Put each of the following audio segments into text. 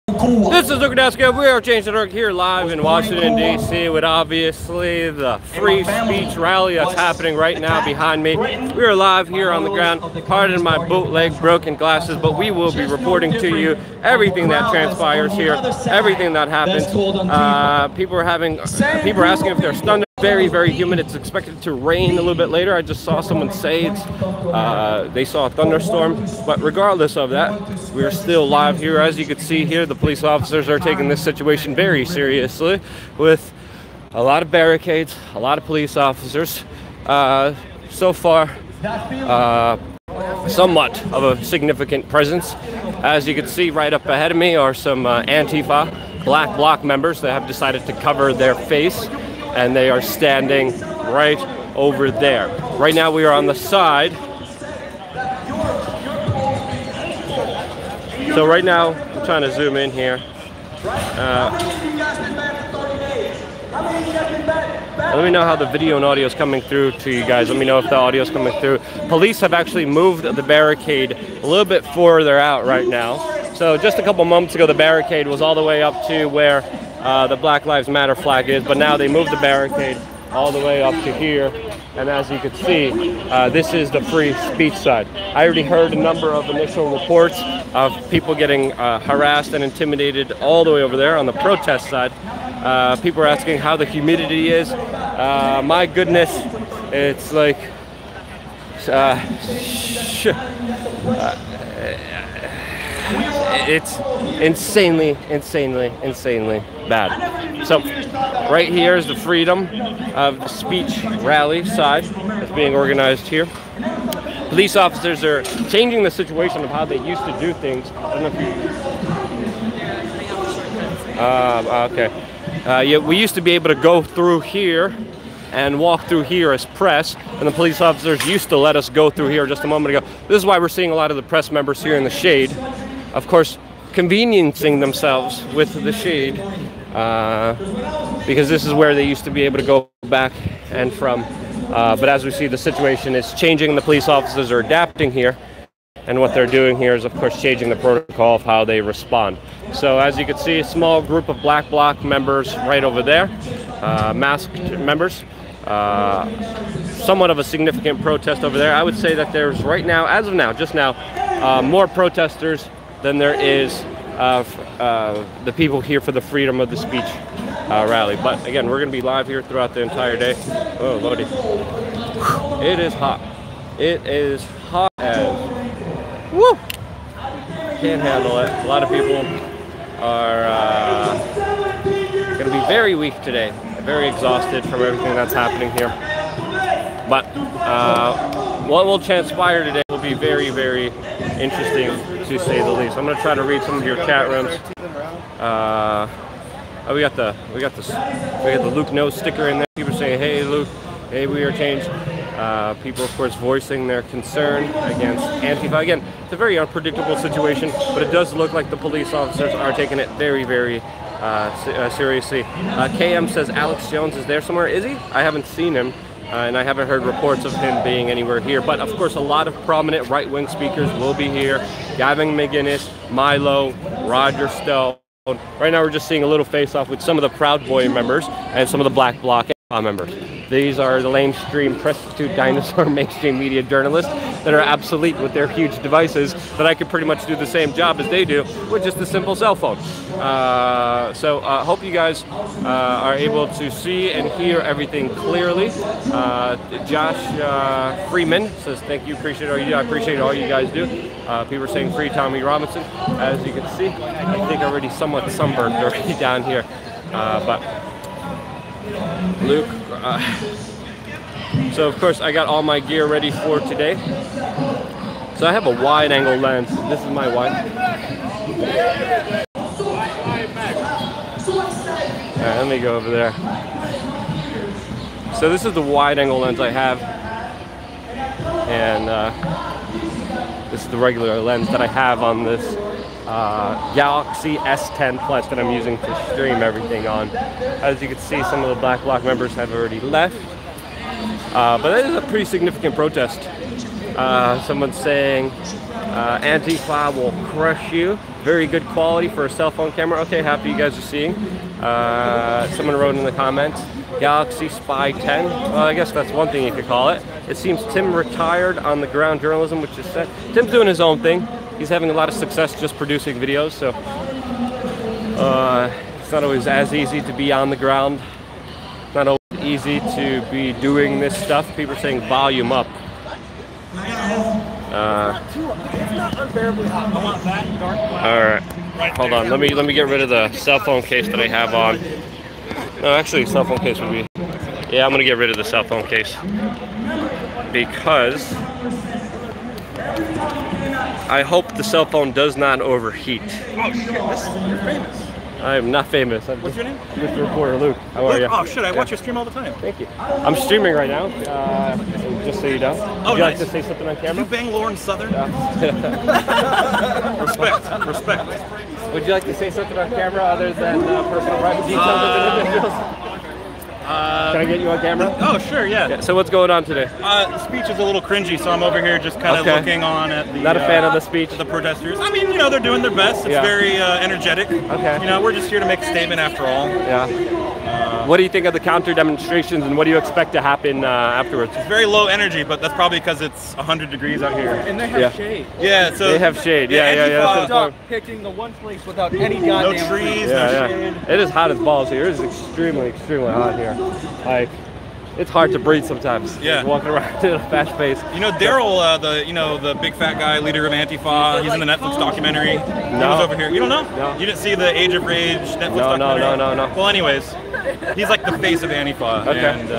This is Lukadeska. We are changing our here live in Washington, D.C. with obviously the free speech rally that's happening right now behind me. We are live here on the ground. Pardon my bootleg broken glasses, but we will be reporting to you everything that transpires here, everything that happens. People are asking if they're stunned. Very, very humid. It's expected to rain a little bit later. I just saw someone say they saw a thunderstorm. But regardless of that, we're still live here. As you can see here, the police officers are taking this situation very seriously with a lot of barricades, a lot of police officers. So far, somewhat of a significant presence. As you can see right up ahead of me are some Antifa Black Bloc members that have decided to cover their face. And they are standing right over there. Right now we are on the side. So right now, I'm trying to zoom in here. Let me know how the video and audio is coming through to you guys. Let me know if the audio is coming through. Police have actually moved the barricade a little bit further out right now. So just a couple moments ago, the barricade was all the way up to where the Black Lives Matter flag is, but now they moved the barricade all the way up to here. And as you can see, this is the free speech side. I already heard a number of initial reports of people getting harassed and intimidated all the way over there on the protest side. People are asking how the humidity is. My goodness, it's like it's insanely bad. So right here is the freedom of speech rally side that's being organized here. Police officers are changing the situation of how they used to do things. I don't know if you... yeah, we used to be able to go through here and walk through here as press, and the police officers used to let us go through here just a moment ago. This is why we're seeing a lot of the press members here in the shade, of course conveniencing themselves with the shade, because this is where they used to be able to go back and from. But as we see, the situation is changing. The police officers are adapting here, and what they're doing here is of course changing the protocol of how they respond. So as you can see, a small group of Black Bloc members right over there, masked members. Somewhat of a significant protest over there. I would say that there's right now, as of now, just now, more protesters than there is the people here for the freedom of the speech rally. But again, we're going to be live here throughout the entire day. Oh, Lordy. It is hot. It is hot as... Woo! Can't handle it. A lot of people are going to be very weak today. Very exhausted from everything that's happening here. But what will transpire today will be very, very interesting, to say the least. I'm going to try to read some of your chat rooms. Oh, we got the Luke Knows sticker in there. People saying, "Hey, Luke. Hey, WeAreChange." People, of course, voicing their concern against Antifa. Again, it's a very unpredictable situation, but it does look like the police officers are taking it very, very seriously. KM says Alex Jones is there somewhere. Is he? I haven't seen him, and I haven't heard reports of him being anywhere here. But of course, a lot of prominent right-wing speakers will be here. Gavin McInnes, Milo, Roger Stone. Right now, we're just seeing a little face-off with some of the Proud Boy members and some of the Black Bloc members. These are the lamestream, prostitute, dinosaur, mainstream media journalists that are obsolete with their huge devices that I could pretty much do the same job as they do with just a simple cell phone. So hope you guys are able to see and hear everything clearly. Josh Freeman says, "Thank you, appreciate all you do. I appreciate all you guys do." People are saying free Tommy Robinson. As you can see, I think already somewhat sunburned already down here. But Luke, so of course I got all my gear ready for today. So I have a wide angle lens. This is my wide. Alright, let me go over there. So this is the wide angle lens I have, and this is the regular lens that I have on this Galaxy S10 Plus that I'm using to stream everything on. As you can see, some of the Black Bloc members have already left, but that is a pretty significant protest. Someone's saying Antifa will crush you. Very good quality for a cell phone camera. Okay, happy you guys are seeing. Someone wrote in the comments, Galaxy Spy 10. Well, I guess that's one thing you could call it. It seems Tim retired on the ground journalism, which is sad. Tim's doing his own thing. He's having a lot of success just producing videos, so it's not always as easy to be on the ground. It's not always easy to be doing this stuff. People are saying volume up. Alright, hold on, let me get rid of the cell phone case that I have on. No, actually cell phone case would be, yeah, I'm gonna get rid of the cell phone case because I hope the cell phone does not overheat. Oh shit, you're famous. I am not famous. What's your name? Mr. Reporter Luke. How are you? Oh shit, I watch your stream all the time. Thank you. I'm streaming right now, just so you know. Oh, Would you nice. like to say something on camera? Did you bang Lauren Southern? Respect, respect. Would you like to say something on camera other than personal private details of individuals? Can I get you on camera? Oh, sure, yeah. So what's going on today? The speech is a little cringy, so I'm over here just kind of looking on at the... Not a fan of the speech? The protesters. I mean, you know, they're doing their best. It's very energetic. Okay. You know, we're just here to make a statement after all. Yeah. What do you think of the counter demonstrations, and what do you expect to happen afterwards? It's very low energy, but that's probably because it's 100 degrees out here. And they have shade. Yeah, so... They have shade, yeah. Stop picking the one place without any goddamn no trees, no shade. It is hot as balls here. It is extremely, extremely hot here. Like, it's hard to breathe sometimes. Yeah. Walking around at a fast pace. You know Daryl, the big fat guy, leader of Antifa. He's in the Netflix documentary. No. He was over here. You don't know? No. You didn't see the Age of Rage Netflix documentary? No. Well, anyways, he's like the face of Antifa, and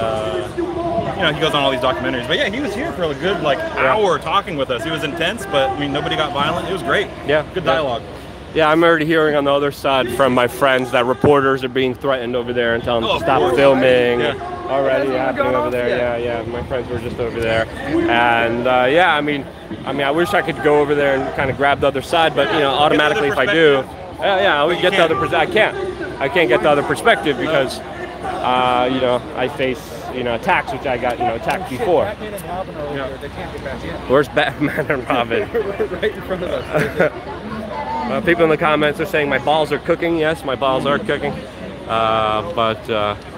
you know, he goes on all these documentaries. But yeah, he was here for a good hour talking with us. He was intense, but I mean, nobody got violent. It was great. Yeah. Good dialogue. Yeah, I'm already hearing on the other side from my friends that reporters are being threatened over there and telling them to stop filming. Already happening over there. Yeah. My friends were just over there, and yeah, I mean, I wish I could go over there and kind of grab the other side, but you know, automatically if I do, I would get the other perspective. I can't get the other perspective because you know, I face attacks, which I got attacked before. Batman and Robin are over there. They can't get back in. Where's Batman and Robin? Right in front of us. People in the comments are saying my balls are cooking. Yes, my balls are cooking. But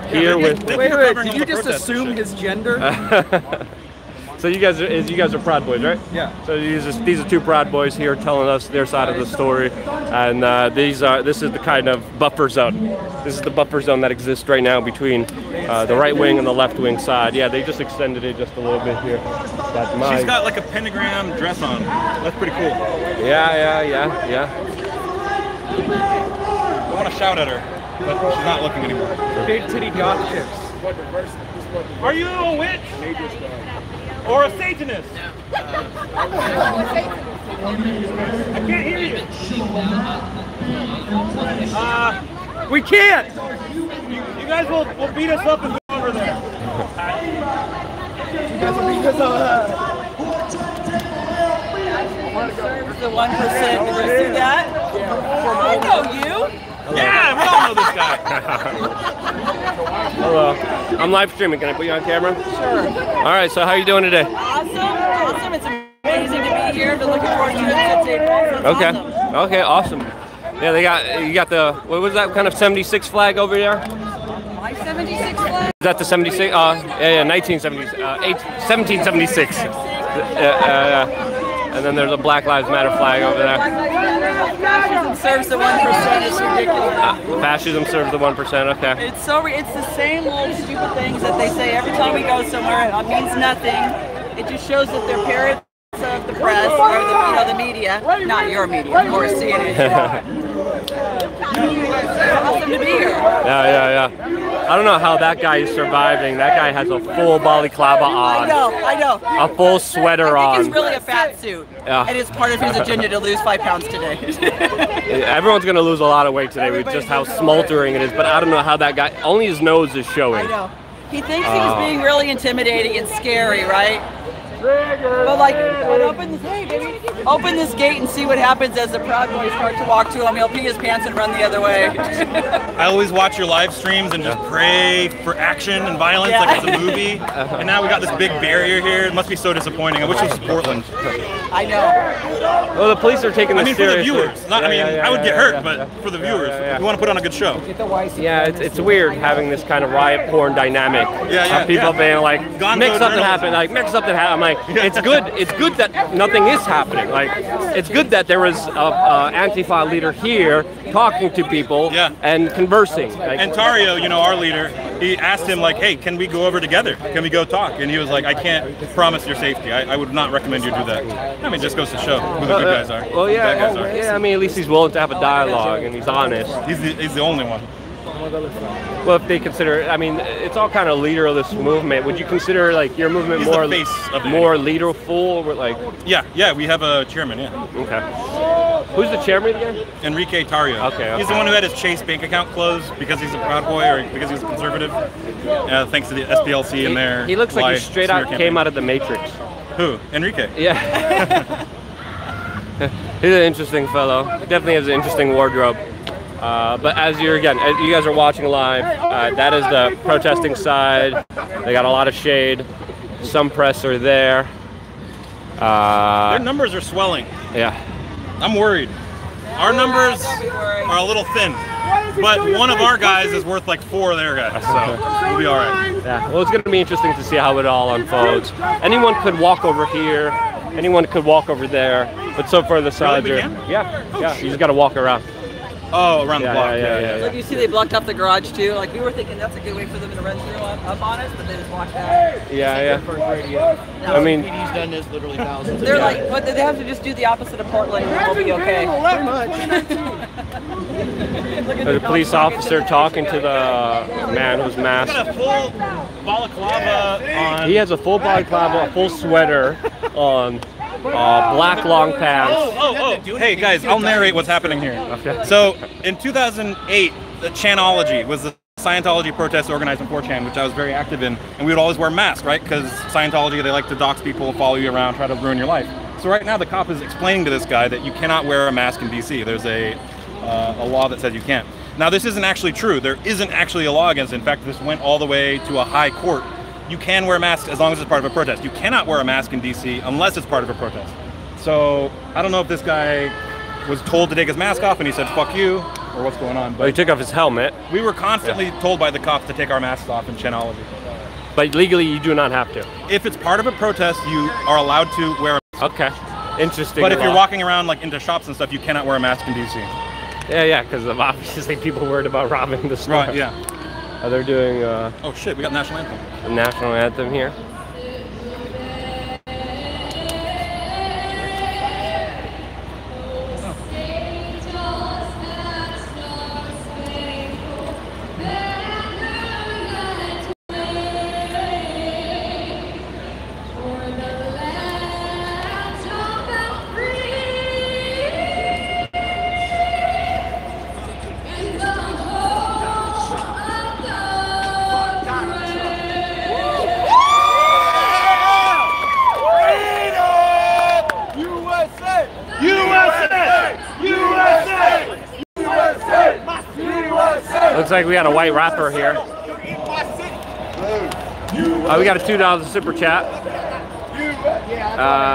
here with wait, did you just assume his gender? So you guys are Proud Boys, right? Yeah. So these are two Proud Boys here telling us their side of the story, and this is the kind of buffer zone. This is the buffer zone that exists right now between the right wing and the left wing side. Yeah, they just extended it just a little bit here. She's got like a pentagram dress on. That's pretty cool. Yeah. I want to shout at her, but she's not looking anymore. Big titty goth chicks. Are you a witch? Or a Satanist? I can't hear you. We can't! You guys will beat us up and go over there. You guys will beat us up. The 1%. Did you see that? I know you. Yeah, we all know this guy. Hello. I'm live streaming. Can I put you on camera? Sure. All right. So how are you doing today? Awesome. It's amazing to be here. Been looking forward to it. Okay. Awesome. Okay. Awesome. Yeah, you got the, what was that kind of 76 flag over there? My 76 flag? Is that the 76? Yeah, 1776. And then there's a Black Lives Matter flag over there. Fascism serves the 1%. It's ridiculous. Fascism serves the 1%. Okay. It's the same old stupid things that they say every time we go somewhere. It means nothing. It just shows that they're parrots of the press or the media, not your media, of course, CNN. Awesome to be here. Yeah. I don't know how that guy is surviving. That guy has a full balaclava on. I know. A full sweater on. I think it's really a fat suit. Yeah. And it's part of his agenda to lose 5 pounds today. Everyone's going to lose a lot of weight today with just how smoldering it is. But I don't know how that guy, only his nose is showing. I know. He thinks he's being really intimidating and scary, right? But like, open this gate and see what happens as the Proud Boys start to walk to him. He'll pee his pants and run the other way. I always watch your live streams and just pray for action and violence like it's a movie. And now we got this big barrier here. It must be so disappointing. I wish it was Portland. I know. Well, the police are taking this seriously. For the viewers. Not, I would get hurt, but for the viewers, we want to put on a good show. Yeah, it's weird having this kind of riot porn dynamic. People being like, make something happen, like make something happen. I'm like, it's good. It's good that nothing is happening. Like, it's good that there was a Antifa leader here talking to people and conversing. Like, and Tario, you know, our leader, he asked him like, hey, can we go over together? Can we go talk? And he was like, I can't promise your safety. I would not recommend you do that. I mean, it just goes to show who the good guys are. Well, the bad guys are. yeah. I mean, at least he's willing to have a dialogue and he's honest. He's the only one. Well, if they consider, I mean, it's all kind of leaderless movement. Would you consider like your movement He's more the face of more leaderful, or like? Yeah, we have a chairman. Yeah. Okay. Who's the chairman again? Enrique Tario. Okay. He's the one who had his Chase bank account closed because he's a Proud Boy or because he's a conservative. Thanks to the SPLC and their. He looks like he straight out came out of the Matrix. Who? Enrique. Yeah. He's an interesting fellow. He definitely has an interesting wardrobe. But as you guys are watching live, that is the protesting side. They got a lot of shade. Some press are there. Their numbers are swelling. Yeah. I'm worried. Our numbers are a little thin. But one of our guys is worth like 4 of their guys, so we'll be all right. Yeah. Well, it's going to be interesting to see how it all unfolds. Anyone could walk over here. Anyone could walk over there. But so far the sides are. Yeah. You just got to walk around. Oh, around the block. Yeah. Like you see, they blocked up the garage too. Like we were thinking that's a good way for them to run through up on us, but they just walked out. Yeah. No, I mean, He's done this literally thousands. they're like, but they have to just do the opposite of Portland, and we'll be okay. there's a police officer talking to the man who's masked. He's got a full balaclava on. He has a full balaclava, a full sweater on. Black long pants. Oh! Hey guys, I'll narrate what's happening here. Okay. So in 2008, the Chanology was the Scientology protest organized in 4chan, which I was very active in, and we would always wear masks, right? Because Scientology, they like to dox people, follow you around, try to ruin your life. So right now, the cop is explaining to this guy that you cannot wear a mask in DC. There's a law that says you can't. Now, this isn't actually true. There isn't actually a law against it. In fact, this went all the way to a high court. You can wear masks as long as it's part of a protest. You cannot wear a mask in DC unless it's part of a protest. So I don't know if this guy was told to take his mask off and he said, fuck you, or what's going on. But well, he took off his helmet. We were constantly told by the cops to take our masks off in Chanology. But legally, you do not have to. If it's part of a protest, you are allowed to wear a mask. Okay. Interesting. But if you're walking around like into shops and stuff, you cannot wear a mask in DC. Yeah, because of obviously people worried about robbing the store. Right, yeah. They're doing oh shit, we got national anthem. The national anthem here. Looks like we got a white rapper here. We got a $2 super chat.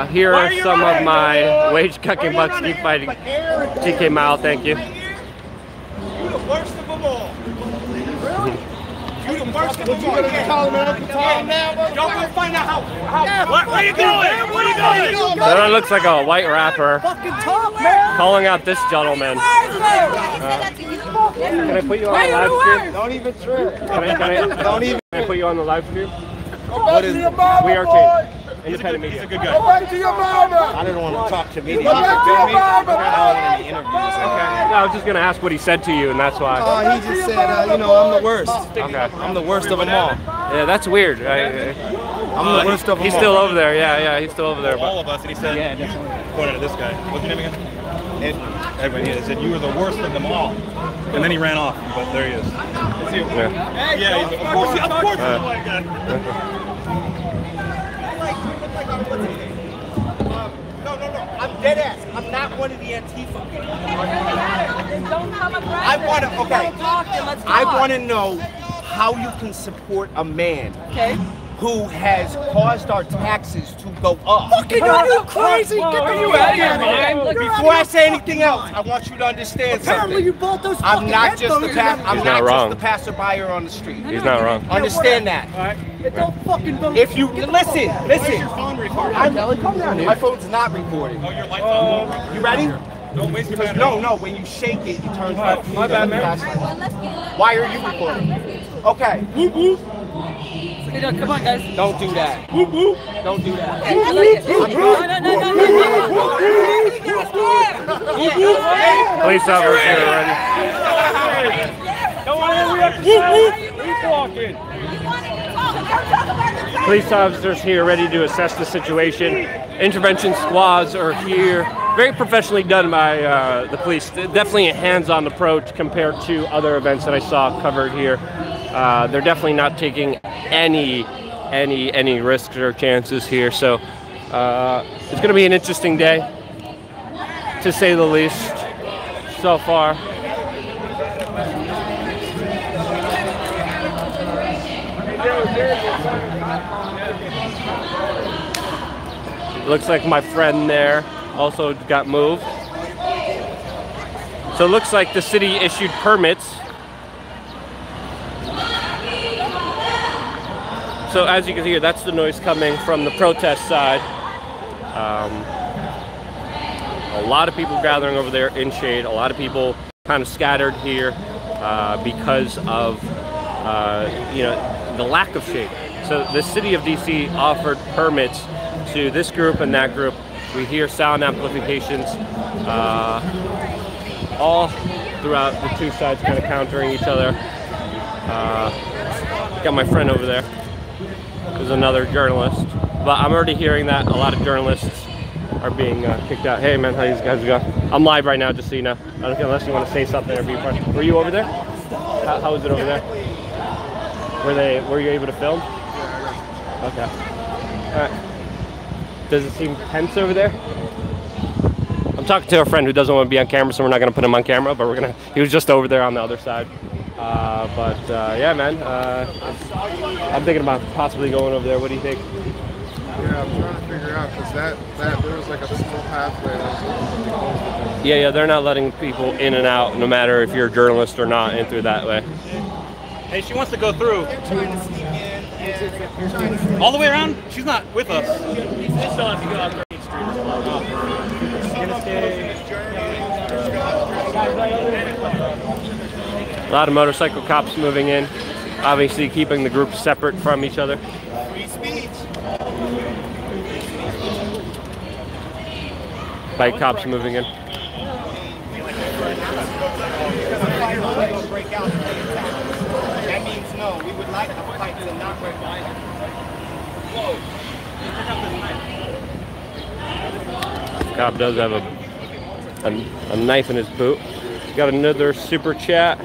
Here are some of my wage cutting bucks keep fighting. TK Mile, thank you. You're the worst of them all. You're the worst of them all. Y'all go find out how. Where are you going? Where are you going? So that looks like a white rapper calling out this gentleman. Can I put you on the live stream? Don't even trip. Can I put you on the live stream? What is WeAreChange. Independent media. He's a good guy. Go back to your mama. I didn't want to talk to media. Go back to your mama. I interviews. No, I was just gonna ask what he said to you, and that's why. He just said, you know, I'm the worst. Okay. I'm the worst of them all. Yeah, that's weird. I'm the worst of them all. He's still over there. Yeah, he's still over there. All of us, and he said, you pointed at this guy. What's your name again? Everybody, he said, you were the worst of them all. And then he ran off, but there he is. Yeah. Yeah, of course he's like that. No. I'm dead ass. I'm not one of the Antifa people. Don't come aggressive. I want to. Okay. Don't talk, then let's talk. I want to know how you can support a man who has caused our taxes to go up. Fucking are you crazy? Get you out of here, man. Before I say anything else, I want you to understand Apparently something. you bought those I'm not just the He's not wrong. passerby on the street. He's not wrong. Understand that. Don't fucking vote. If you listen. Calm down. My phone's not recording. Oh, your light phone. You ready? Don't waste your battery. No. When you shake it, it turns off. My bad, man. Why are you recording? Okay. Okay, no, come on, guys. Don't do that. Don't do that. I like it. No. Police officers here already. Police officers here ready to assess the situation. Intervention squads are here. Very professionally done by the police. Definitely a hands-on approach compared to other events that I saw covered here. They're definitely not taking any risks or chances here. So it's going to be an interesting day, to say the least, so far. Looks like my friend there also got moved. So it looks like the city issued permits. So as you can hear, that's the noise coming from the protest side. A lot of people gathering over there in shade. A lot of people kind of scattered here because of the lack of shade. So the city of DC offered permits to this group and that group. We hear sound amplifications all throughout the two sides, kind of countering each other. Got my friend over there, who's another journalist. But I'm already hearing that a lot of journalists are being kicked out. Hey man, how you guys go? I'm live right now, just so you know. Unless you want to say something or be part. Were you over there? How was it over there? Were you able to film? Okay. All right. Does it seem tense over there? I'm talking to a friend who doesn't want to be on camera, so we're not going to put him on camera, but he was just over there on the other side. Yeah, man, I'm thinking about possibly going over there. What do you think? Yeah, I'm trying to figure out, because that there was like a small pathway. Yeah, they're not letting people in and out, no matter if you're a journalist or not, in through that way. Hey, she wants to go through. All the way around? She's not with us. You still have to go out Main Street as well. A lot of motorcycle cops moving in, obviously keeping the groups separate from each other. Free speech. Bike cops moving in. That means no. We would like the fight to not break out. Cop does have a knife in his boot. Got another super chat.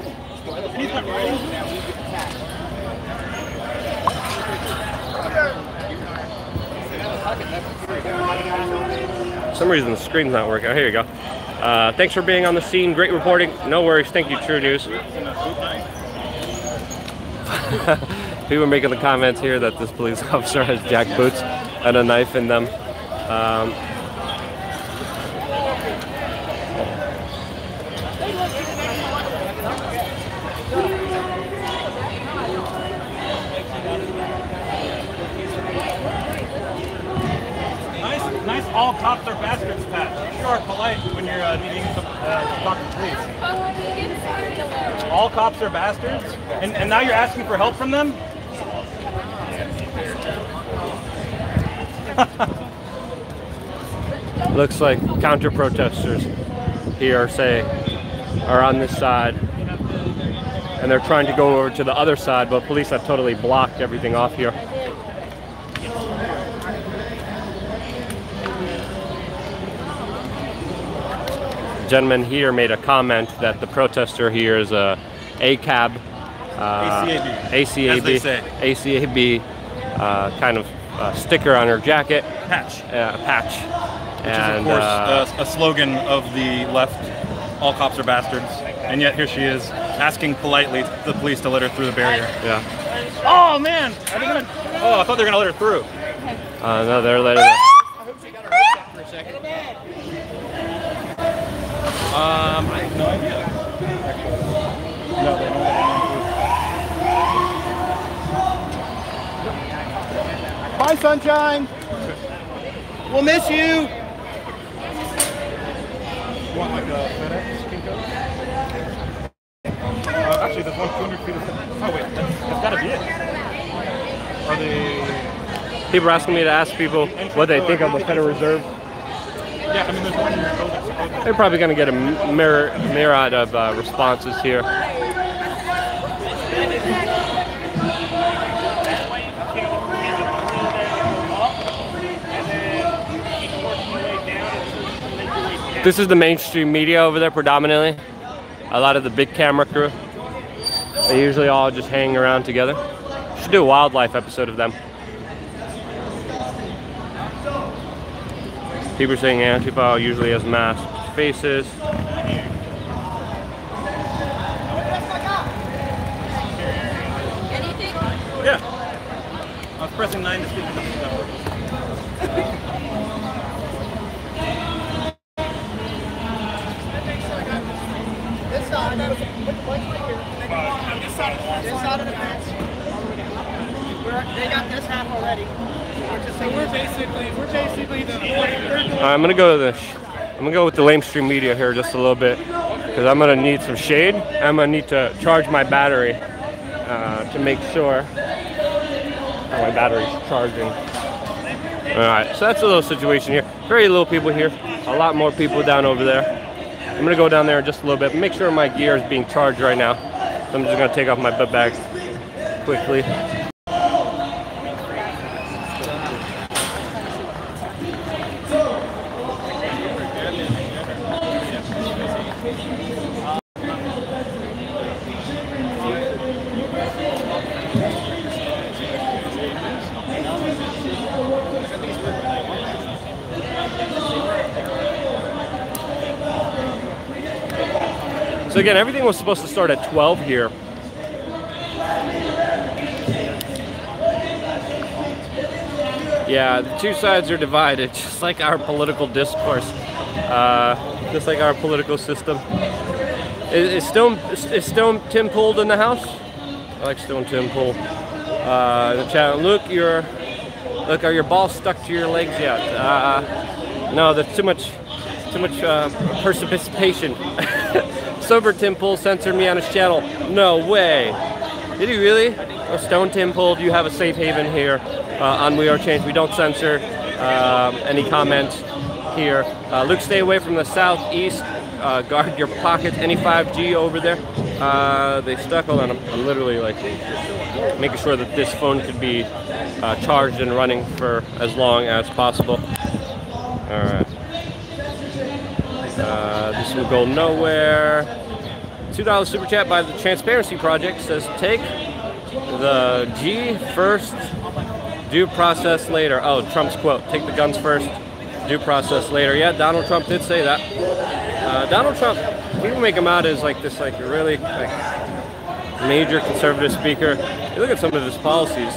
For some reason the screen's not working. Oh, here you go. Thanks for being on the scene. Great reporting. No worries. Thank you, True News. People are making the comments here that this police officer has jack boots and a knife in them. Nice all cops are bastards patch. You sure are polite when you're needing to talk to police. All cops are bastards? And now you're asking for help from them? Looks like counter-protesters here are on this side, and they're trying to go over to the other side, but police have totally blocked everything off here. The gentleman here made a comment that the protester here is a ACAB, ACAB, as they say. ACAB kind of sticker on her jacket. Patch. A patch. Which is, of course, a slogan of the left. All cops are bastards. And yet here she is, asking politely the police to let her through the barrier. Yeah. Oh, man! Oh, I thought they were going to let her through. No, they're letting her. I hope she got her head up for a second. I have no idea. No, they don't. Bye, sunshine. We'll miss you. You want like a FedEx Kinko? Actually, there's one 200 feet of... Oh, wait, that's gotta be it. Are they... People are asking me to ask people what they think of the Federal Reserve. Yeah, I mean, there's one in your building. They're probably going to get a myriad of responses here. This is the mainstream media over there predominantly. A lot of the big camera crew. They usually all just hang around together. Should do a wildlife episode of them. People are saying Antifa usually has masked faces. Yeah. I was pressing 9 to speak to them. This side, put the bike right here. This side of the fence. They got this half already. So we're basically the I'm gonna go to I'm gonna go with the lamestream media here just a little bit because I'm gonna need some shade. I'm gonna need to charge my battery to make sure my battery's charging. All right, so that's a little situation here. Very little people here. A lot more people down over there. I'm gonna go down there in just a little bit. Make sure my gear is being charged right now. So I'm just gonna take off my butt bag quickly. So again, everything was supposed to start at 12 here. Yeah, the two sides are divided, just like our political discourse, just like our political system. Is Stone Tim Pooled in the house? I like Stone Tim Pool. In the chat, Luke, are your balls stuck to your legs yet? No, there's too much participation. Sober Tim Pool censored me on his channel. No way. Did he really? Oh, Stone Tim Pool, you have a safe haven here on WeAreChange. We don't censor any comments here. Luke, stay away from the southeast. Guard your pockets. Any 5G over there? They stuck. Hold on, I'm literally like making sure that this phone could be charged and running for as long as possible. All right. This will go nowhere. $2 super chat by the Transparency Project says, take the G first, due process later. Oh, Trump's quote, take the guns first, due process later. Yeah, Donald Trump did say that. Donald Trump, people make him out as like this like really like major conservative speaker. You look at some of his policies.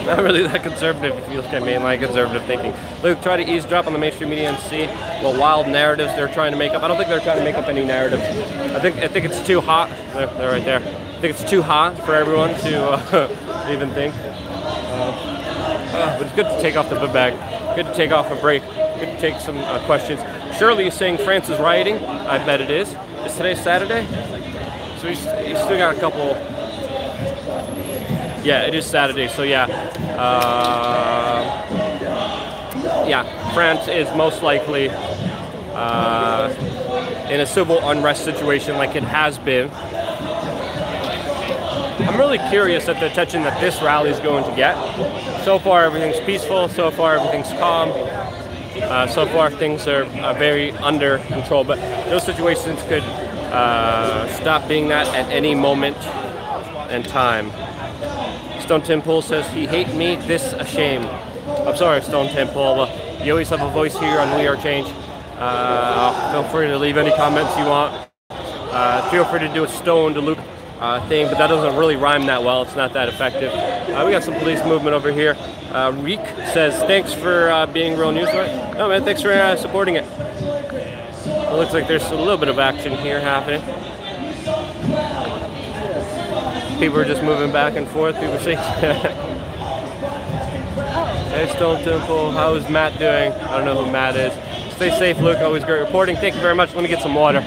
Not really that conservative if you look at mainline conservative thinking. Luke, try to eavesdrop on the mainstream media and see what wild narratives they're trying to make up. I don't think they're trying to make up any narratives. I think it's too hot. They're right there. I think it's too hot for everyone to even think. But it's good to take off the book bag. Good to take off a break. Good to take some questions. Shirley is saying France is rioting. I bet it is. Is today Saturday? So you still got a couple. Yeah, it is Saturday, so yeah. Yeah, France is most likely in a civil unrest situation like it has been. I'm really curious at the attention that this rally is going to get. So far, everything's peaceful. So far, everything's calm. So far, things are very under control. But those situations could stop being that at any moment in time. Stone Temple says he hate me, this a shame. I'm sorry, Stone Temple. Well, you always have a voice here on WeAreChange. Feel free to leave any comments you want. Feel free to do a Stone to Luke thing, but that doesn't really rhyme that well. It's not that effective. We got some police movement over here. Reek says, thanks for being real news. Oh man, thanks for supporting it. It looks like there's a little bit of action here happening. People are just moving back and forth. People say, hey Stone Temple, how is Matt doing? I don't know who Matt is. Stay safe, Luke. Always great reporting. Thank you very much. Let me get some water.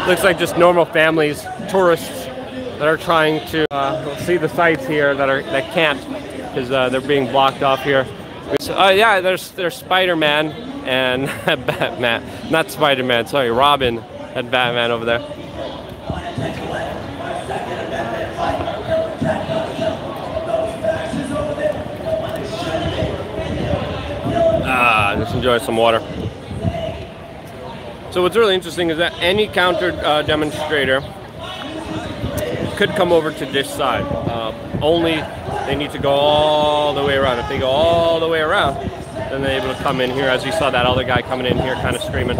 Looks like just normal families, tourists that are trying to see the sights here that can't because they're being blocked off here. Yeah, there's Spider-Man and Batman. Not Spider-Man, sorry, Robin and Batman over there. Just enjoy some water. So what's really interesting is that any counter demonstrator could come over to this side. Only they need to go all the way around. If they go all the way around, then they're able to come in here. As you saw that other guy coming in here kind of screaming.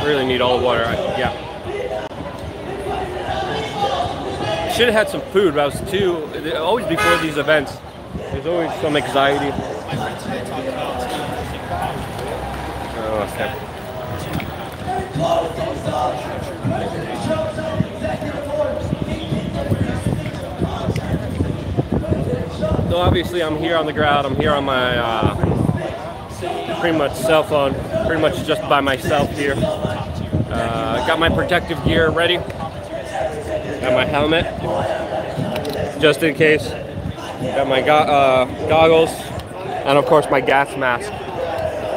Really need all the water. Yeah. Should have had some food, but I was always before these events, there's always some anxiety. Oh, okay. So obviously I'm here on the ground. I'm here on my pretty much cell phone, pretty much just by myself here. Got my protective gear ready. Got my helmet, just in case. Got my goggles, and of course my gas mask.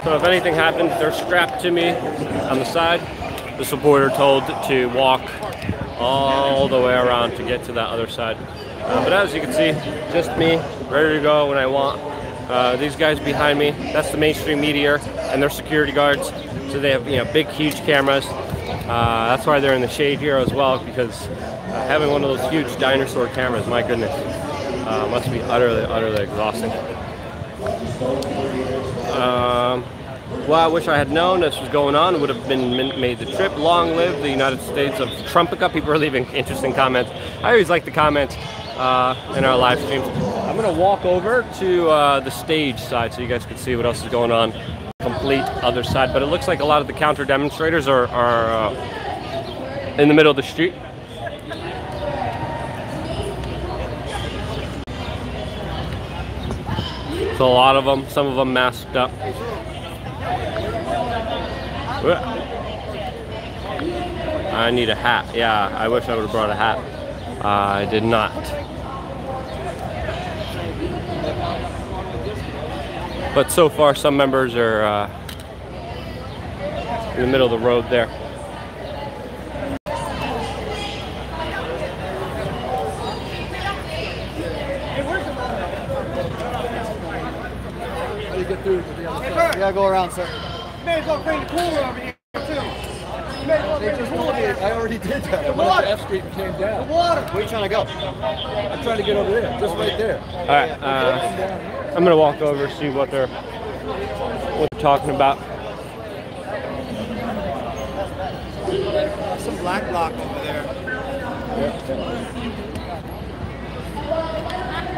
So if anything happens, they're strapped to me on the side. The supporter told to walk all the way around to get to that other side. But as you can see, just me, ready to go when I want. These guys behind me, that's the mainstream media and their security guards. So they have big, huge cameras. That's why they're in the shade here as well, because having one of those huge dinosaur cameras, my goodness, must be utterly exhausting. Well, I wish I had known this was going on. It would have made the trip. Long live the United States of Trumpica. People are leaving interesting comments. I always like the comments in our live streams. I'm going to walk over to the stage side so you guys can see what else is going on. Complete other side. But it looks like a lot of the counter demonstrators are in the middle of the street. So a lot of them, some of them masked up. I need a hat. Yeah, I wish I would have brought a hat. I did not. But so far, some members are in the middle of the road there. How do you get through to the other side? You gotta go around, sir. May as well bring the cooler over here, too. They just told me I already did that. I went up to F Street and came down. Water. Where are you trying to go? I'm trying to get over there, just right there. All right, I'm gonna walk over see what they're talking about. Some black bloc over there.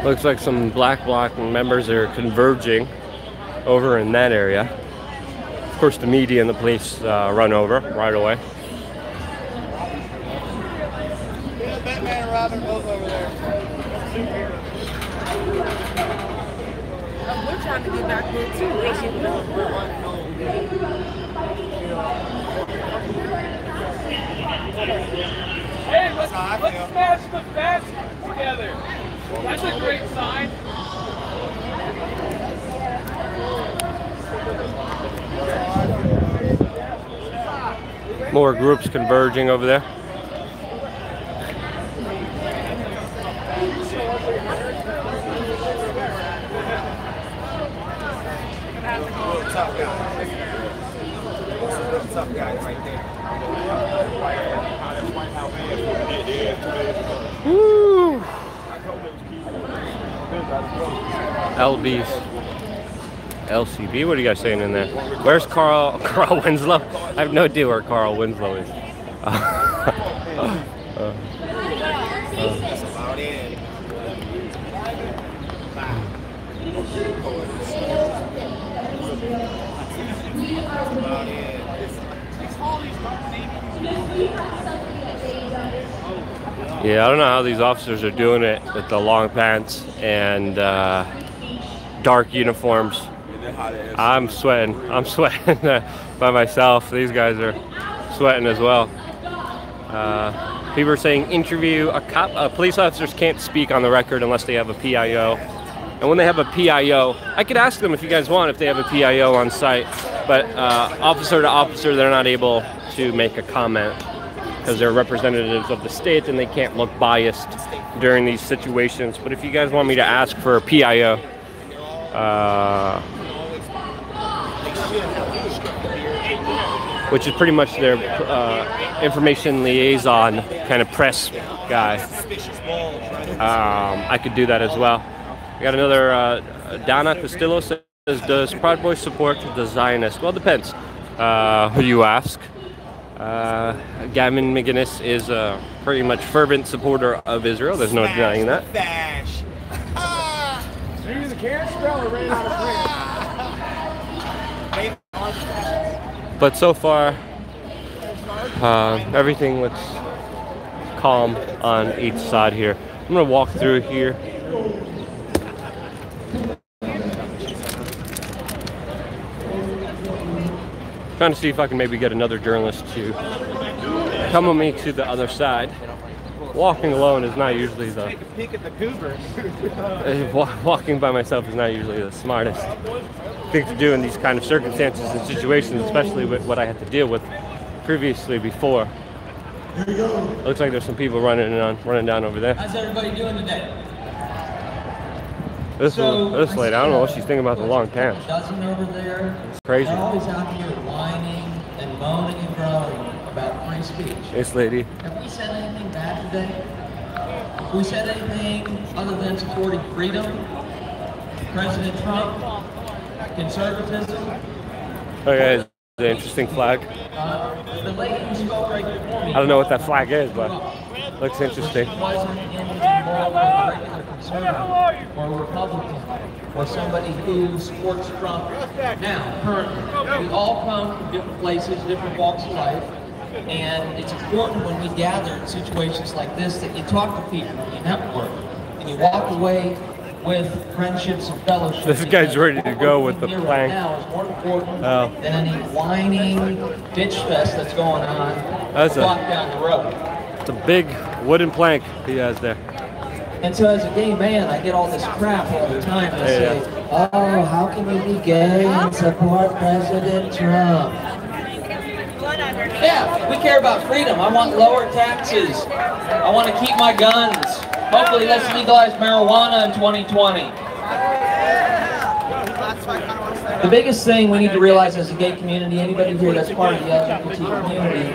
Looks like some black bloc members are converging over in that area. Of course, the media and the police run over right away. Yeah, Batman and Robin both over there. We're trying to get back there too. Hey, let's smash the fast together. That's a great sign. More groups converging over there. What's up, guys? What's up? Woo! LBs. LCB, what are you guys saying in there? Where's Carl Winslow? I have no idea where Carl Winslow is. Yeah, I don't know how these officers are doing it with the long pants and dark uniforms. I'm sweating. I'm sweating by myself. These guys are sweating as well. People are saying interview police officers can't speak on the record unless they have a PIO. And when they have a PIO, I could ask them if you guys want if they have a PIO on site. But officer to officer, they're not able to make a comment because they're representatives of the state and they can't look biased during these situations. But if you guys want me to ask for a PIO, which is pretty much their information liaison kind of press guy, I could do that as well. We got another Donna Castillo says, does Proud Boys support the Zionists? Well, it depends who you ask. Gavin McGinnis is a pretty much fervent supporter of Israel. There's no denying that. The Karen Speller ran out of print. But so far, everything looks calm on each side here. I'm gonna walk through here. Trying to see if I can maybe get another journalist to come with me to the other side. Walking alone is not usually the... Take a peek at the Cougars. Walking by myself is not usually the smartest thing to do in these kind of circumstances and situations, especially with what I had to deal with previously before. It looks like there's some people running down over there. How's everybody doing today? This lady, I don't know what she's thinking about the long pants. Dozen over there. It's crazy. They're always out here whining and moaning and groaning about free speech. This lady. Have we said anything bad today? Have we said anything other than supporting freedom? President Trump? Conservatism? Okay, it's an interesting flag. The lady who spoke right before me. I don't know what that flag is, but it looks interesting. Wasn't anything more like a regular conservative or a Republican or somebody who supports Trump. Now, currently, we all come from different places, different walks of life, and it's important when we gather in situations like this that you talk to people, you network, and you walk away with friendships and fellowships. This guy's ready to go with the plank. Right now is more important than any whining ditch fest that's going on That's a block down the road. It's a big wooden plank he has there. And so as a gay man, I get all this crap all the time. They say, oh, how can you be gay and support President Trump? Yeah, we care about freedom. I want lower taxes. I want to keep my guns. Hopefully let's legalize marijuana in 2020. The biggest thing we need to realize as a gay community, anybody here that's part of the LGBT community,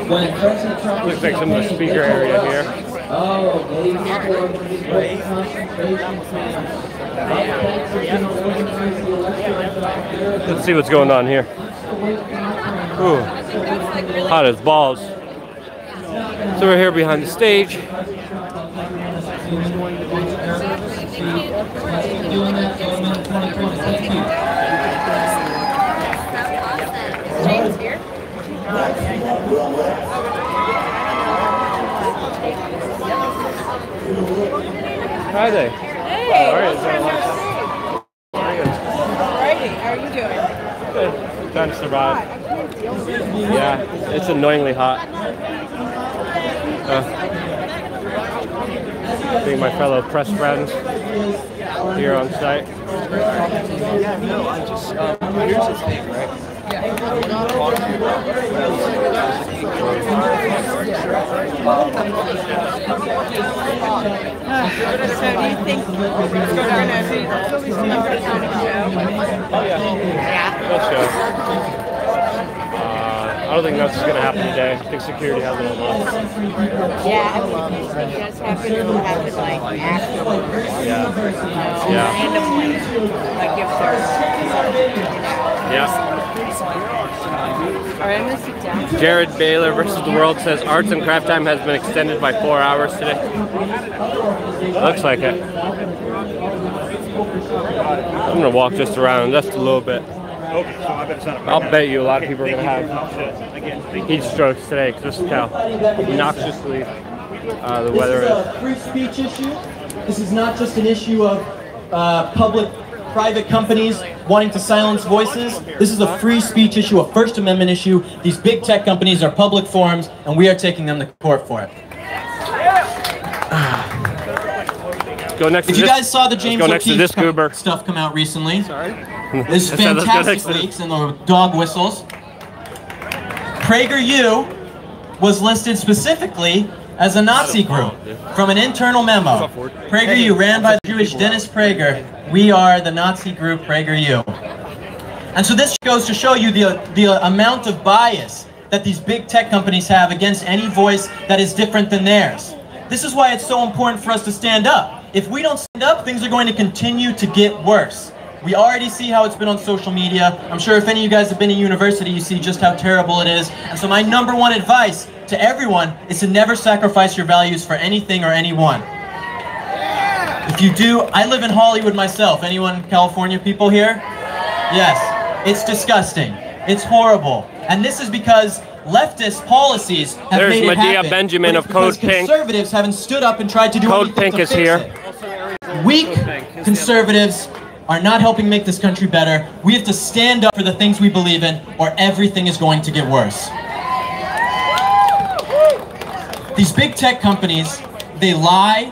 when President Trump was looks like some of the speaker area here. Oh, gay people are going to be put in concentration camps. Let's see what's going on here. Ooh, hot as balls. So we're here behind the stage. James here. Hi there. Hey, how are you? Alrighty, how are you doing? Good. Trying to survive. Yeah, it's annoyingly hot. Being my fellow press friends here on site. Yeah, no, I just, here's the thing, right? Yeah. So do you think we're going to be number show? Oh yeah. Yeah. We'll show. I don't think that's going to happen today. I think security has it on lock. Yeah, I mean, it does happen. It'll happen like afterwards. Yeah. Randomly, like if there's. Yeah. All right, I'm gonna sit down. Jared Baylor versus the World says arts and craft time has been extended by 4 hours today. Looks like it. I'm gonna walk just around just a little bit. I'll bet you a lot of people are gonna have heat strokes today because this is how obnoxiously the weather is. This is a free speech issue. This is not just an issue of private companies wanting to silence voices. This is a free speech issue, a First Amendment issue. These big tech companies are public forums, and we are taking them to court for it. Go next. If you guys saw the James O'Keefe goober stuff come out recently, this fantastic leaks and the dog whistles. PragerU was listed specifically as a Nazi group from an internal memo. PragerU, ran by the Jewish Dennis Prager. We are the Nazi group PragerU. And so this goes to show you the amount of bias that these big tech companies have against any voice that is different than theirs. This is why it's so important for us to stand up. If we don't stand up, things are going to continue to get worse. We already see how it's been on social media. I'm sure if any of you guys have been in university, you see just how terrible it is. And so my #1 advice to everyone is to never sacrifice your values for anything or anyone. If you do, I live in Hollywood myself. Anyone California people here? Yes. It's disgusting. It's horrible. And this is because leftist policies have made it happen. Benjamin of Code Pink. Conservatives haven't stood up and tried to do Code Pink is here. Weak conservatives are not helping make this country better. We have to stand up for the things we believe in, or everything is going to get worse. These big tech companies, they lie,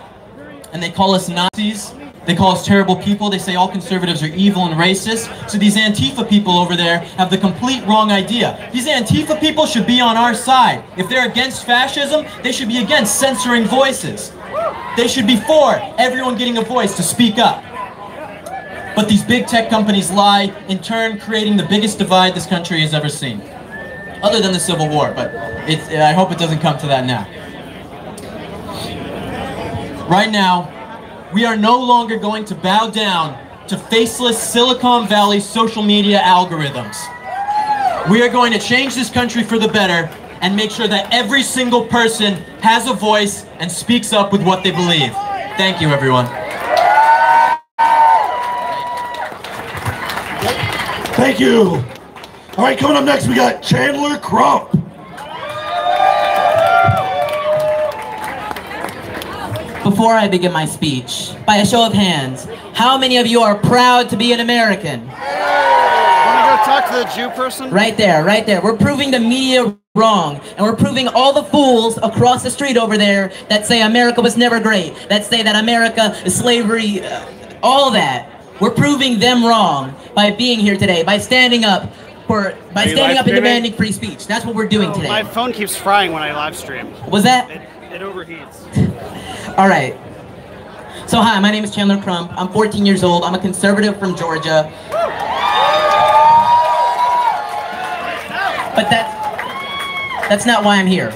and they call us Nazis. They call us terrible people. They say all conservatives are evil and racist. So these Antifa people over there have the complete wrong idea. These Antifa people should be on our side. If they're against fascism, they should be against censoring voices. They should be for everyone getting a voice to speak up. But these big tech companies lie, in turn creating the biggest divide this country has ever seen. Other than the Civil War, but I hope it doesn't come to that now. Right now, we are no longer going to bow down to faceless Silicon Valley social media algorithms. We are going to change this country for the better and make sure that every single person has a voice and speaks up with what they believe. Thank you, everyone. Thank you. All right, coming up next, we got Chandler Crump. Before I begin my speech, by a show of hands, how many of you are proud to be an American? Want to go talk to the Jew person? Right there, right there. We're proving the media wrong, and we're proving all the fools across the street over there that say America was never great, that say that America is slavery, all that. We're proving them wrong by being here today, by standing up and demanding free speech. That's what we're doing today. My phone keeps frying when I live stream. Was that? It overheats. All right. So hi, my name is Chandler Crump. I'm 14 years old. I'm a conservative from Georgia. But that's not why I'm here.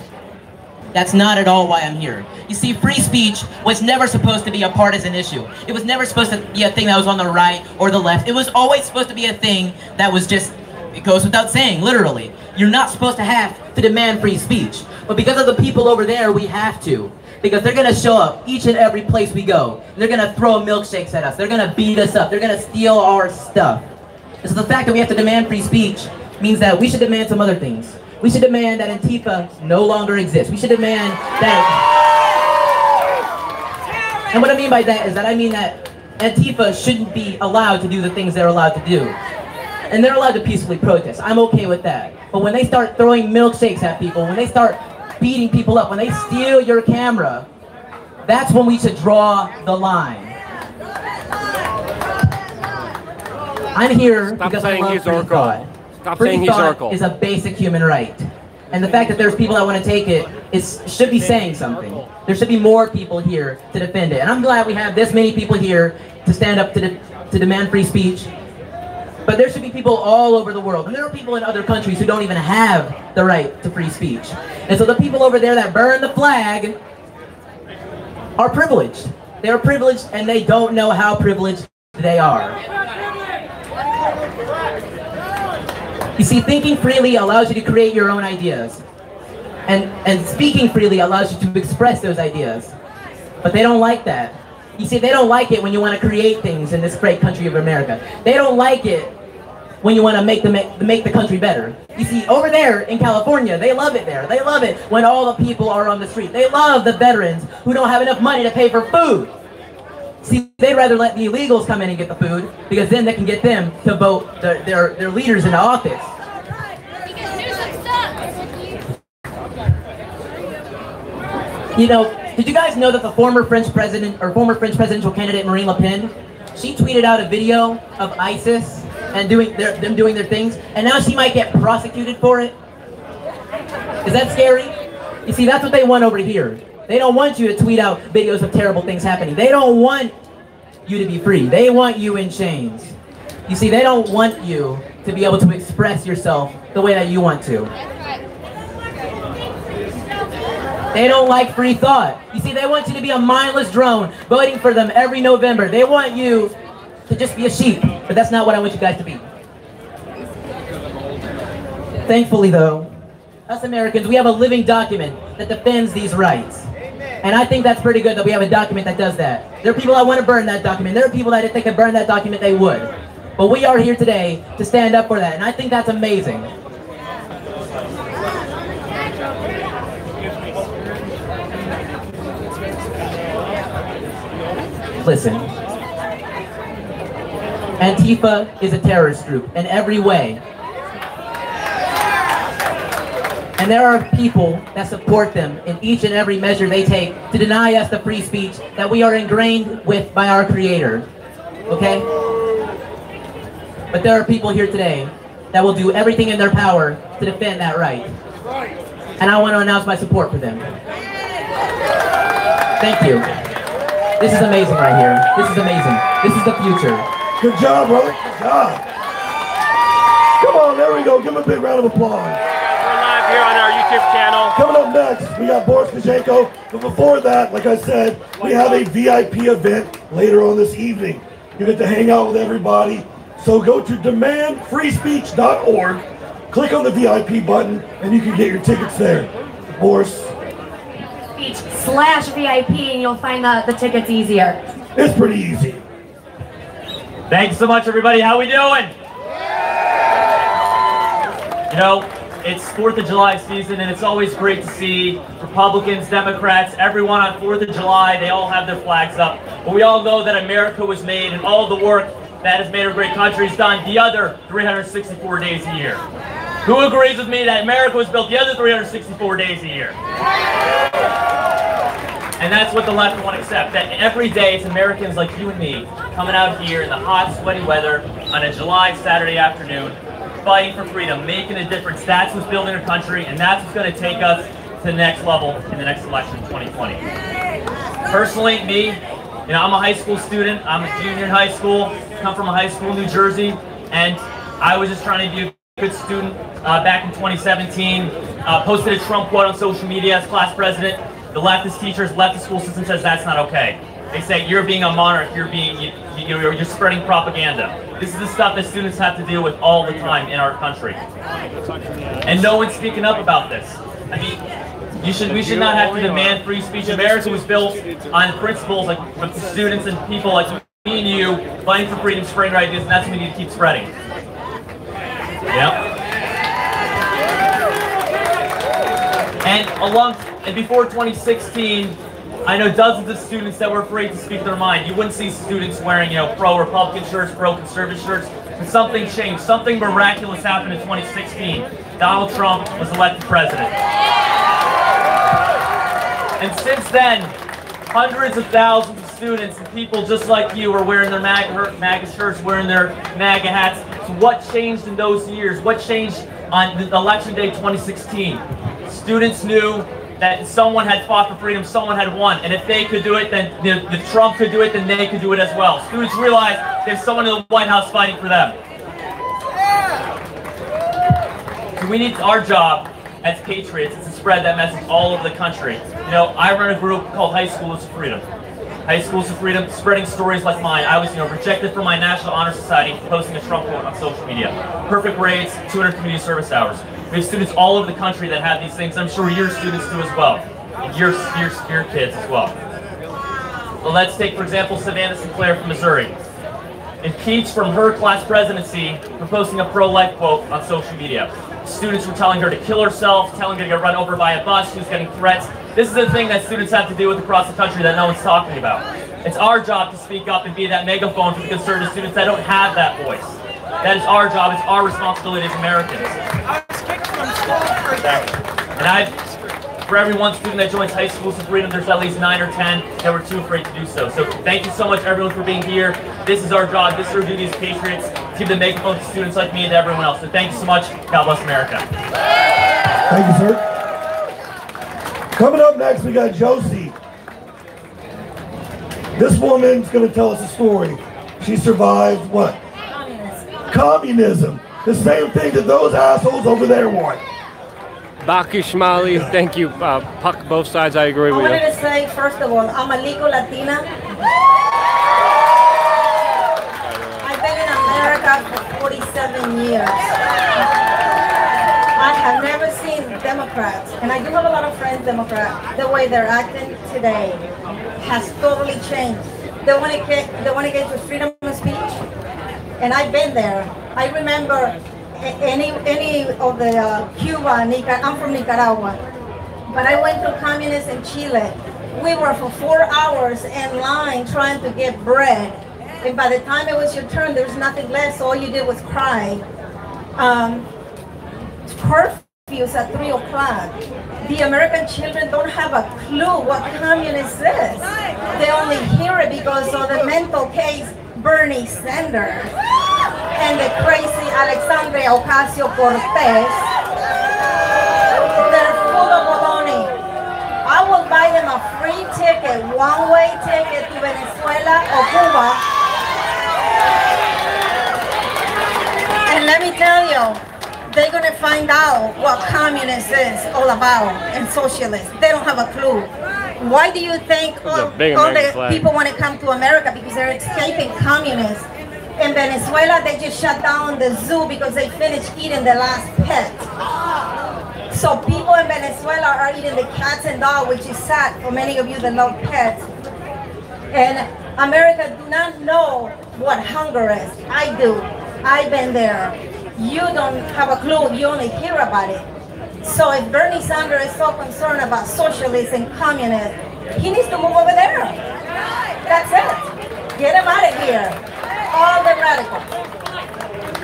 That's not at all why I'm here. You see, free speech was never supposed to be a partisan issue. It was never supposed to be a thing that was on the right or the left. It was always supposed to be a thing that was just, it goes without saying, literally. You're not supposed to have to demand free speech. But because of the people over there, we have to. Because they're gonna show up each and every place we go. They're gonna throw milkshakes at us. They're gonna beat us up. They're gonna steal our stuff. And so the fact that we have to demand free speech means that we should demand some other things. We should demand that Antifa no longer exists. We should demand that... And what I mean by that is that I mean that Antifa shouldn't be allowed to do the things they're allowed to do. And they're allowed to peacefully protest. I'm okay with that. But when they start throwing milkshakes at people, when they start beating people up, when they steal your camera, that's when we should draw the line. I'm here because I love free thought. Free thought is a basic human right. And the fact that there's people that want to take it should be saying something. There should be more people here to defend it. And I'm glad we have this many people here to stand up to demand free speech. But there should be people all over the world. And there are people in other countries who don't even have the right to free speech. And so the people over there that burn the flag are privileged. They are privileged and they don't know how privileged they are. You see, thinking freely allows you to create your own ideas. And speaking freely allows you to express those ideas. But they don't like that. You see, they don't like it when you want to create things in this great country of America. They don't like it when you want to make the country better. You see, over there in California, they love it there. They love it when all the people are on the street. They love the veterans who don't have enough money to pay for food. See, they'd rather let the illegals come in and get the food, because then they can get them to vote their leaders into office. You know, did you guys know that the former French president, or former French presidential candidate Marine Le Pen, she tweeted out a video of ISIS and them doing their things, and now she might get prosecuted for it? Is that scary? You see, that's what they want over here. They don't want you to tweet out videos of terrible things happening. They don't want you to be free. They want you in chains. You see, they don't want you to be able to express yourself the way that you want to. They don't like free thought. You see, they want you to be a mindless drone, voting for them every November. They want you to just be a sheep, but that's not what I want you guys to be. Thankfully, though, us Americans, we have a living document that defends these rights. And I think that's pretty good that we have a document that does that. There are people that want to burn that document. There are people that if they could burn that document, they would. But we are here today to stand up for that, and I think that's amazing. Listen, Antifa is a terrorist group in every way. And there are people that support them in each and every measure they take to deny us the free speech that we are ingrained with by our Creator. Okay? But there are people here today that will do everything in their power to defend that right. And I want to announce my support for them. Thank you. This is amazing right here. This is amazing. This is the future. Good job, brother. Good job. Come on, there we go. Give him a big round of applause. Here on our YouTube channel. Coming up next, we got Boris Kajenko. But before that, like I said, we have a VIP event later on this evening. You get to hang out with everybody. So go to demandfreespeech.org, click on the VIP button, and you can get your tickets there. Boris. /VIP, and you'll find the tickets easier. It's pretty easy. Thanks so much, everybody. How we doing? You know, it's 4th of July season, and it's always great to see Republicans, Democrats, everyone on 4th of July, they all have their flags up. But we all know that America was made, and all the work that has made our great country is done the other 364 days a year. Who agrees with me that America was built the other 364 days a year? And that's what the left won't accept, that every day it's Americans like you and me coming out here in the hot, sweaty weather on a July Saturday afternoon, fighting for freedom, making a difference. That's what's building our country, and that's what's going to take us to the next level in the next election, 2020. Personally, me, you know, I'm a high school student. I'm a junior in high school, come from a high school in New Jersey, and I was just trying to be a good student back in 2017. Posted a Trump quote on social media as class president. The leftist teachers, leftist school system says that's not okay. They say you're being a monarch, you're spreading propaganda. This is the stuff that students have to deal with all the time in our country. And no one's speaking up about this. I mean, we should not have to demand free speech. America was built on principles like with the students and people like me and you fighting for freedom, spreading our ideas, and that's what we need to keep spreading. Yep. And before 2016, I know dozens of students that were afraid to speak their mind. You wouldn't see students wearing, you know, pro-Republican shirts, pro-conservative shirts. But something changed. Something miraculous happened in 2016. Donald Trump was elected president. And since then, hundreds of thousands of students and people just like you are wearing their MAGA shirts, wearing their MAGA hats. So what changed in those years? What changed on election day 2016? Students knew that someone had fought for freedom, someone had won, and if they could do it, then the Trump could do it, then they could do it as well. Students realized there's someone in the White House fighting for them. we need, our job as patriots is to spread that message all over the country. You know, I run a group called High Schools of Freedom. High Schools of Freedom, spreading stories like mine. I was, rejected from my National Honor Society for posting a Trump quote on social media. Perfect grades, 200 community service hours. We have students all over the country that have these things. I'm sure your students do as well. And your kids as well. Well, let's take, for example, Savannah Sinclair from Missouri. Impeached from her class presidency for posting a pro-life quote on social media. Students were telling her to kill herself, telling her to get run over by a bus. She was getting threats. This is the thing that students have to deal with across the country that no one's talking about. It's our job to speak up and be that megaphone for the conservative students that don't have that voice. That is our job. It's our responsibility as Americans. And for every one student that joins High Schools of Freedom, there's at least 9 or 10 that were too afraid to do so. So thank you so much, everyone, for being here. This is our job. This is our duty as patriots, to give the megaphone to students like me and to everyone else. So thank you so much. God bless America. Thank you, sir. Coming up next, we got Josie. This woman's going to tell us a story. She survived what? Communism. The same thing that those assholes over there want. Baki Shmali, thank you. Puck both sides, I agree with you. I wanted to say, first of all, I'm a legal Latina. I've been in America for 47 years. I have never seen Democrats, and I do have a lot of friends Democrats, the way they're acting today has totally changed. They want to get to freedom of speech, and I've been there. I remember any of the Cuba, I'm from Nicaragua, but I went through communism in Chile. We were for 4 hours in line trying to get bread, and by the time it was your turn, there was nothing left, so all you did was cry. Curfews at 3 o'clock. The American children don't have a clue what communist is. They only hear it because of the mental case Bernie Sanders and the crazy Alexandria Ocasio-Cortez. They're full of baloney. I will buy them a free ticket, one-way ticket to Venezuela or Cuba. And let me tell you, they're going to find out what communist is all about and socialist. They don't have a clue. Why do you think all the people want to come to America? Because they're escaping communists. In Venezuela, they just shut down the zoo because they finished eating the last pet. So people in Venezuela are eating the cats and dogs, which is sad for many of you that love pets. And America do not know what hunger is. I do. I've been there. You don't have a clue, you only hear about it. So if Bernie Sanders is so concerned about socialism and communism, he needs to move over there. That's it. Get him out of here. All the radicals.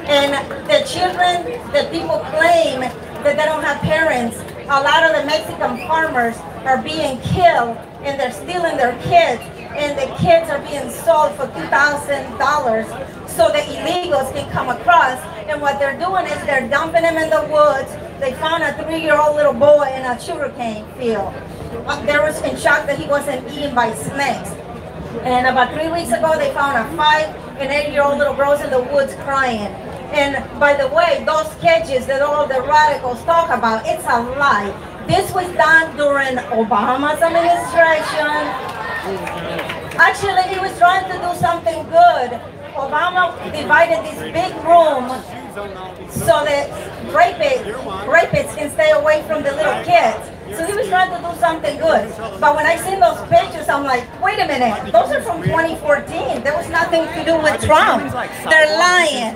And the children, the people claim that they don't have parents. A lot of the Mexican farmers are being killed and they're stealing their kids. And the kids are being sold for $2,000 so the illegals can come across. And what they're doing is they're dumping them in the woods. They found a 3-year-old little boy in a sugarcane field. They were in shock that he wasn't eaten by snakes. And about 3 weeks ago, they found a 5- and 8-year-old little girls in the woods crying. And by the way, those sketches that all the radicals talk about, it's a lie. This was done during Obama's administration. Actually, he was trying to do something good. Obama divided this big room so that rapists can stay away from the little kids. So he was trying to do something good. But when I seen those pictures, I'm like, wait a minute, those are from 2014. There was nothing to do with Trump. They're lying.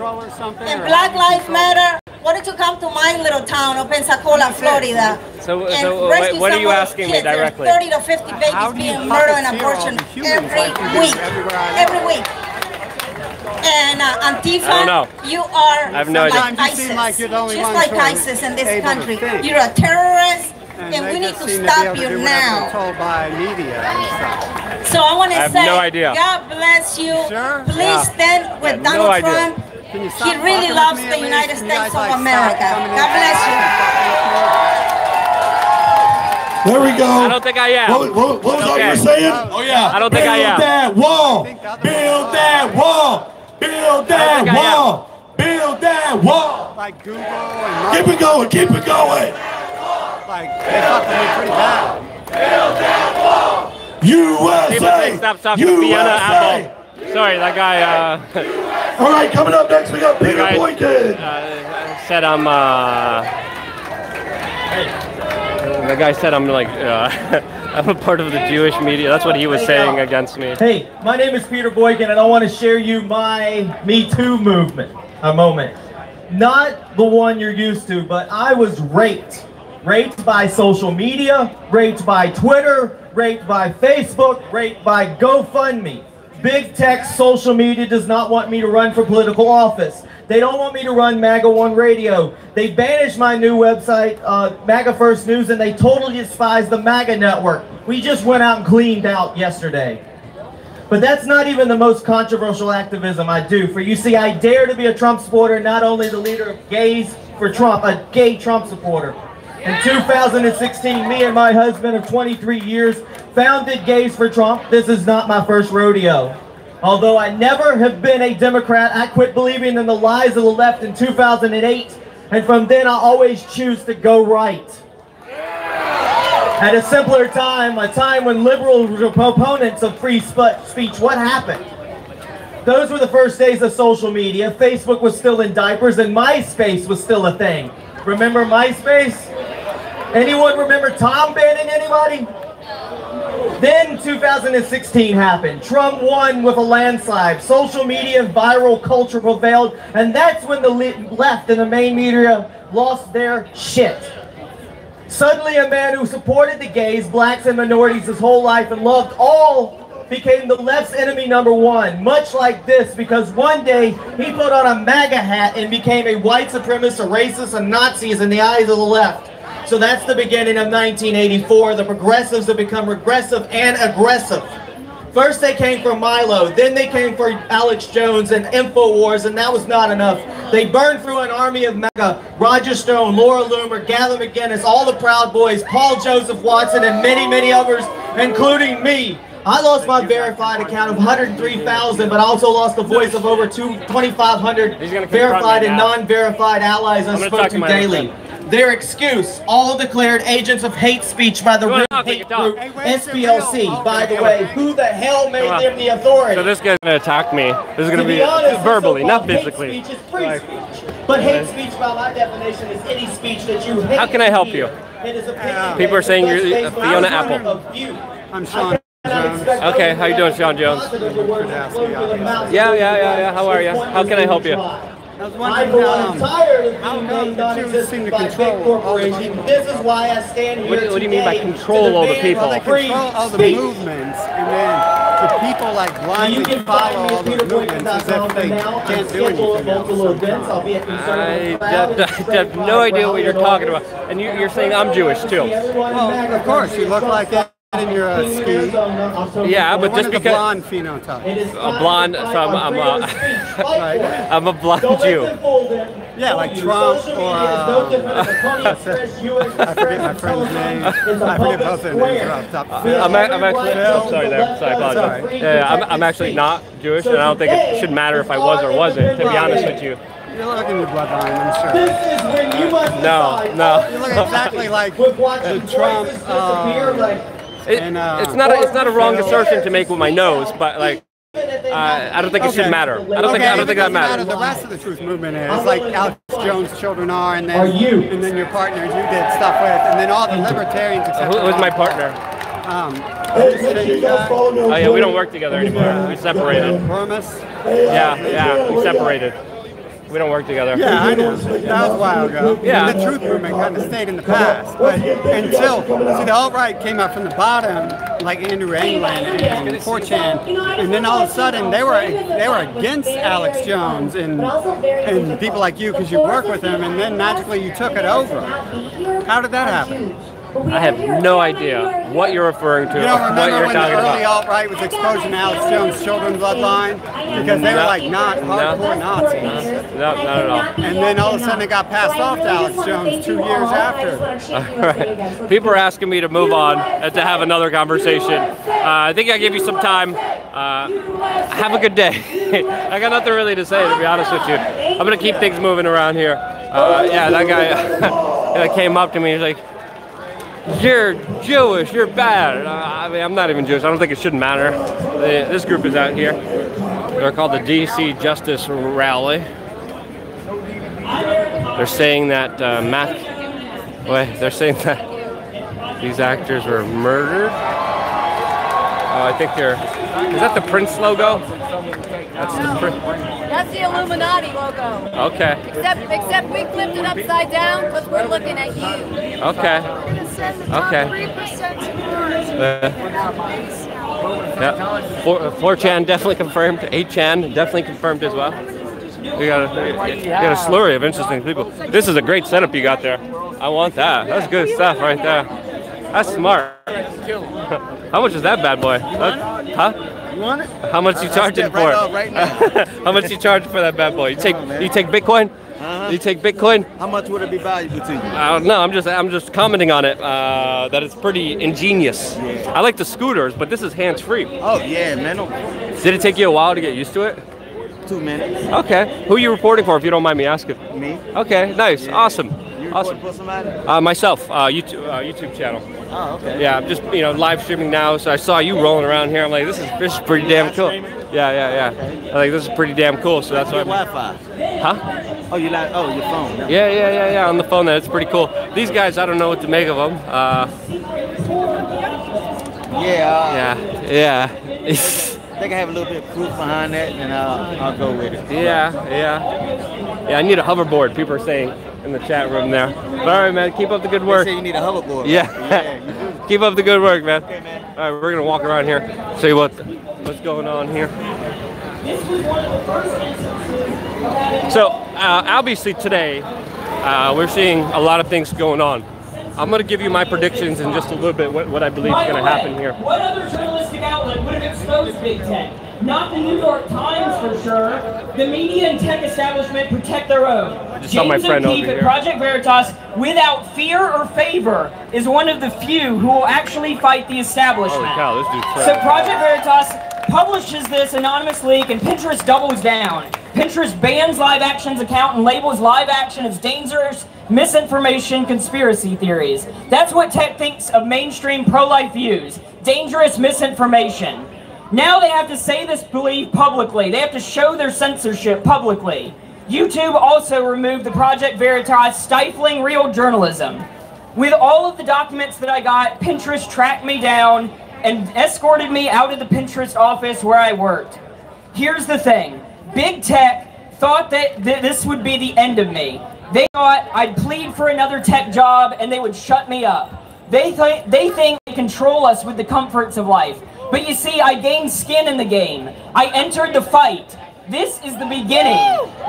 And Black Lives Matter, why don't you come to my little town of Pensacola, Florida? So what are you asking me directly? There's 30 to 50 babies being murdered and abortion every week. Every week. And Antifa, you are like ISIS, just like ISIS in this country. You're a terrorist, and we need to stop you now. So I want to say, God bless you. Please stand with Donald Trump. He really loves the United States of America. God bless you. There we go. I don't think I am. What was that you were saying? Oh yeah. I don't think I am. Build that wall. Build that wall. Build that wall. Build that wall. like Google and Keep it going, keep it going. like they fucked with me pretty bad. USA! People say stop talking to Vienna Apple. Sorry, that guy. All right, coming up next, we got Peter Boykin. Said I'm. The guy said I'm like. I'm a part of the Jewish media. That's what he was saying against me. Hey, my name is Peter Boykin, and I want to share you my Me Too movement. A moment. Not the one you're used to, but I was raped. Raped by social media, raped by Twitter, raped by Facebook, raped by GoFundMe. Big tech social media does not want me to run for political office. They don't want me to run MAGA One Radio. They banished my new website, MAGA First News, and they totally despise the MAGA network. We just went out and cleaned out yesterday. But that's not even the most controversial activism I do. For you see, I dare to be a Trump supporter, not only the leader of Gays for Trump, a gay Trump supporter. In 2016, me and my husband of 23 years founded Gays for Trump. This is not my first rodeo. Although I never have been a Democrat, I quit believing in the lies of the left in 2008. And from then, I always choose to go right. At a simpler time, a time when liberals were proponents of free speech, what happened? Those were the first days of social media. Facebook was still in diapers and MySpace was still a thing. Remember MySpace? Anyone remember Tom banning anybody? Then 2016 happened. Trump won with a landslide. Social media and viral culture prevailed, and that's when the left and the main media lost their shit. Suddenly a man who supported the gays, blacks, and minorities his whole life and loved all became the left's enemy #1, much like this, because one day he put on a MAGA hat and became a white supremacist, a racist, and Nazis in the eyes of the left. So that's the beginning of 1984. The progressives have become regressive and aggressive. First they came for Milo, then they came for Alex Jones and InfoWars, and that was not enough. They burned through an army of MAGA, Roger Stone, Laura Loomer, Gather McGinnis, all the Proud Boys, Paul Joseph Watson, and many, many others, including me. I lost my verified account of 103,000, but I also lost the voice of over 2,500 verified and non-verified allies I spoke to daily. Their excuse, all declared agents of hate speech by the real hate group SPLC. By the way, who the hell made them the authority? So this guy's gonna attack me. This is gonna be honest, verbally, not physically. Hate speech is free speech. But hate speech, by my definition, is any speech that you hate. How can I help you? People are saying you're Fiona Apple. I'm Sean Jones. Okay, how you doing, Sean Jones? Yeah. How are you? How can I help you? I was wondering how come the Jews seem to control all the people? This is why I stand here. What do you mean by control all the people? Well, they control all the movements, and then the people like blindly follow all the movements as if they can't do anything else. I have no idea what you're talking about. And you're saying I'm Jewish too. Well, of course, you look like that in your ski. Yeah, but just because blonde phenotype. A blonde, so I'm a blonde Jew. Yeah, like Trump or I forget my friend's name. I forget both their names off the top of my head. I'm actually sorry, I apologize. Yeah, I'm actually not Jewish, and I don't think it should matter if I was or wasn't. To be honest with you. You look in your bloodline, I'm sure. This is when you must decide. No. You look exactly like the Trump. It's not a wrong assertion to make with my nose, but like I don't think it should matter. I don't think that matters. The rest of the truth movement is like Alex Jones' children are, and then your partners you did stuff with, and then all the libertarians. Who's my partner? Oh yeah, we don't work together anymore. We separated. Yeah, we separated. We don't work together. Yeah, I know. That was a while ago. Yeah. The truth movement kind of stayed in the past. But until, the alt-right came up from the bottom, like Andrew England and 4chan, and then all of a sudden they were against Alex Jones and people like you because you work with him, and then magically you took it over. How did that happen? I have no idea what you're referring to, you don't remember what you're when talking the early about. alt-right was exposing Alex Jones' children's bloodline? Because they were like not hardcore Nazis. No, not at all. And then all of a sudden it got passed off to Alex Jones 2 years after. All right. People are asking me to move on and to have another conversation. I think I gave you some time. Have a good day. I got nothing really to say, to be honest with you. I'm going to keep things moving around here. Yeah, that guy that came up to me. He's like, "You're Jewish. You're bad." I mean, I'm not even Jewish. I don't think it should matter. This group is out here. They're called the DC Justice Rally. They're saying that they're saying that these actors were murdered. I think they're. Is that the Prince logo? That's the Prince. That's the Illuminati logo. Okay. Except we flipped it upside down because we're looking at you. Okay. Okay. Yeah. 4chan definitely confirmed. 8chan definitely confirmed as well. You got a slurry of interesting people. This is a great setup you got there. I want that. That's good stuff right there. That's smart. How much is that bad boy? Huh? You want it? How much you charging for it? Right now. How much you charge for that bad boy? You take Bitcoin? You take Bitcoin? How much would it be valuable to you? I don't know. I'm just commenting on it. That it's pretty ingenious. Yeah. I like the scooters, but this is hands-free. Oh yeah, man. Did it take you a while to get used to it? 2 minutes. Okay. Who are you reporting for, if you don't mind me asking? Me. Okay. Nice. Yeah. Awesome. You awesome. For somebody? Myself. YouTube channel. Oh, okay. Yeah, I'm just live streaming now. So I saw you rolling around here. I'm like, this is pretty damn cool. Yeah. Okay. I think this is pretty damn cool. So that's why. Wi-Fi. Huh? Oh, your phone. Yeah. On the phone, that's pretty cool. These guys, I don't know what to make of them. Yeah. I think I have a little bit of proof behind that, and I'll go with it. Yeah. I need a hoverboard. People are saying in the chat room there. But all right, man. Keep up the good work. They say you need a hoverboard. Yeah. You do. Keep up the good work, man. Okay, man. All right, we're gonna walk around here, see what's going on here. So obviously today we're seeing a lot of things going on. I'm going to give you my predictions in just a little bit what I believe is going to happen here. What other journalistic outlet would have exposed Big Tech? Not the New York Times for sure. The media and tech establishment protect their own. I just saw my friend over here. Project Veritas, without fear or favor, is one of the few who will actually fight the establishment. Holy cow, this dude's So Project Veritas publishes this anonymous leak and Pinterest doubles down. Pinterest bans Live Action's account and labels Live Action as dangerous misinformation conspiracy theories. That's what tech thinks of mainstream pro-life views. Dangerous misinformation. Now they have to say this belief publicly. They have to show their censorship publicly. YouTube also removed the Project Veritas stifling real journalism. With all of the documents that I got, Pinterest tracked me down and escorted me out of the Pinterest office where I worked. Here's the thing. Big Tech thought that this would be the end of me. They thought I'd plead for another tech job and they would shut me up. They think they control us with the comforts of life. But you see, I gained skin in the game. I entered the fight. This is the beginning.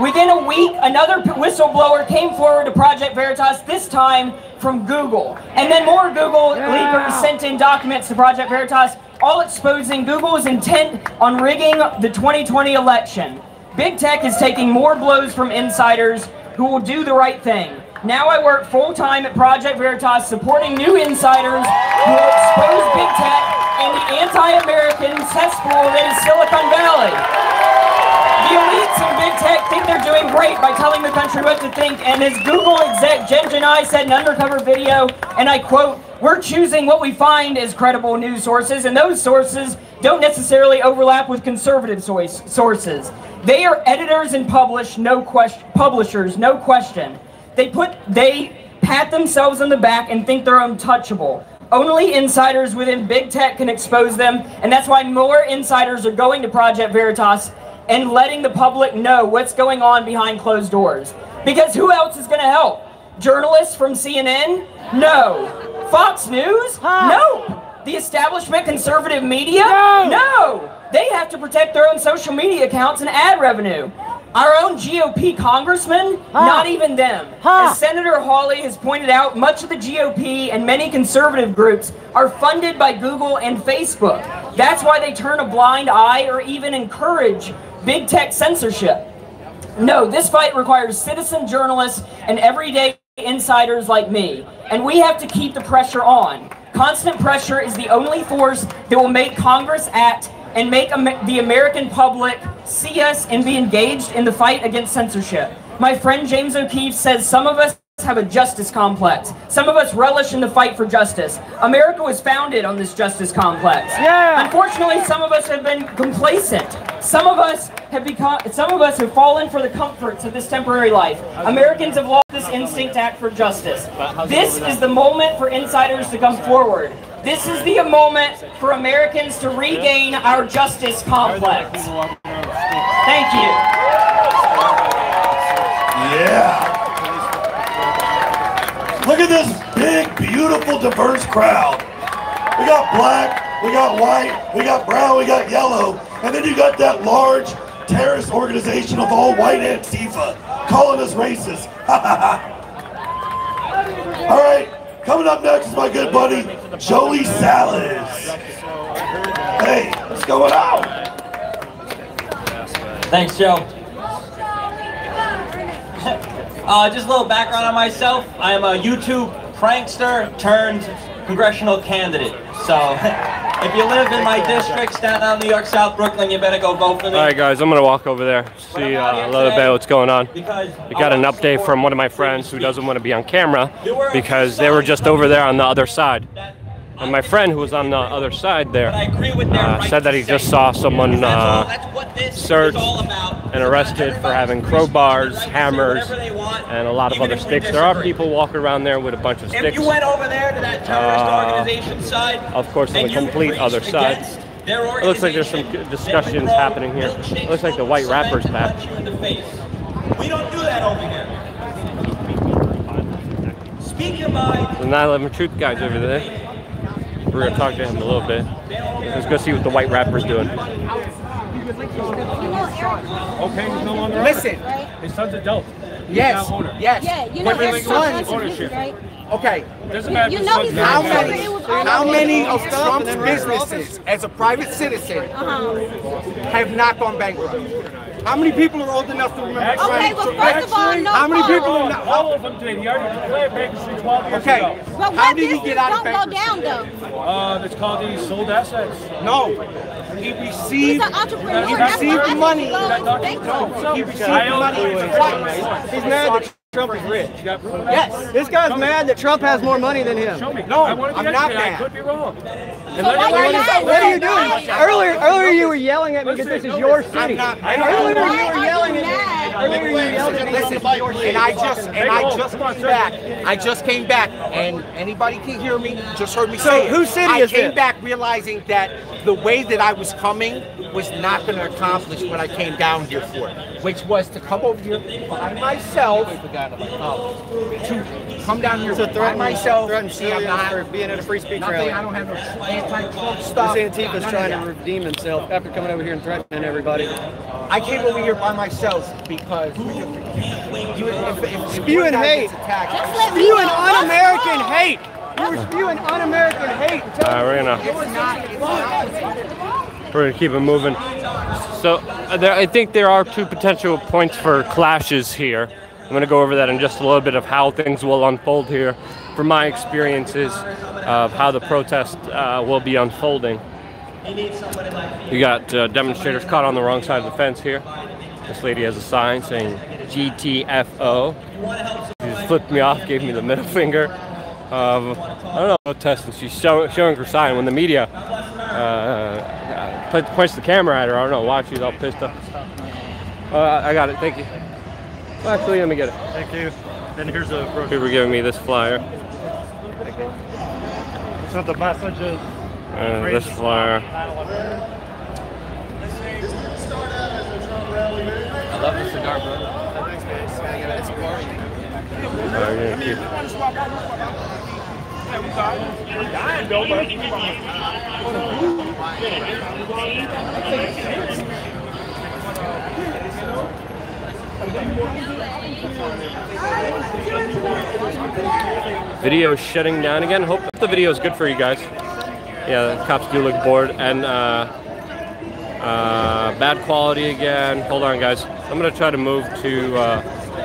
Within a week, another whistleblower came forward to Project Veritas, this time from Google. And then more Google leakers sent in documents to Project Veritas, all exposing Google's intent on rigging the 2020 election. Big Tech is taking more blows from insiders who will do the right thing. Now I work full-time at Project Veritas supporting new insiders who will expose Big Tech and the anti-American cesspool that is Silicon Valley. The elites in Big Tech think they're doing great by telling the country what to think, and as Google exec Jen Janai said in an undercover video, and I quote, "We're choosing what we find as credible news sources, and those sources don't necessarily overlap with conservative sources. They are editors and publishers, no question. They pat themselves on the back and think they're untouchable. Only insiders within Big Tech can expose them, and that's why more insiders are going to Project Veritas and letting the public know what's going on behind closed doors. Because who else is going to help? Journalists from CNN? No. Fox News? No. The establishment conservative media? No. They have to protect their own social media accounts and ad revenue. Our own GOP congressman? Not even them. As Senator Hawley has pointed out, much of the GOP and many conservative groups are funded by Google and Facebook. That's why they turn a blind eye or even encourage Big Tech censorship. No, this fight requires citizen journalists and everyday insiders like me. And we have to keep the pressure on. Constant pressure is the only force that will make Congress act and make the American public see us and be engaged in the fight against censorship. My friend James O'Keefe says some of us have a justice complex. Some of us relish in the fight for justice. America was founded on this justice complex. Yeah. Unfortunately, some of us have been complacent. Some of us have fallen for the comforts of this temporary life. Americans have lost this instinct to act for justice. This is the moment for insiders to come forward. This is the moment for Americans to regain our justice complex. Thank you. Yeah. Look at this big, beautiful, diverse crowd. We got black, we got white, we got brown, we got yellow, and then you got that large terrorist organization of all white Antifa calling us racist. All right, coming up next is my good buddy, Joey Salas. Hey, what's going on? Thanks, Joe. Just a little background on myself. I am a YouTube prankster turned congressional candidate. So if you live in my district, Staten Island, New York, South Brooklyn, you better go vote for me. All right, guys, I'm going to walk over there, see a little bit what's going on. We got an update from one of my friends who doesn't want to be on camera because they were just over there on the other side. And my friend who was on the other side there said that he just saw someone searched and arrested for having crowbars, hammers, and a lot of other sticks. There are people walking around there with a bunch of sticks. If you went over there to that terrorist organization side, of course, on the complete other side. It looks like there's some discussions happening here. It looks like the white rapper's back. We don't do that over here. Speak your mind. The 9/11 Truth guy's over there. We're going to talk to him a little bit. Let's go see what the white rapper's doing. Okay, he's no longer Listen. His son's adult. Yes. Yes. Yeah, you know his son's ownership. Okay. Doesn't matter. You know how many of Trump's businesses, as a private citizen, have not gone bankrupt? How many people are old enough to remember? Okay, well, first of all, no. How many people are not? All of them did. He already declared bankruptcy 12 years ago. But how did he get out of bankruptcy? Don't go down, though. It's called he sold assets. No. He received. He's an entrepreneur. He received money. He received money twice. He's mad that Trump is rich. Yes. This guy's mad that Trump has more money than him. No, I'm not mad. I could be wrong. What are you doing? Earlier you were yelling at me because this is your city. Earlier you were yelling at me. Earlier you yelled at me. Listen, and I just came back. I just came back, and anybody can hear me. Just heard me say it. So whose city is I came this? back realizing that the way that I was coming was not going to accomplish what I came down here for, which was to come over here by myself. To come down here by myself. See, I'm not for being at a free speech rally. I don't have no anti-Trump stuff. This Antifa's trying to redeem himself after coming over here and threatening everybody. I came over here by myself because spewing hate. Spewing un-American hate. You were spewing un-American hate. We're gonna keep it moving. So I think there are two potential points for clashes here. I'm going to go over that in just a little bit of how things will unfold here from my experiences of how the protest will be unfolding. You got demonstrators caught on the wrong side of the fence here. This lady has a sign saying GTFO. She just flipped me off, gave me the middle finger. I don't know, protesting. She's showing her sign when the media points the camera at her. I don't know why she's all pissed off. I got it, thank you. Well, actually, let me get it. Thank you. Then here's a brochure. People were giving me this flyer. So the message is... this flyer. I love the cigar, bro. Video shutting down again. Hope the video is good for you guys. Yeah, the cops do look bored and bad quality again. Hold on, guys. I'm gonna try to move to.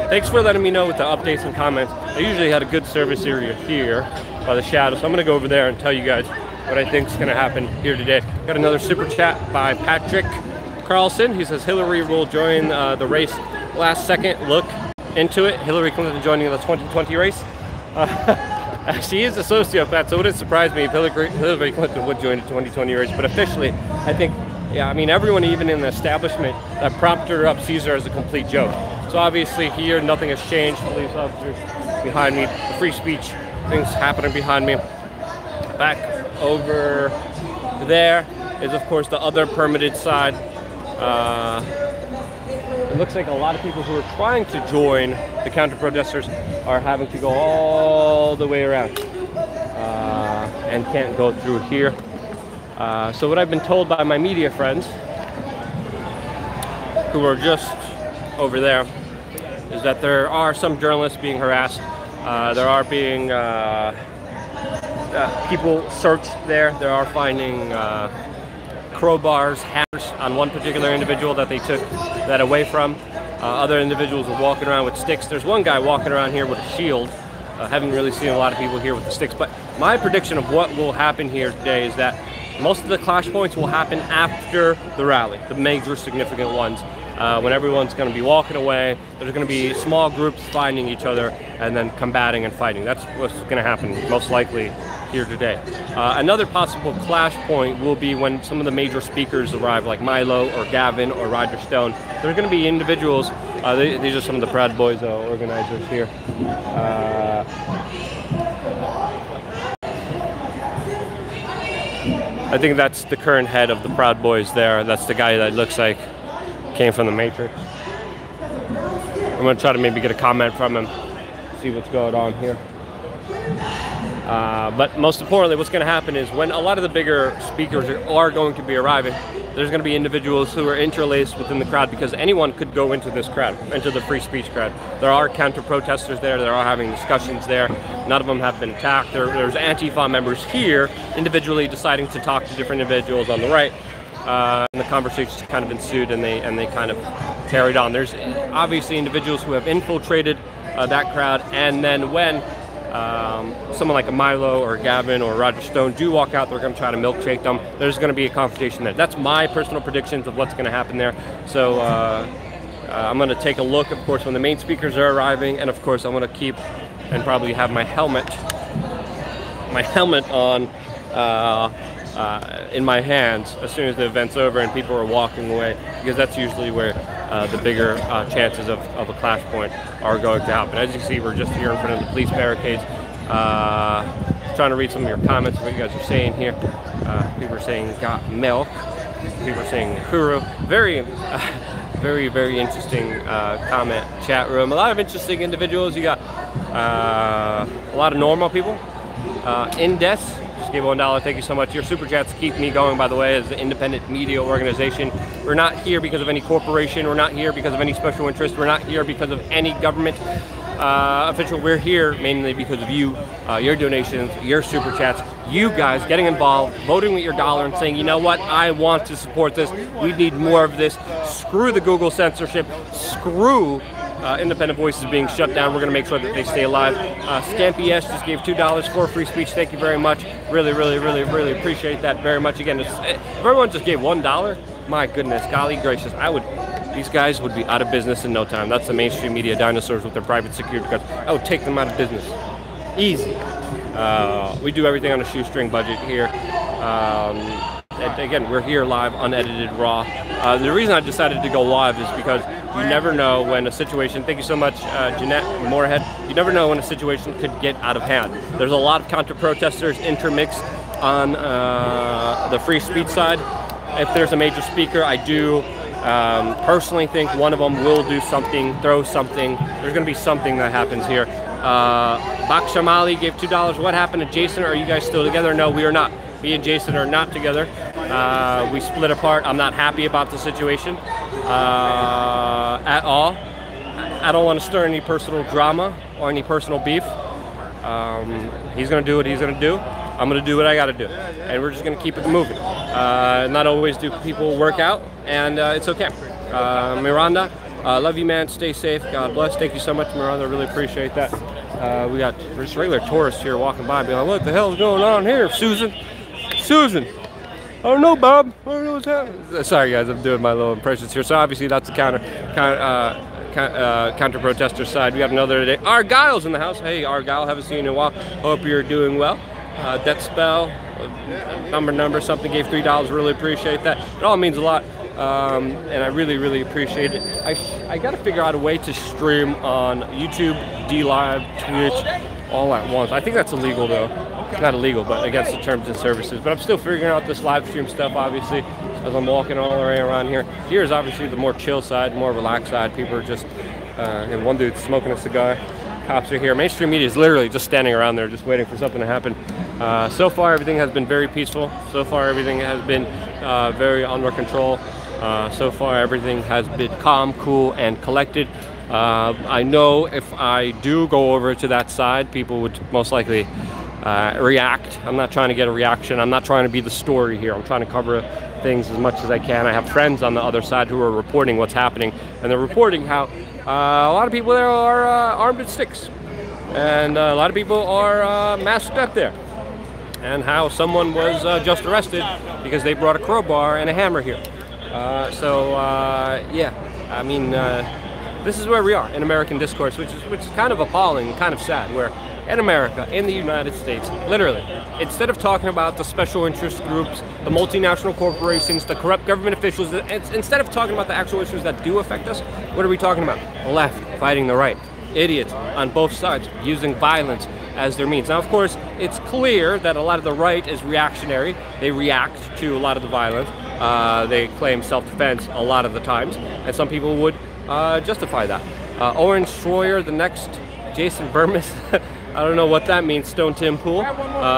Thanks for letting me know with the updates and comments. I usually had a good service area here by the shadow, so I'm gonna go over there and tell you guys what I think is gonna happen here today. Got another super chat by Patrick Carlson. He says Hillary will join the race last second. Look, into it. Hillary Clinton joining the 2020 race. She is a sociopath, so it wouldn't surprise me if Hillary Clinton would join the 2020 race. But officially, I think, yeah, I mean, everyone even in the establishment that propped her up sees her as a complete joke. So obviously here, nothing has changed. Police officers behind me, the free speech things happening behind me. Back over there is, of course, the other permitted side. It looks like a lot of people who are trying to join the counter-protesters are having to go all the way around and can't go through here. So what I've been told by my media friends, who are just over there, is that there are some journalists being harassed. There are being people searched there. They are finding crowbars, hammers on one particular individual that they took that away from. Other individuals are walking around with sticks. There's one guy walking around here with a shield. Haven't really seen a lot of people here with the sticks, but my prediction of what will happen here today is that most of the clash points will happen after the rally, the major significant ones. When everyone's going to be walking away, there's going to be small groups finding each other and then combating and fighting. That's what's going to happen most likely here today. Another possible clash point will be when some of the major speakers arrive, like Milo or Gavin or Roger Stone. There are going to be individuals, these are some of the Proud Boys organizers here. I think that's the current head of the Proud Boys there. That's the guy that looks like came from the Matrix. I'm going to try to maybe get a comment from him, see what's going on here. But most importantly, what's going to happen is when a lot of the bigger speakers are going to be arriving, there's going to be individuals who are interlaced within the crowd, because anyone could go into this crowd, into the free speech crowd. There are counter-protesters there. They are having discussions there. None of them have been attacked. There's Antifa members here individually deciding to talk to different individuals on the right. And the conversations kind of ensued, and they kind of carried on. There's obviously individuals who have infiltrated that crowd, and then when someone like a Milo or Gavin or Roger Stone do walk out, they're going to try to milkshake them. There's going to be a confrontation there. That's my personal predictions of what's going to happen there. So I'm going to take a look, of course, when the main speakers are arriving, and of course I'm going to keep and probably have my helmet on in my hands as soon as the event's over and people are walking away, because that's usually where the bigger chances of a clash point are going to happen. As you can see, we're just here in front of the police barricades. Trying to read some of your comments, what you guys are saying here. People are saying got milk. People are saying Huru. Very, very interesting comment chat room. A lot of interesting individuals. You got a lot of normal people. Indes just gave $1. Thank you so much. Your super chats keep me going, by the way, as an independent media organization. We're not here because of any corporation. We're not here because of any special interest. We're not here because of any government official. We're here mainly because of you, your donations, your super chats, you guys getting involved, voting with your dollar and saying, you know what, I want to support this. We need more of this. Screw the Google censorship. Screw independent voices being shut down. We're going to make sure that they stay alive. Scampy S just gave $2 for free speech. Thank you very much. Really appreciate that very much. Again, if everyone just gave $1, my goodness, golly gracious, these guys would be out of business in no time. That's the mainstream media dinosaurs with their private security guards. I would take them out of business. Easy. We do everything on a shoestring budget here. And again, we're here live, unedited, raw. The reason I decided to go live is because you never know when a situation, thank you so much, Jeanette Moorhead, you never know when a situation could get out of hand. There's a lot of counter-protesters intermixed on the free speech side. If there's a major speaker, I do personally think one of them will do something, throw something. There's going to be something that happens here. Bakshamali gave $2. What happened to Jason? Are you guys still together? No, we are not. Me and Jason are not together. We split apart. I'm not happy about the situation at all. I don't want to stir any personal drama or any personal beef. He's going to do what he's going to do. I'm going to do what I got to do. And we're just going to keep it moving. Not always do people work out, and it's okay. Miranda, love you, man. Stay safe. God bless. Thank you so much, Miranda. Really appreciate that. We got just regular tourists here walking by being like, what the hell is going on here, Susan? Susan, I don't know, Bob. I don't know what's happening. Sorry, guys, I'm doing my little impressions here. So obviously that's the counter-protester side. We got another today. Argyle's in the house. Hey, Argyle, haven't seen you in a while. Hope you're doing well. Death Spell, number, something gave $3. Really appreciate that. It all means a lot, and I really appreciate it. I got to figure out a way to stream on YouTube, D-Live, Twitch, all at once. I think that's illegal though. It's not illegal, but against the terms and services. But I'm still figuring out this live stream stuff, obviously, as I'm walking all the way around here. Here's obviously the more chill side, more relaxed side. People are just, and one dude's smoking a cigar. Cops are here. Mainstream media is literally just standing around there, just waiting for something to happen. So far, everything has been very peaceful. So far, everything has been very under control. So far, everything has been calm, cool, and collected. I know if I do go over to that side, people would most likely react. I'm not trying to get a reaction. I'm not trying to be the story here. I'm trying to cover things as much as I can. I have friends on the other side who are reporting what's happening, and they're reporting how a lot of people there are armed with sticks, and a lot of people are masked up there, and how someone was just arrested because they brought a crowbar and a hammer here. Yeah, I mean, this is where we are in American discourse, which is kind of appalling, kind of sad, where in America, in the United States, literally, instead of talking about the special interest groups, the multinational corporations, the corrupt government officials, instead of talking about the actual issues that do affect us, what are we talking about? The left fighting the right. Idiots on both sides using violence as their means. Now, of course, it's clear that a lot of the right is reactionary. They react to a lot of the violence. They claim self-defense a lot of the times, and some people would justify that. Orange Schroyer, the next Jason Burmis. I don't know what that means, Stone Tim Pool.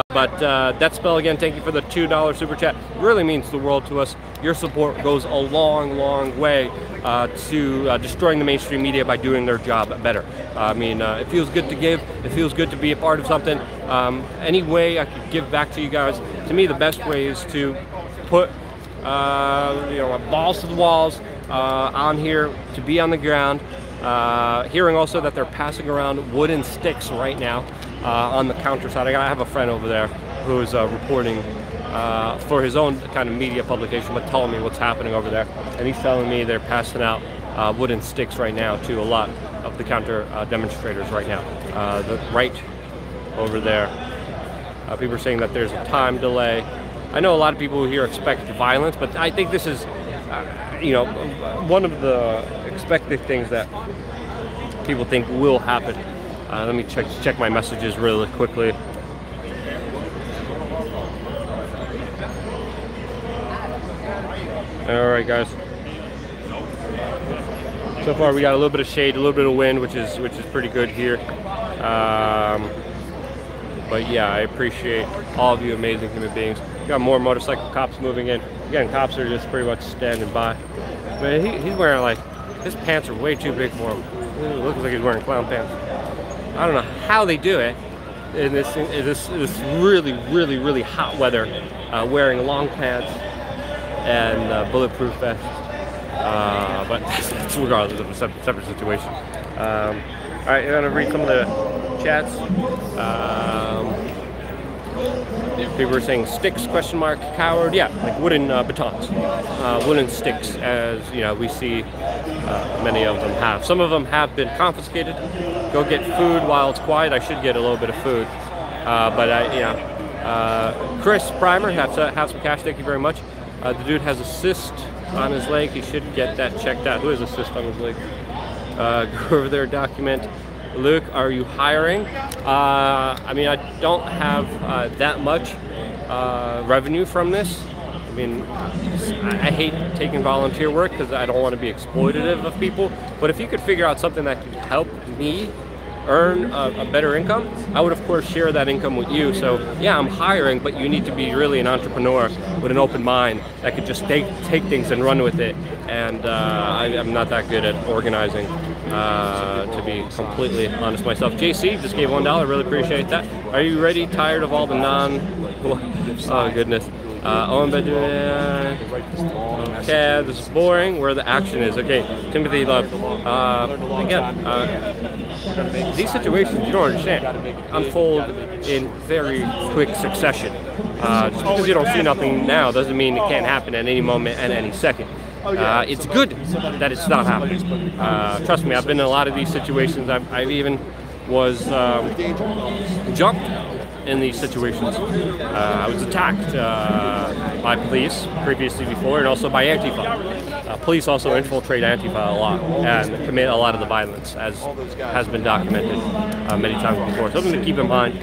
But Death Spell, again, thank you for the $2 super chat. It really means the world to us. Your support goes a long way to destroying the mainstream media by doing their job better. I mean, it feels good to give. It feels good to be a part of something. Any way I could give back to you guys, to me, the best way is to put balls to the walls on here, to be on the ground. Hearing also that they're passing around wooden sticks right now on the counter side. I have a friend over there who is reporting for his own kind of media publication, but telling me what's happening over there. And he's telling me they're passing out wooden sticks right now to a lot of the counter demonstrators right now. The right over there, people are saying that there's a time delay. I know a lot of people here expect violence, but I think this is one of the expected things that people think will happen. Let me check my messages really quickly. All right, guys. So far, we got a little bit of shade, a little bit of wind, which is pretty good here. But yeah, I appreciate all of you amazing human beings. We got more motorcycle cops moving in. Again, cops are just pretty much standing by. But he's wearing, like, his pants are way too big for him. It looks like he's wearing clown pants. I don't know how they do it in this really hot weather, wearing long pants and bulletproof vests. But that's regardless of a separate situation. All right, I'm gonna read some of the chats. People were saying sticks, question mark, coward. Yeah, like wooden batons, wooden sticks, as we see many of them have. Some of them have been confiscated. Go get food while it's quiet. I should get a little bit of food, Chris Primer, have some cash. Thank you very much. The dude has a cyst on his leg. He should get that checked out. Who has a cyst on his leg? Go over there, document. Luke, are you hiring? I mean, I don't have that much revenue from this. I mean, I hate taking volunteer work because I don't want to be exploitative of people. But if you could figure out something that could help me earn a better income, I would of course share that income with you. So yeah, I'm hiring, but you need to be really an entrepreneur with an open mind that could just take things and run with it. And I'm not that good at organizing, to be completely honest myself. JC just gave $1, really appreciate that. Are you ready? Tired of all the oh goodness. Okay, this is boring. Where the action is. Okay, Timothy Love. Again, these situations, you don't understand, unfold in very quick succession. Just because you don't see nothing now doesn't mean it can't happen at any moment, at any second. It's good that it's not happening. Trust me, I've been in a lot of these situations. I've even was jumped in these situations. I was attacked by police previously before, and also by Antifa. Police also infiltrate Antifa a lot and commit a lot of the violence, as has been documented many times before. Something to keep in mind,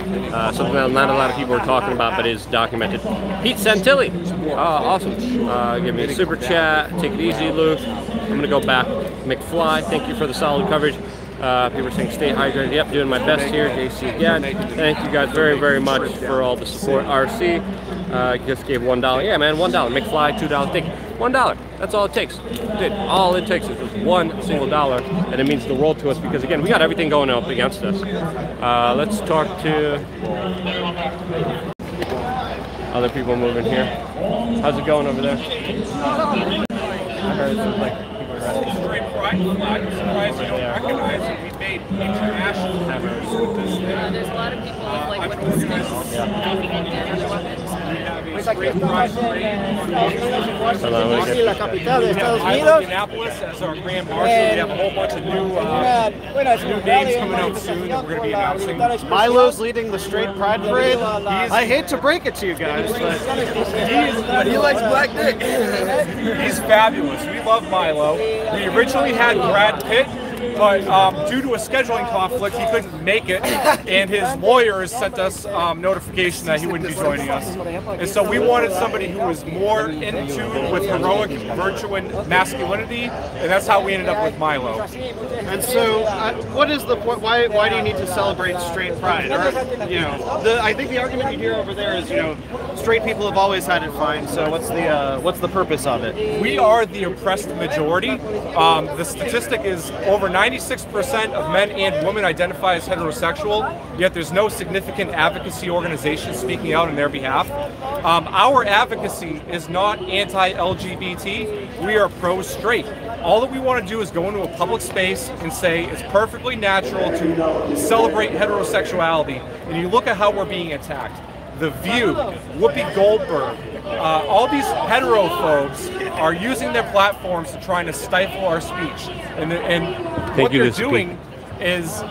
something that not a lot of people are talking about, but is documented. Pete Santilli, awesome. Give me a super chat. Take it easy, Luke. I'm going to go back. McFly, thank you for the solid coverage. People are saying stay hydrated. Yep, doing my best here. JC again. Thank you guys very, very much for all the support. RC just gave $1. Yeah, man, $1. McFly, $2. Thank you. $1. That's all it takes. Dude, all it takes is just $1 single dollar, and it means the world to us because, again, we got everything going up against us. Let's talk to other people moving here. How's it going over there? I heard it's like surprised you don't recognize it. We made international hammers with this thing. There's a lot of people with like what the sticks la capital de Estados Unidos. Indianapolis as our grand marshal. We have a whole bunch of new names coming out soon that we're going to be announcing. Milo's leading the Straight Pride Parade. I hate to break it to you guys, but he likes black dick. He's fabulous. We love Milo. We originally had Brad Pitt, but due to a scheduling conflict, he couldn't make it, and his lawyers sent us notification that he wouldn't be joining us. And so we wanted somebody who was more in tune with heroic virtue and masculinity, and that's how we ended up with Milo. And so, what is the point? Why do you need to celebrate straight pride? Or, you know, I think the argument you hear over there is, you know, straight people have always had it fine. So what's the purpose of it? We are the oppressed majority. The statistic is over 96% of men and women identify as heterosexual, yet there's no significant advocacy organization speaking out on their behalf. Our advocacy is not anti-LGBT, we are pro-straight. All that we want to do is go into a public space and say it's perfectly natural to celebrate heterosexuality. And you look at how we're being attacked. The View, Whoopi Goldberg, all these heterophobes are using their platforms to try to stifle our speech. And what they're doing is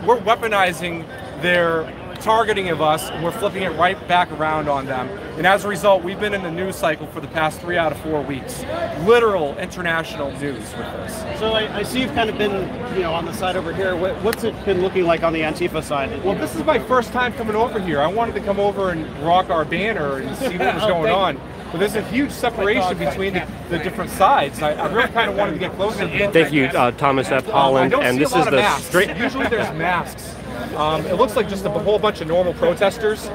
we're weaponizing their targeting of us, and we're flipping it right back around on them. And as a result, we've been in the news cycle for the past 3 out of 4 weeks. Literal international news with this. So I see you've kind of been, you know, on the side over here. What's it been looking like on the Antifa side? Well, this is my first time coming over here. I wanted to come over and rock our banner and see what was going on. But there's a huge separation between the different sides. I really kind of wanted to get closer. Thank you, Thomas F. Holland. And this is the straight. Usually there's masks. It looks like just a whole bunch of normal protesters.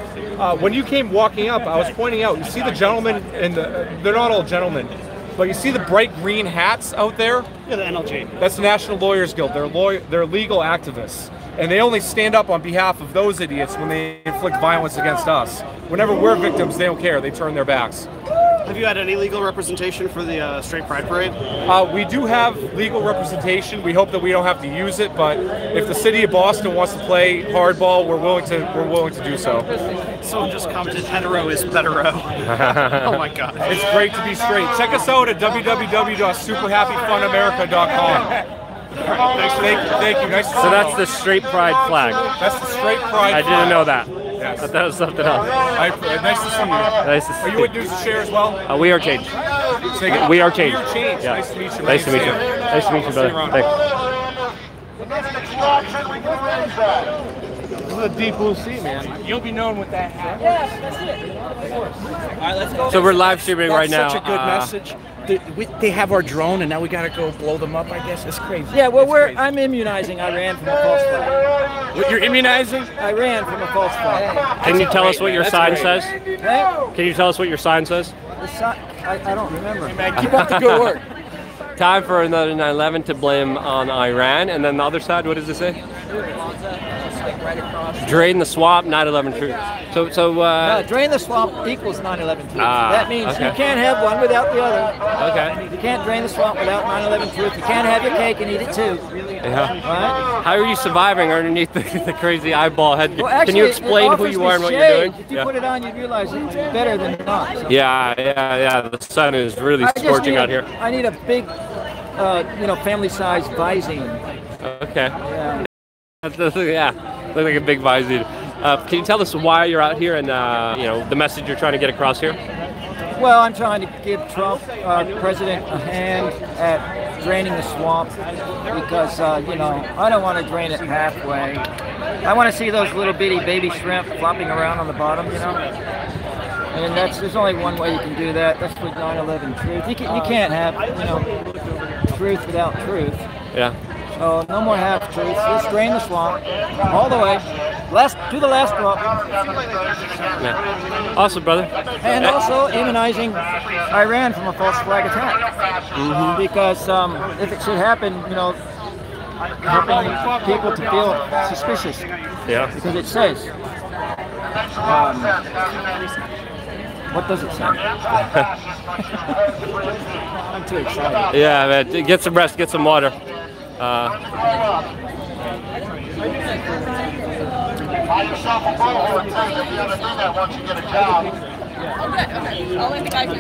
When you came walking up, I was pointing out, you see the gentlemen, and they're not all gentlemen, but you see the bright green hats out there? Yeah, the NLG. That's the National Lawyers Guild. They're legal activists. And they only stand up on behalf of those idiots when they inflict violence against us. Whenever we're victims, they don't care. They turn their backs. Have you had any legal representation for the Straight Pride Parade? We do have legal representation. We hope that we don't have to use it, but if the city of Boston wants to play hardball, we're willing to do so. Someone just commented, hetero is bettero. Oh my God. It's great to be straight. Check us out at www.superhappyfunamerica.com. Thank you. Nice to see you. So that's the Straight Pride flag. That's the Straight Pride flag. I didn't know that. Yes. I thought that was something else. Nice to see you. Nice to see you. Are you at News to Share as well? WeAreChange. WeAreChange. Yeah. Nice to meet you. Nice to meet you. Nice to meet you, brother. Thanks. This is a deep blue sea, man. You'll be known with that hat. Yes, that's it. All right, let's go. So we're live streaming right now. Such a good message. They have our drone, and now we got to go blow them up. I guess it's crazy. Yeah, well, I'm immunizing. I ran from a false flag. What, you're immunizing? I ran from a false flag. Can you tell us what your sign says? Hey? Can you tell us what your sign says? I don't remember. Hey, man, keep up the good work. Time for another 9/11 to blame on Iran, and then the other side, what does it say? Right across. Drain the swamp, 9/11 truth. So no, drain the swamp equals 9/11 truth. Ah, That means okay. you can't have one without the other. Okay. You can't drain the swamp without 9/11 truth. You can't have your cake and eat it too. Yeah. Right? How are you surviving underneath the crazy eyeball head? Well, actually, Can you explain who you are and what you're doing? If you put it on, you'd realize it's better than not. So. Yeah. The sun is really scorching out here. I need a big, family-sized Visine. Okay. Yeah. Yeah, look like a big Visine. Can you tell us why you're out here and the message you're trying to get across here? Well, I'm trying to give Trump, President, a hand at draining the swamp because, I don't want to drain it halfway. I want to see those little bitty baby shrimp flopping around on the bottom, And there's only one way you can do that. That's with 9/11 truth. You can't have, truth without truth. Yeah. So no more half truths. Let's drain the swamp all the way. To the last drop. Yeah. Awesome, brother. And also immunizing Iran from a false flag attack. Mm-hmm. Because if it should happen, helping people to feel suspicious. Yeah. Because it says, what does it say? I'm too excited. Yeah, man. Get some rest, get some water. Buy yourself a bullhorn too if you're gonna do that once you get a job. Okay. I'll let the guys know.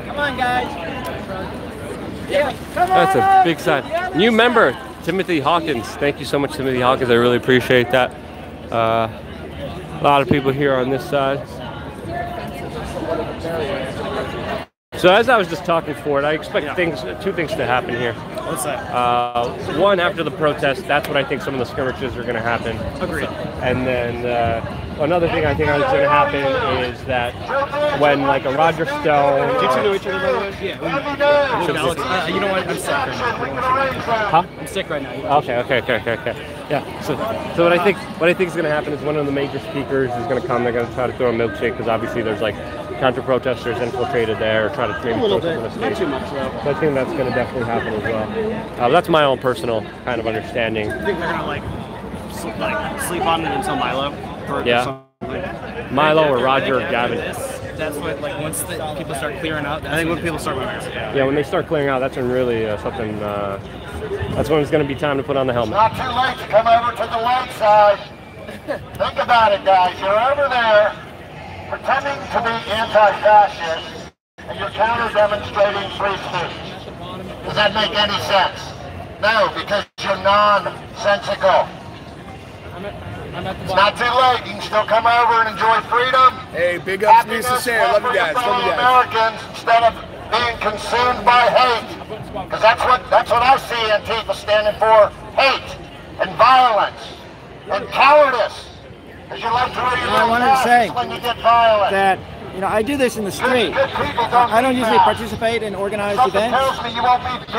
Come on, guys. Yeah, come That's on a up. big sign. New member, Timothy Hawkins. Thank you so much, Timothy Hawkins. I really appreciate that. A lot of people here on this side. So as I was just talking forward, I expect two things to happen here. What's that? One, after the protest, that's what I think some of the skirmishes are going to happen. Agreed. And then another thing I think is going to happen is that when like a Roger Stone... Do you two know each other, by the way? Yeah. You know what? I'm sick right now. Huh? I'm sick right now. Okay. Yeah. So what I think is going to happen is one of the major speakers is going to come. They're going to try to throw a milkshake because obviously there's like counter-protesters infiltrated there, try to maybe a little throw bit, something on the not stage. too much though. So I think that's going to definitely happen as well. That's my own personal kind of understanding. I think they're gonna sleep on it until Milo. Yeah. Milo or Roger or Gavin. That's what once the people start clearing out. I think when people start moving. Yeah, when they start clearing out, that's when really something. That's when it's going to be time to put on the helmet. Not too late to come over to the light side. Think about it, guys. You're over there pretending to be anti-fascist, and you're counter-demonstrating free speech. Does that make any sense? No, because you're nonsensical. It's not too late. You can still come over and enjoy freedom. Hey, big ups, news to share. Love you guys. Love you guys. Americans, instead of being consumed by hate, because that's what I see Antifa standing for: hate and violence and cowardice. Because you like to wear your little masks when you get violent. That I do this in the street. I don't usually participate in organized events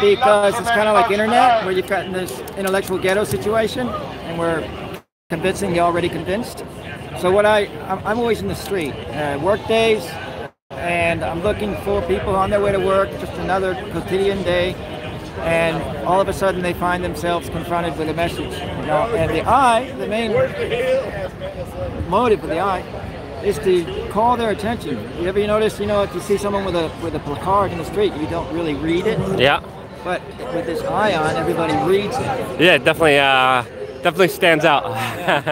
because it's kind of like internet, where you've got this intellectual ghetto situation, and we're convincing the already convinced. So I'm always in the street, work days, and I'm looking for people on their way to work, just another quotidian day, and all of a sudden they find themselves confronted with a message. And the main motive of the eye is to call their attention. You ever notice, if you see someone with a placard in the street, you don't really read it. Yeah. But with this eye on, everybody reads it. Yeah, definitely stands out.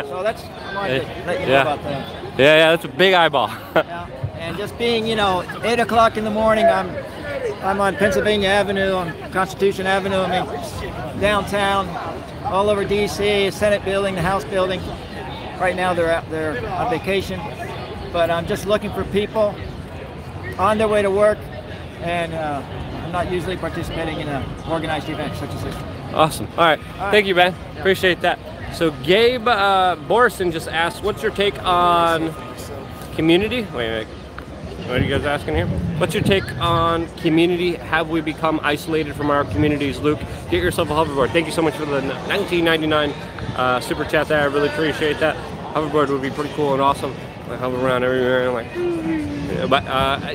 So that's my let you know about that. Yeah, that's a big eyeball. And just being, 8 o'clock in the morning, I'm on Pennsylvania Avenue, on Constitution Avenue, downtown, all over D.C., Senate building, the House building. Right now they're on vacation, but I'm just looking for people on their way to work, and I'm not usually participating in an organized event such as this. Awesome. All right. Thank you, man. Appreciate that. So Gabe Borison just asked, what's your take on community? Wait a minute. What are you guys asking here? What's your take on community? Have we become isolated from our communities? Luke, get yourself a hoverboard. Thank you so much for the 1999 super chat there. I really appreciate that. Hoverboard would be pretty cool and awesome. I hover around everywhere, and I'm like, but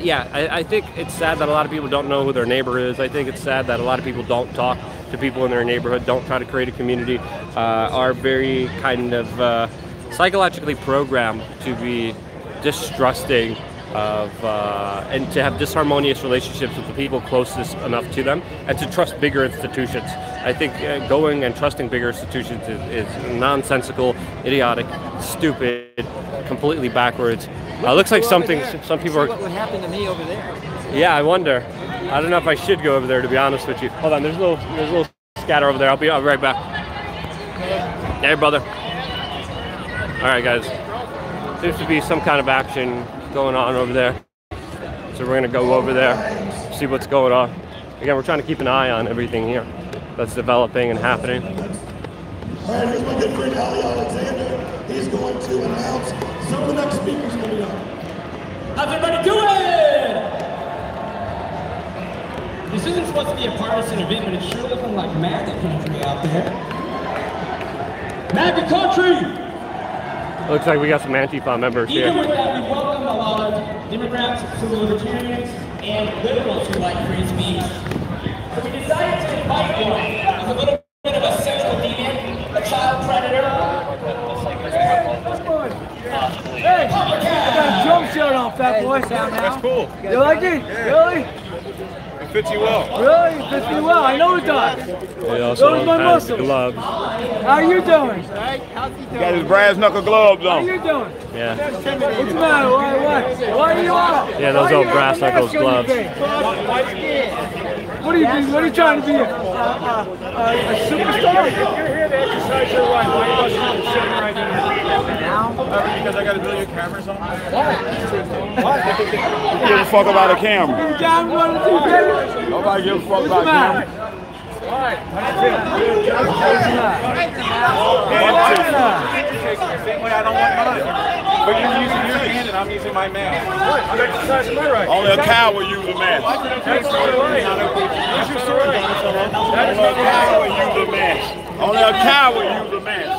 yeah, I think it's sad that a lot of people don't know who their neighbor is. I think it's sad that a lot of people don't talk to people in their neighborhood, don't try to create a community, are very kind of psychologically programmed to be distrusting of and to have disharmonious relationships with the people closest enough to them, and to trust bigger institutions. I think going and trusting bigger institutions is nonsensical, idiotic, stupid, completely backwards. Looks like some people are. What would happen to me over there? Yeah, I wonder. I don't know if I should go over there, to be honest with you. Hold on, there's a little scatter over there. I'll be right back. Hey, brother. All right, guys. Seems to be some kind of action going on over there. So we're gonna go over there, see what's going on. Again, we're trying to keep an eye on everything here that's developing and happening. All right, here's my good friend Ali Alexander. He's going to announce some of the next speakers coming up. How's everybody doing? This isn't supposed to be a partisan event, but it's sure looking like MAGA country out there. MAGA country! Looks like we got some Antifa members here. Even with that, we welcome a lot of Democrats, civil libertarians, and liberals who like free speech. So we decided to invite one who's a little bit of a sexual deviant, a child predator. Hey, I got a jump shirt on, fat boy. That's cool. You like it? Really? It fits you well. Really? It fits me well. I know it does. He also Those my has muscles. gloves. How you doing? He got his brass knuckle gloves How on. you doing? Yeah. What's the matter? Why are you on? Yeah, those old brass knuckles gloves. What are you doing? What are you trying to be? A superstar? You're here to exercise your right. Why are you sitting right now? Because I got a million cameras on. What? Who gives a fuck about a camera? Nobody gives a fuck about a camera. But you're using your hand and I'm using my mask. I'm exercising my right. Only a cow will use a mask. That's your right. Where's your sword? Only a cow will use a mask. Only a cow will use a mask.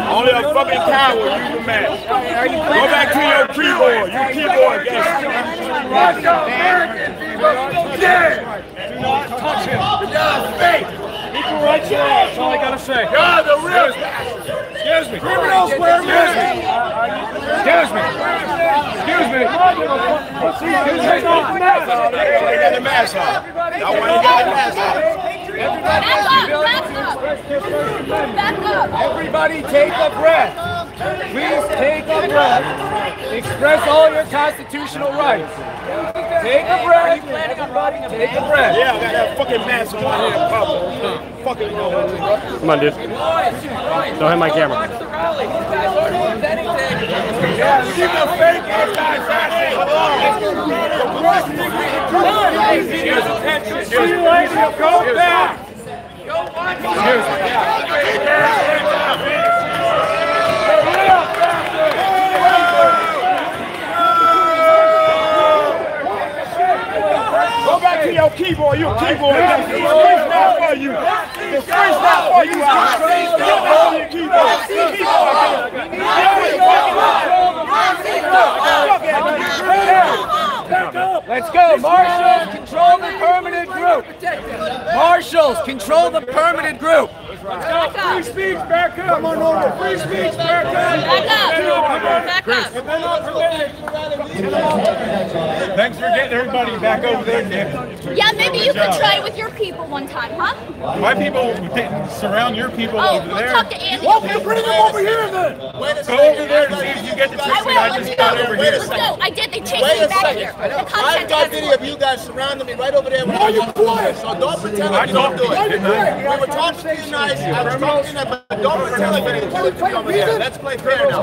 Only a fucking cow will use a mask. Go back to your keyboard. Your keyboard gangster. Do not touch him. The guy's fake. Equal rights for all. That's all I gotta say. God, the real. Excuse me. Criminals wear masks. Excuse me. Excuse me. Take off the mask. They got the mask on. Now why you got the mask on? Back up. Everybody take a breath. Please take a breath. Express all your constitutional rights. Take a breath. Everybody take a breath. Yeah, I got that fucking mask on here in public. Fucking Come on, dude. Don't hit my camera. yeah, keep the fake anti-fascist alone. See you later. Go back. Go back to your keyboard, your keyboard. It's free not for you. It's free not for you. Get on your keyboard. Let's go. Marshals, control the permanent group. Marshals, control the permanent group. Let's go. Free speech, back up. Come on over. Free speech, back up. Back up. If they're not permitted. Thanks for getting everybody back over there, Nick. Yeah, maybe you could try it with your people one time, huh? My people didn't surround your people over We'll there. talk to Andy. Well, you bring them over here then. Go over there and see if you get the I trick will. that I Let's just go. got over here. Let's go. I did. They chased Wait me a back second. here. The I've content got has video of you guys surrounding me right over there. No, you quiet. So don't pretend like you don't do it. We were talking to you nice. I was talking to you, but don't pretend like you didn't do it over here. Let's play fair now.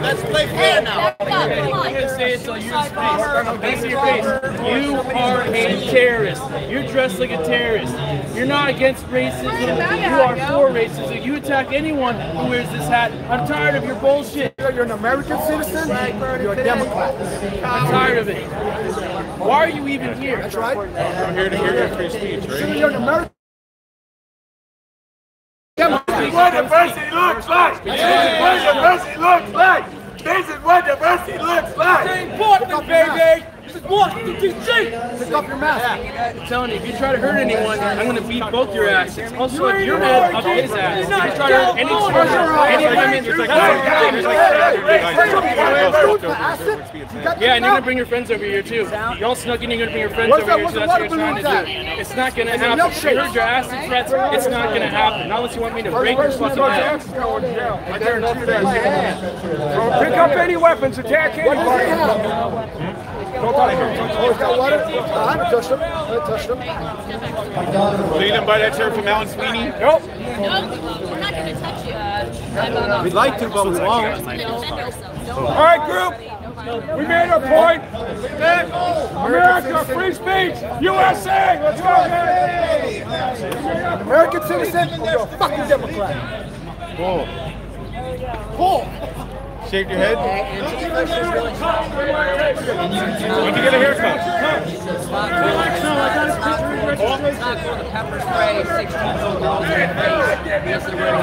Let's play fair now. Back up. Come on. You are a terrorist. You're dressed like a terrorist. You're not against racism. You are for racism. You attack anyone who wears this hat. I'm tired of your bullshit. You're an American citizen. You're a Democrat. I'm tired of it. Why are you even here? That's right. I'm here to hear your free speech, right? You're an American. what diversity looks like. This is what diversity looks like. This is what diversity looks like. It's important, baby. This is Washington, D.C. Pick up your mask. I'm telling you, if you try to hurt anyone, I'm going to beat both your asses. Also, if your head up his ass. If you try to hurt any women, it's like, yeah, and you're going to bring your friends over here, too. Y'all snuck in, you're going to bring your friends over here, so that's what you're trying to do. It's not going to happen. If you heard your acid threats, it's not going to happen. Not unless you want me to break your fucking ass. I guarantee that. Pick up any weapons, attack anybody. Don't touch him. I haven't touched him. I haven't touched him. Lead him by that shirt from Alan Sweeney? Nope. No, we're not going to touch you. We'd like to, but we won't. All right, group. We made our point. America, free speech, USA. Let's go, guys. American citizen, fucking Democrat. Cool. Cool. Shaved your head? When'd you get a haircut? Pepper spray, 16 girls in the face. Yes, the real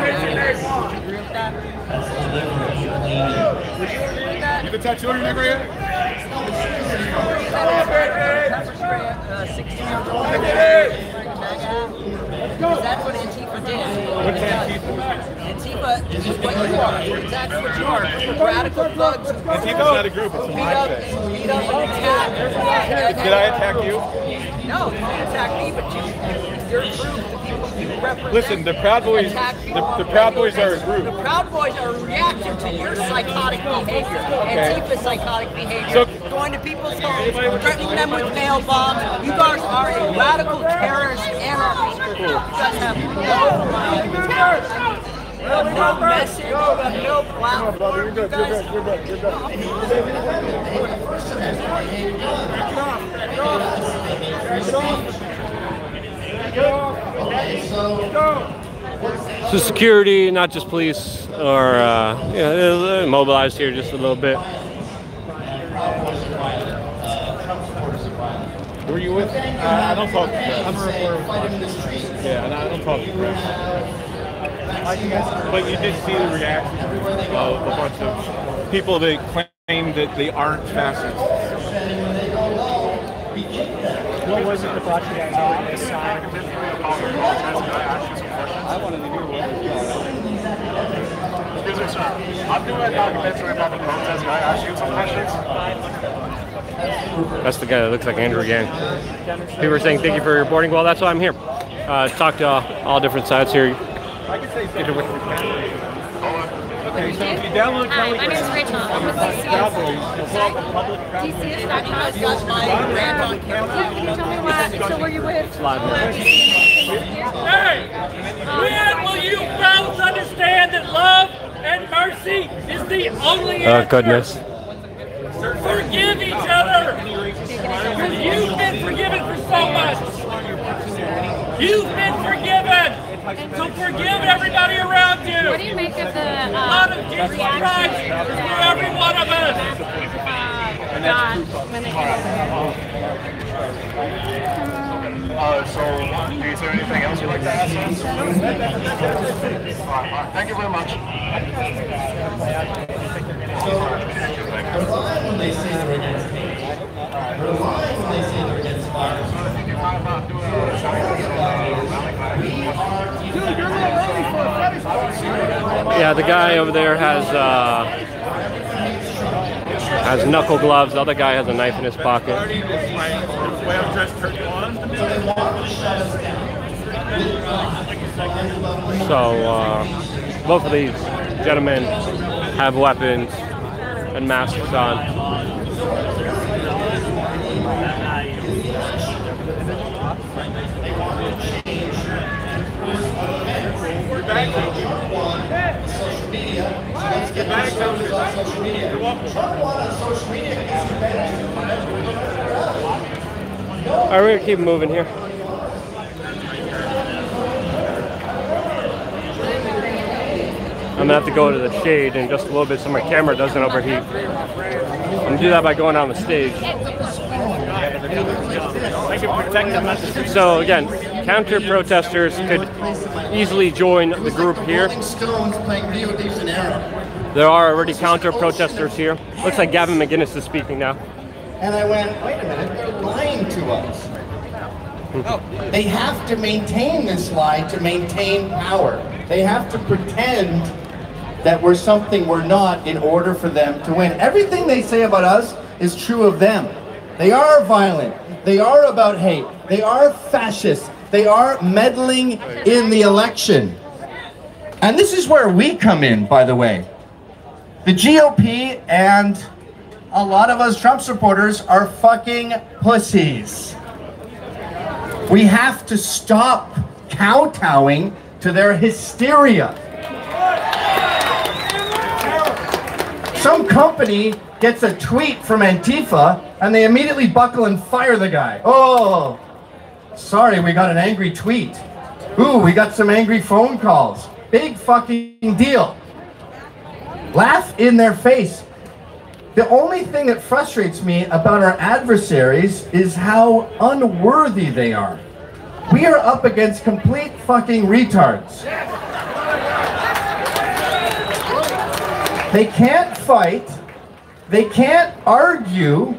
You the tattoo on your neck right here? Pepper spray, 16 girls in the face. That's what Antifa did. What's Antifa? Antifa is what you are. That's what you are. Radical thugs. Antifa's not a group, it's a mindset. Beat up and attack. Did I attack you? No, you didn't attack me, but you're a group. The people you represent. Listen, the Proud Boys, the Proud Boys are a group. The Proud Boys are a reaction to your psychotic behavior. Antifa's psychotic behavior. Going to people's homes, threatening them with mail bombs. You guys are a radical terrorist anarchist group. You guys have no message, you have no platform. You're good, you're good, you're good, you're So security, not just police, or they're mobilized here just a little bit. Who are you with? I don't talk to press. I'm a reporter. Yeah, I don't talk to press. But you did see the reaction of a bunch of people that claim that they aren't fascists. What was it that brought you guys over to this side? I wanted to hear what Excuse me, sir. I'm doing a documentary about the protest. Can I ask you some questions? That's the guy that looks like Andrew Yang. People are saying thank you for reporting. Well, that's why I'm here. Talk to all different sides here. I can say something with the camera. Okay, so if you download Kelly, my name's Rachel. I'm with DCS. DCS.com. Can you tell me why? So were you with? Hey! When will you fellas understand that love and mercy is the only answer? Oh, goodness. Forgive each other! You've been forgiven for so much! You've been forgiven! So forgive everybody around you! What do you make of the a lot of Jesus Christ for every one of us! God, when they So, is there anything else you'd like to ask us? Thank you very much. They're lying when they say they're against hate. They're lying when they say they're against violence. Yeah, the guy over there has knuckle gloves. The other guy has a knife in his pocket. So both of these gentlemen have weapons and masks on. All right, we're gonna keep moving here. I'm gonna have to go to the shade in just a little bit so my camera doesn't overheat. I'm gonna do that by going on the stage. So again, Counter-protesters could easily join the group here. There are already counter-protesters here. Looks like Gavin McGinnis is speaking now. And I went, wait a minute, they're lying to us. They have to maintain this lie to maintain power. They have to pretend that we're something we're not in order for them to win. Everything they say about us is true of them. They are violent. They are about hate. They are fascist. They are meddling in the election. And this is where we come in, by the way. The GOP and a lot of us Trump supporters are fucking pussies. We have to stop kowtowing to their hysteria. Some company gets a tweet from Antifa and they immediately buckle and fire the guy. Oh, sorry, we got an angry tweet. Ooh, we got some angry phone calls. Big fucking deal. Laugh in their face. The only thing that frustrates me about our adversaries is how unworthy they are. We are up against complete fucking retards. They can't fight. They can't argue.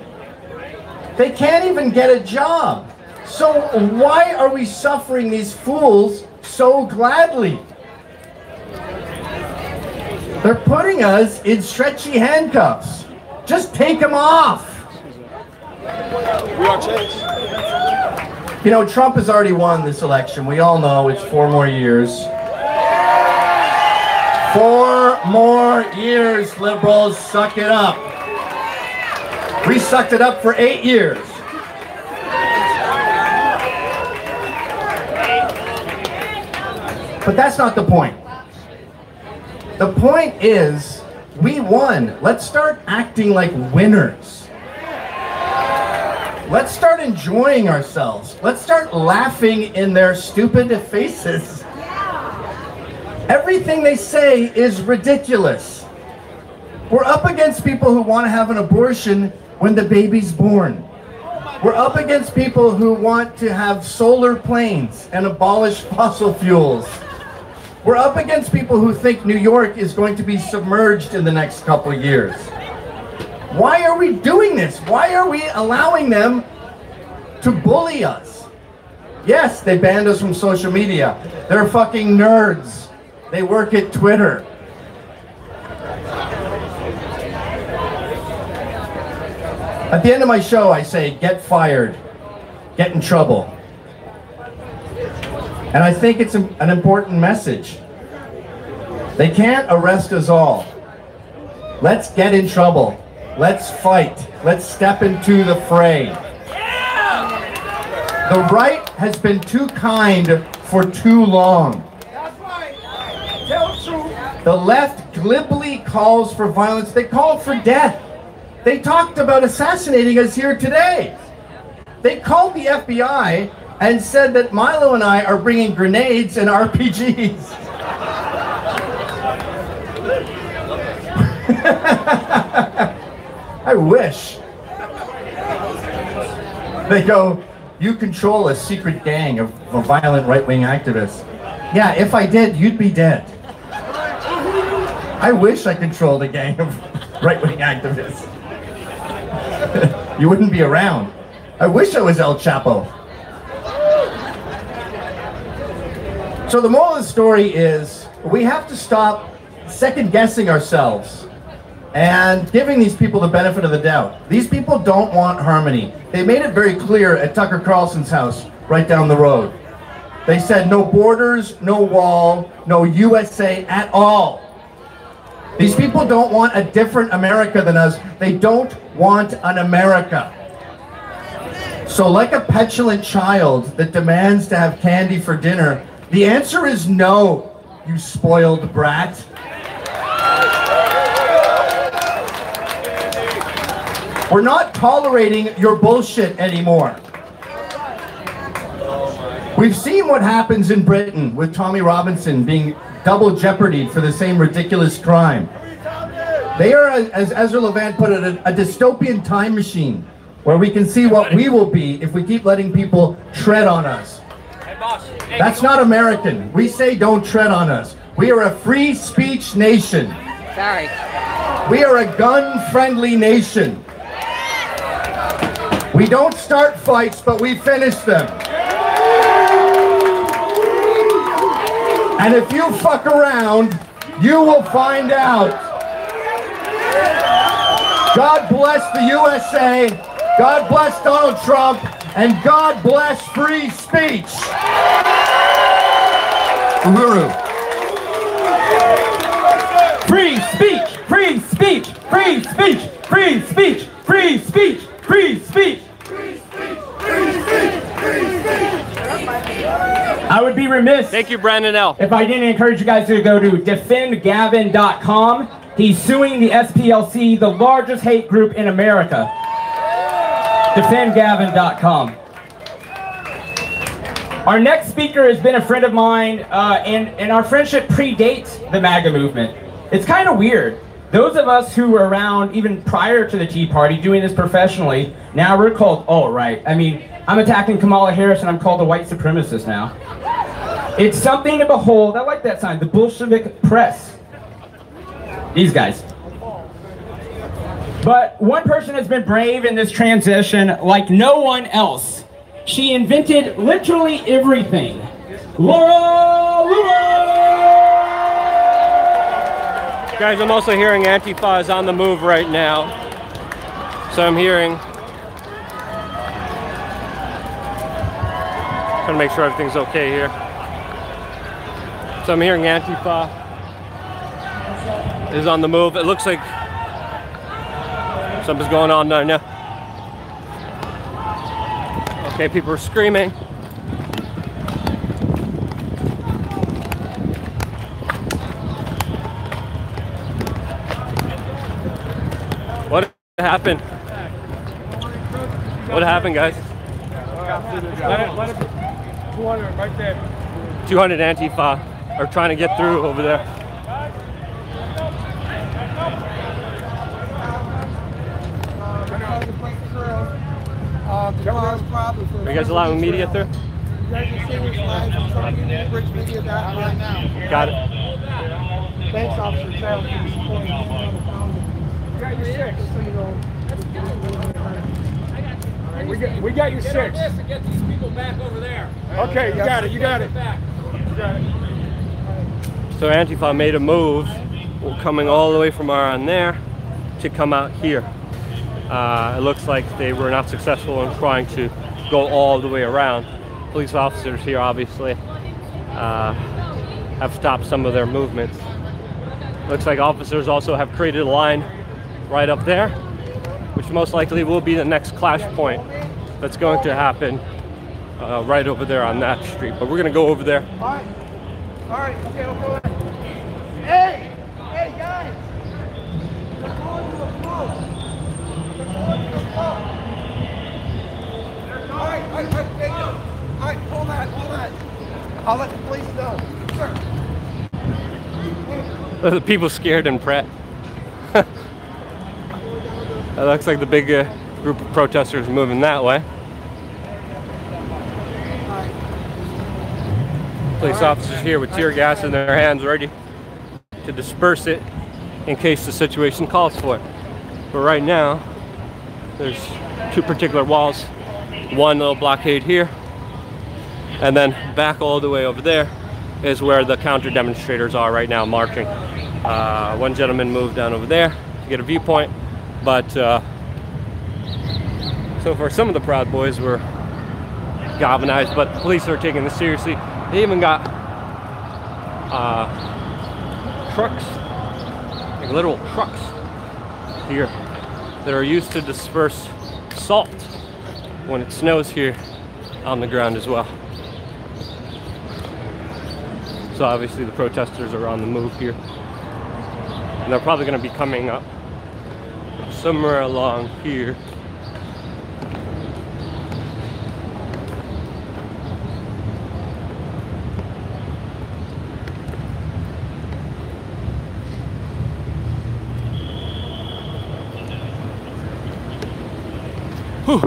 They can't even get a job. So why are we suffering these fools so gladly? They're putting us in stretchy handcuffs. Just take them off. WeAreChange. You know, Trump has already won this election. We all know it's 4 more years. 4 more years, liberals. Suck it up. We sucked it up for 8 years. But that's not the point. The point is, we won. Let's start acting like winners. Let's start enjoying ourselves. Let's start laughing in their stupid faces. Everything they say is ridiculous. We're up against people who want to have an abortion when the baby's born. We're up against people who want to have solar planes and abolish fossil fuels. We're up against people who think New York is going to be submerged in the next couple of years. Why are we doing this? Why are we allowing them to bully us? Yes, they banned us from social media. They're fucking nerds. They work at Twitter. At the end of my show, I say, get fired, get in trouble. And I think it's an important message. They can't arrest us all. Let's get in trouble. Let's fight. Let's step into the fray. The right has been too kind for too long. The left glibly calls for violence. They call for death. They talked about assassinating us here today. They called the FBI and said that Milo and I are bringing grenades and RPGs. I wish. They go, you control a secret gang of violent right-wing activists. Yeah, if I did, you'd be dead. I wish I controlled a gang of right-wing activists. You wouldn't be around. I wish I was El Chapo. So the moral of the story is we have to stop second-guessing ourselves and giving these people the benefit of the doubt. These people don't want harmony. They made it very clear at Tucker Carlson's house right down the road. They said no borders, no wall, no USA at all. These people don't want a different America than us. They don't want an America. So like a petulant child that demands to have candy for dinner, the answer is no, you spoiled brat. We're not tolerating your bullshit anymore. We've seen what happens in Britain with Tommy Robinson being double jeopardied for the same ridiculous crime. They are, as Ezra Levant put it, a dystopian time machine where we can see what we will be if we keep letting people tread on us. That's not American. We say don't tread on us. We are a free speech nation. Sorry. We are a gun-friendly nation. We don't start fights, but we finish them. And if you fuck around, you will find out. God bless the USA, God bless Donald Trump, and God bless free speech. Uhuru. Free speech, free speech, free speech, free speech, free speech, free speech. I would be remiss. Thank you, Brandon L. If I didn't encourage you guys to go to defendgavin.com. He's suing the SPLC, the largest hate group in America. Defendgavin.com. Our next speaker has been a friend of mine, and our friendship predates the MAGA movement. It's kind of weird. Those of us who were around even prior to the Tea Party doing this professionally, now we're called alt-right. I mean, I'm attacking Kamala Harris and I'm called a white supremacist now. It's something to behold. I like that sign, the Bolshevik press. These guys. But one person has been brave in this transition like no one else. She invented literally everything. Laura Lewis! Guys, I'm also hearing Antifa is on the move right now. So I'm hearing, trying to make sure everything's okay here. So I'm hearing Antifa is on the move. It looks like something's going on down there. Okay, people are screaming. What happened? What happened, guys? 200 right there. 200 Antifa are trying to get through over there. Are you guys allowing media through? Got it. Thanks, Officer Trail. We got your 6. Get these people back over there. Okay, you got it. You got it. So Antifa made a move, coming all the way from around there to come out here. It looks like they were not successful in trying to go all the way around. Police officers here obviously have stopped some of their movements. Looks like officers also have created a line right up there, which most likely will be the next clash point that's going to happen right over there on that street. But we're going to go over there. All right, okay, we'll go ahead. Hey, guys! They're calling you a fool. All right, hold that. I'll let the police know. Sir. The people scared and Pratt. It looks like the big group of protesters moving that way. Police officers here with tear gas in their hands, ready to disperse it in case the situation calls for it. But right now, there's 2 particular walls. One little blockade here, and then back all the way over there is where the counter demonstrators are right now marching. One gentleman moved down over there to get a viewpoint, but so far some of the Proud Boys were galvanized, but police are taking this seriously. They even got trucks, like literal trucks here that are used to disperse salt when it snows here on the ground as well. So obviously the protesters are on the move here. And they're probably going to be coming up somewhere along here. Whew.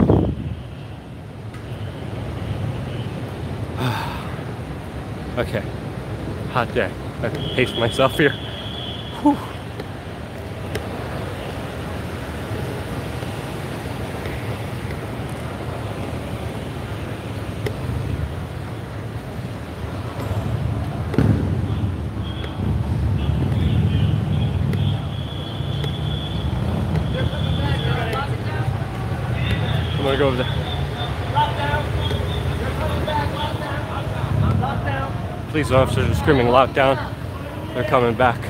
Okay, hot day. I can pace myself here. Whew. I'm gonna go over there. Police officers are screaming lockdown. They're coming back.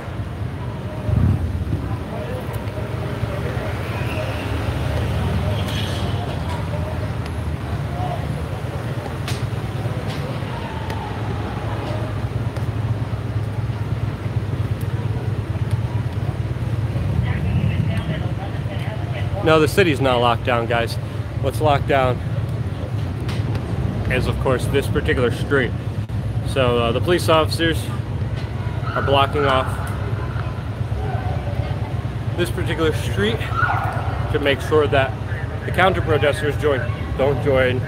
No, the city's not locked down, guys. What's locked down is, of course, this particular street. So the police officers are blocking off this particular street to make sure that the counter-protesters don't join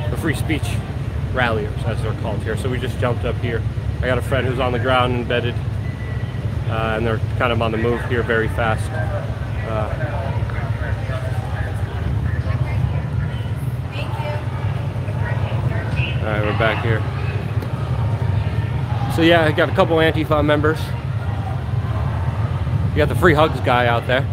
the free speech ralliers, as they're called here. So we just jumped up here. I got a friend who's on the ground embedded, and they're kind of on the move here very fast. All right, we're back here. So yeah, I got a couple Antifa members. You got the free hugs guy out there.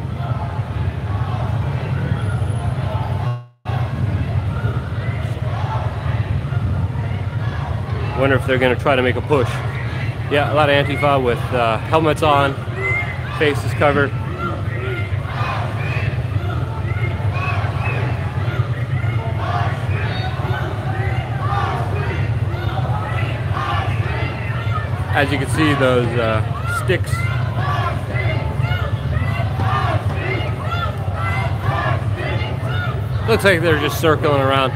Wonder if they're gonna try to make a push. Yeah, a lot of Antifa with helmets on, faces covered. As you can see, those sticks. Looks like they're just circling around.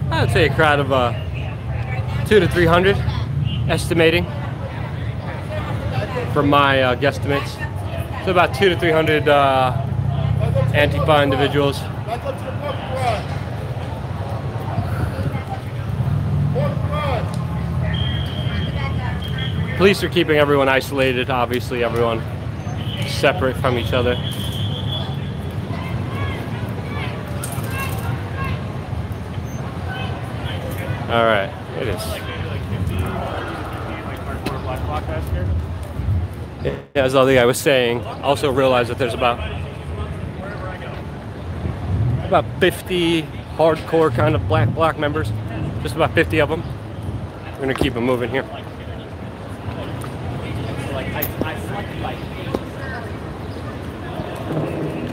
I'd say a crowd of 200 to 300, estimating from my guesstimates. So about 200 to 300 Antifa individuals. Police are keeping everyone isolated, obviously everyone separate from each other. All right, it is. Yeah, as the guy was saying, also realize that there's about 50 hardcore kind of black bloc members, just about 50 of them. We're gonna keep them moving here.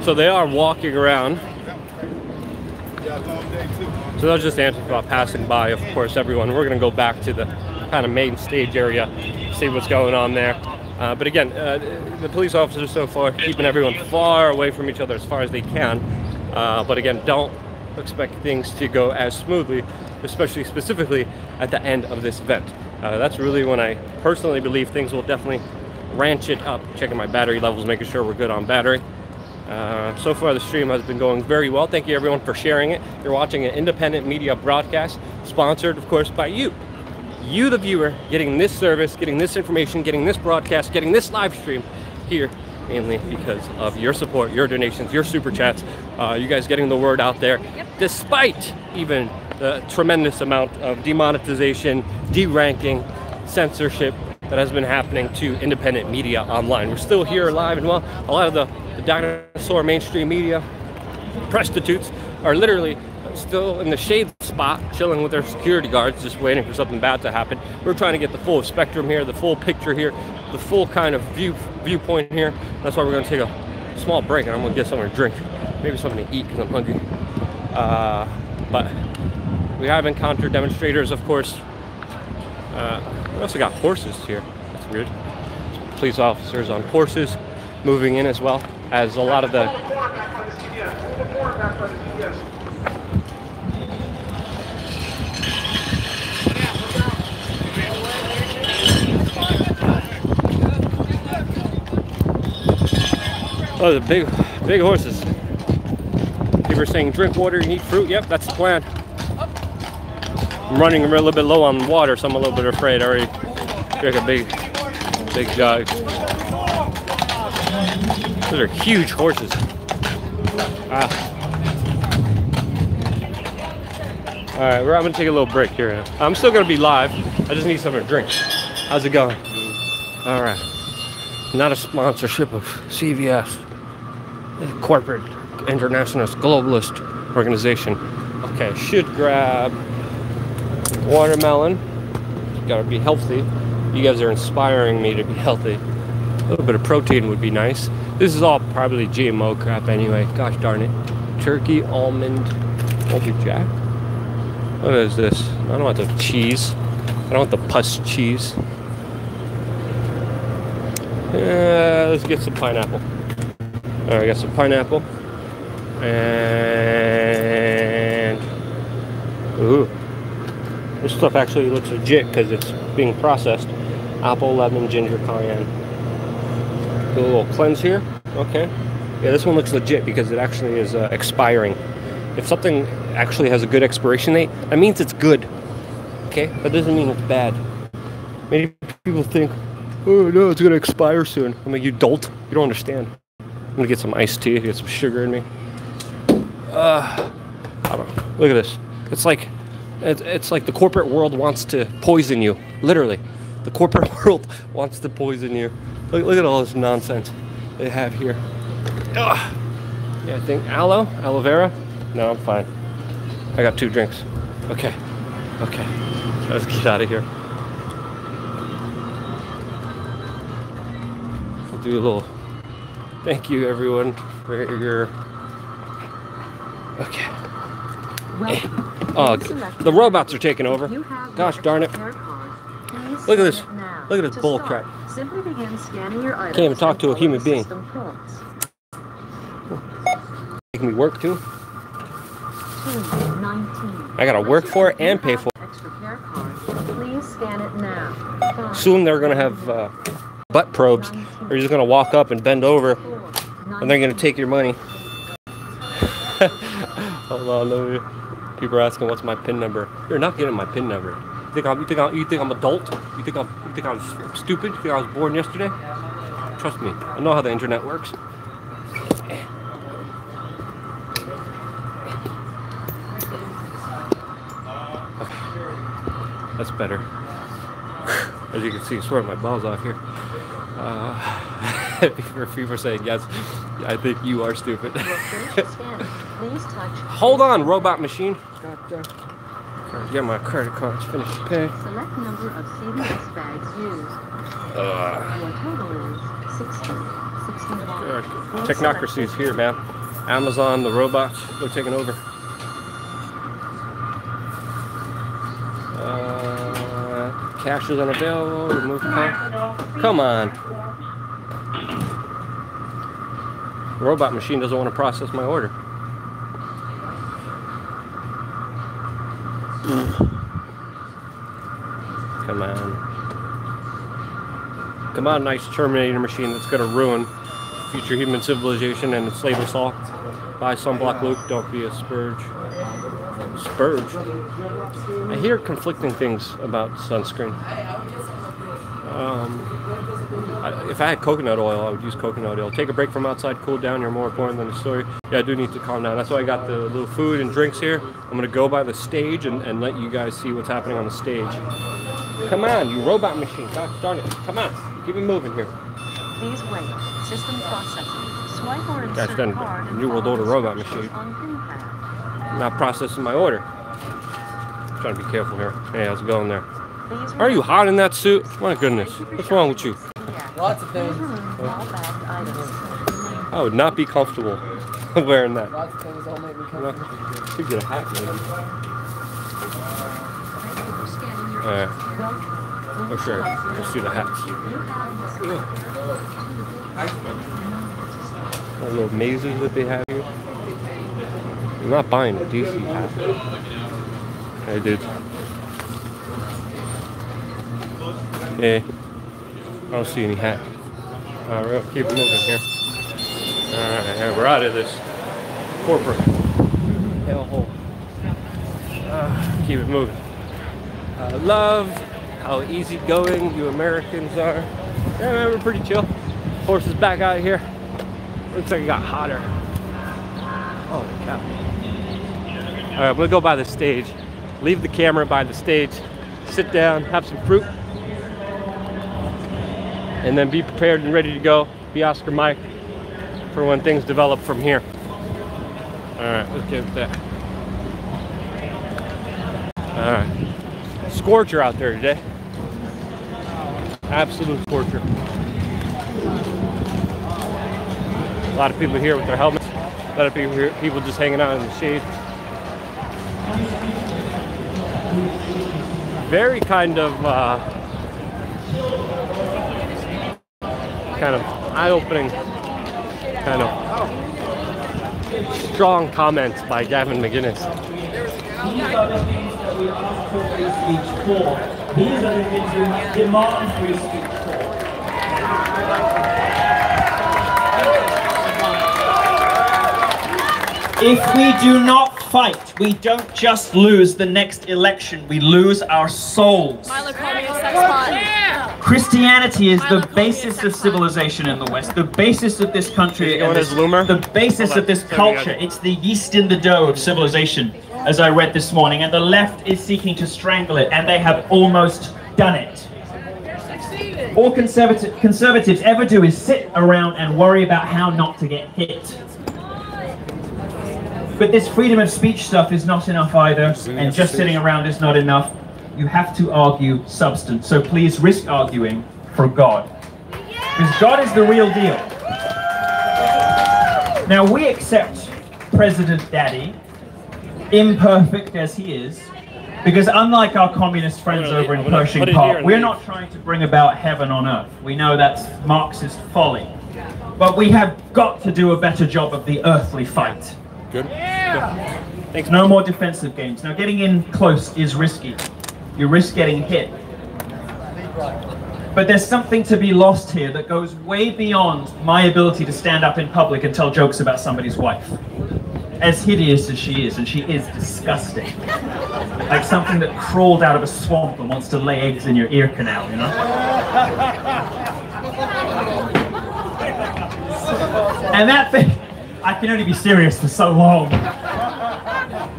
So they are walking around. So that's just Antifa passing by, of course, everyone. We're going to go back to the kind of main stage area, see what's going on there. But again, the police officers so far keeping everyone far away from each other as far as they can. But again, don't expect things to go as smoothly, especially specifically at the end of this event. That's really when I personally believe things will definitely ratchet up. Checking my battery levels, making sure we're good on battery. So far the stream has been going very well. Thank you everyone for sharing it. You're watching an independent media broadcast, sponsored of course by you. You the viewer, getting this service, getting this information, getting this broadcast, getting this live stream here, mainly because of your support, your donations, your super chats, you guys getting the word out there, despite even the tremendous amount of demonetization, deranking, censorship that has been happening to independent media online. We're still here alive and well. A lot of the dinosaur mainstream media prostitutes are literally still in the shade spot, chilling with their security guards, just waiting for something bad to happen. We're trying to get the full spectrum here, the full picture here, the full kind of viewpoint here. That's why we're going to take a small break, and I'm going to get something to drink, maybe something to eat because I'm hungry. But We have encountered demonstrators, of course. We also got horses here. That's weird. Police officers on horses moving in as well as a lot of the oh, the big horses. People are saying drink water and eat fruit. Yep, that's the plan. I'm running a little bit low on water, so I'm a little bit afraid. I already drank a big jug. Those are huge horses. Alright, I'm gonna take a little break here. I'm still gonna be live. I just need something to drink. How's it going? Alright. Not a sponsorship of CVS. Corporate, internationalist, globalist organization. Okay, should grab watermelon. Gotta be healthy. You guys are inspiring me to be healthy. A little bit of protein would be nice. This is all probably GMO crap anyway. Gosh darn it. Turkey, almond, Colby Jack. What is this? I don't want the cheese. I don't want the pus cheese. Let's get some pineapple. Alright, I got some pineapple. And ooh. This stuff actually looks legit because it's being processed. Apple, lemon, ginger, cayenne. Do a little cleanse here. Okay. Yeah, this one looks legit because it actually is expiring. If something actually has a good expiration date, that means it's good. Okay? That doesn't mean it's bad. Many people think, oh no, it's gonna expire soon. I'm like, you dolt. You don't understand. I'm gonna get some iced tea, get some sugar in me. I don't know. Look at this. It's like the corporate world wants to poison you. Literally. The corporate world wants to poison you. Look at all this nonsense they have here. Ugh. Yeah, I think aloe vera. No, I'm fine. I got 2 drinks. Okay. Let's get out of here. I'll do a little thank you everyone for your okay. Hey. Oh, the robots are taking over. Gosh darn it. Look at this. Look at this bull crap. Can't even talk to a human being. Making me work too. I gotta work for it and pay for it. Soon they're gonna have butt probes. You're just gonna walk up and bend over, and they're gonna take your money. Hold on, people are asking what's my PIN number. You're not getting my PIN number. You think I'm adult? You think I'm stupid? You think I was born yesterday? Trust me, I know how the internet works. Okay. That's better. As you can see, sweating my balls off here. People are saying yes. I think you are stupid. Hold on, robot machine. Get my credit cards, finish the pay. Select number of CVS bags used. Your total is 61. Technocracy's here, man. Amazon, the robots, they're taking over. Cash is unavailable. Remove card. Come on. The robot machine doesn't want to process my order. Come on. Come on, nice Terminator machine that's going to ruin future human civilization and enslave us all. Buy sunblock, Luke. Don't be a spurge. Spurge? I hear conflicting things about sunscreen. If I had coconut oil, I would use coconut oil. Take a break from outside, cool down. You're more important than the story. Yeah, I do need to calm down. That's why I got the little food and drinks here. I'm going to go by the stage and let you guys see what's happening on the stage. Come on, you robot machine. Gosh darn it. Come on. Keep it moving here. Please wait. System processing. Swipe or insert That's done. card and New World Order robot machine. I'm not processing my order. I'm trying to be careful here. Hey, how's it going there? Are you hot in that suit? My goodness. What's wrong with you? Lots of things. I would not be comfortable wearing that. Lots of things don't make me comfortable. You get a hat, maybe. Alright. Oh, sure. Let's see the hats. All the little mazes that they have here. I'm not buying a DC hat. I did. Yeah. I don't see any hat. We'll keep moving here. Alright, we're out of this corporate hellhole. Keep it moving. I love how easygoing you Americans are. Yeah, we're pretty chill. Horse is back out here. Looks like it got hotter. Holy cow. Alright, I'm gonna go by the stage. Leave the camera by the stage. Sit down, have some fruit. And then be prepared and ready to go. Be Oscar Mike for when things develop from here. Alright, let's get with that. Alright. Scorcher out there today. Absolute scorcher. A lot of people here with their helmets. A lot of people here, people just hanging out in the shade. Very kind of eye-opening, kind of strong comments by Gavin McGinnis. These are the things that we ask for free speech for. These are the things we demand free speech for. If we do not fight, we don't just lose the next election, we lose our souls. Christianity is the basis of civilization in the West, the basis of this country, and the basis of this culture. It's the yeast in the dough of civilization, as I read this morning, and the left is seeking to strangle it, and they have almost done it. All conservatives ever do is sit around and worry about how not to get hit. But this freedom of speech stuff is not enough either, and just sitting around is not enough. You have to argue substance, so please risk arguing for God. Because God is the real deal. Now we accept President Daddy, imperfect as he is, because unlike our communist friends over in Pershing Park, we're not trying to bring about heaven on earth. We know that's Marxist folly. But we have got to do a better job of the earthly fight. Good. Yeah. Thanks. No more defensive games. Now getting in close is risky. You risk getting hit. But there's something to be lost here that goes way beyond my ability to stand up in public and tell jokes about somebody's wife. As hideous as she is, and she is disgusting. Like something that crawled out of a swamp and wants to lay eggs in your ear canal, you know? And that thing, I can only be serious for so long.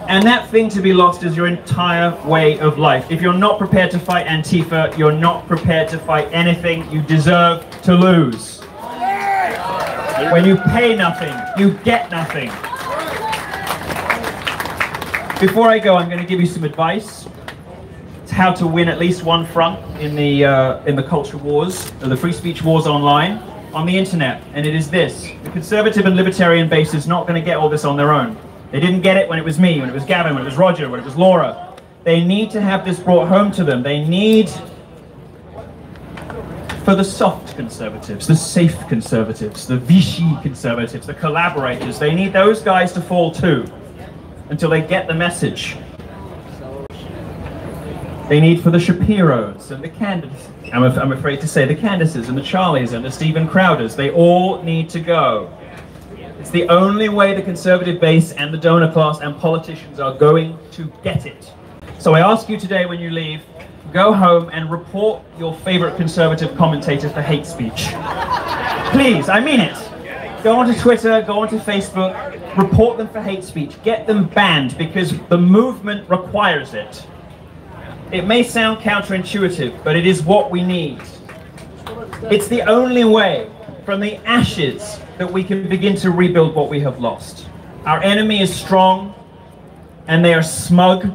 And that thing to be lost is your entire way of life. If you're not prepared to fight Antifa, you're not prepared to fight anything. You deserve to lose. When you pay nothing, you get nothing. Before I go, I'm going to give you some advice. It's how to win at least one front in the culture wars, or the free speech wars online, on the internet. And it is this: the conservative and libertarian base is not going to get all this on their own. They didn't get it when it was me, when it was Gavin, when it was Roger, when it was Laura. They need to have this brought home to them. They need, for the soft conservatives, the safe conservatives, the Vichy conservatives, the collaborators, they need those guys to fall too, until they get the message. They need for the Shapiros and the Candaces, I'm afraid to say the Candaces and the Charlies and the Stephen Crowders, they all need to go. It's the only way the conservative base and the donor class and politicians are going to get it. So I ask you today when you leave, go home and report your favorite conservative commentators for hate speech. Please, I mean it. Go onto Twitter, go onto Facebook, report them for hate speech. Get them banned because the movement requires it. It may sound counterintuitive, but it is what we need. It's the only way from the ashes that we can begin to rebuild what we have lost. Our enemy is strong, and they are smug,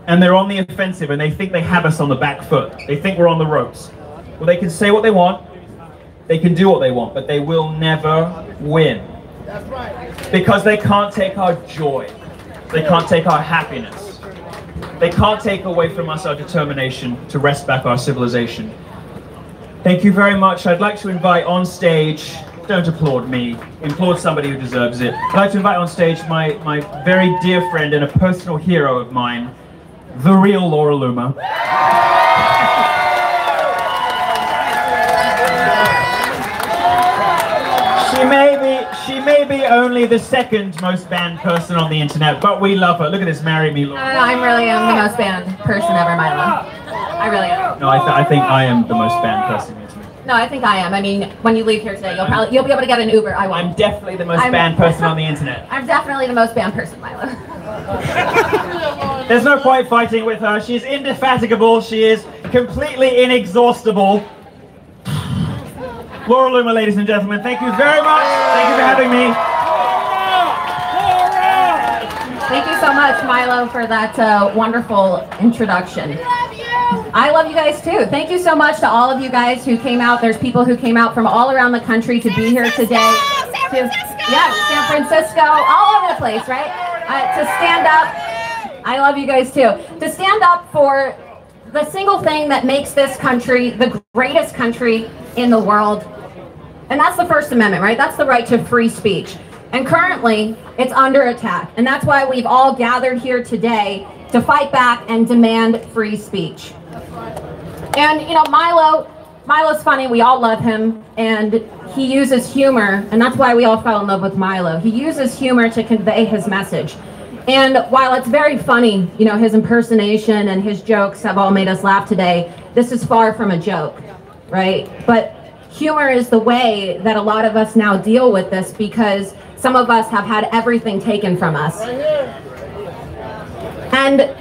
and they're on the offensive, and they think they have us on the back foot. They think we're on the ropes. Well, they can say what they want, they can do what they want, but they will never win. That's right. Because they can't take our joy. They can't take our happiness. They can't take away from us our determination to wrest back our civilization. Thank you very much. I'd like to invite on stage, don't applaud me, applaud somebody who deserves it. I'd like to invite on stage my very dear friend and a personal hero of mine, the real Laura Loomer. She may be only the second most banned person on the internet, but we love her. Look at this, marry me, Laura. I really am the most banned person ever, Milo. I really am. No, I think I am the most banned person on the internet. No, I think I am. I mean, when you leave here today, you'll be able to get an Uber. I won't. I'm definitely the most banned person on the internet. I'm definitely the most banned person, Milo. There's no point fighting with her. She's indefatigable. She is completely inexhaustible. Laura Loomer, ladies and gentlemen, thank you very much. Thank you for having me. Thank you so much, Milo, for that wonderful introduction. I love you guys too. Thank you so much to all of you guys who came out. There's people who came out from all around the country to be here today. Yes, San Francisco, all over the place, right? To stand up. I love you guys too. To stand up for the single thing that makes this country the greatest country in the world. And that's the First Amendment, right? That's the right to free speech. And currently, it's under attack. And that's why we've all gathered here today to fight back and demand free speech. And, you know, Milo's funny. We all love him. And he uses humor. And that's why we all fell in love with Milo. He uses humor to convey his message. And while it's very funny, you know, his impersonation and his jokes have all made us laugh today, this is far from a joke, right? But humor is the way that a lot of us now deal with this, because some of us have had everything taken from us. And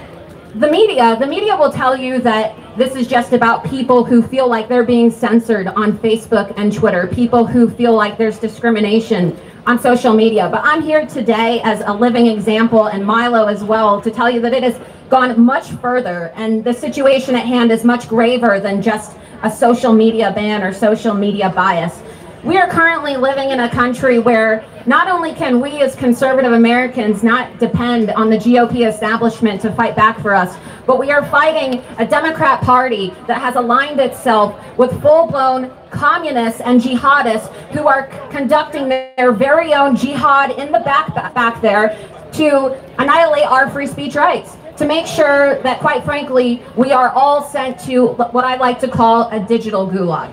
the media will tell you that this is just about people who feel like they're being censored on Facebook and Twitter, people who feel like there's discrimination on social media. But I'm here today as a living example, and Milo as well, to tell you that it has gone much further, and the situation at hand is much graver than just a social media ban or social media bias. We are currently living in a country where not only can we as conservative Americans not depend on the GOP establishment to fight back for us, but we are fighting a Democrat Party that has aligned itself with full-blown communists and jihadists who are conducting their very own jihad in the back there to annihilate our free speech rights, to make sure that, quite frankly, we are all sent to what I like to call a digital gulag.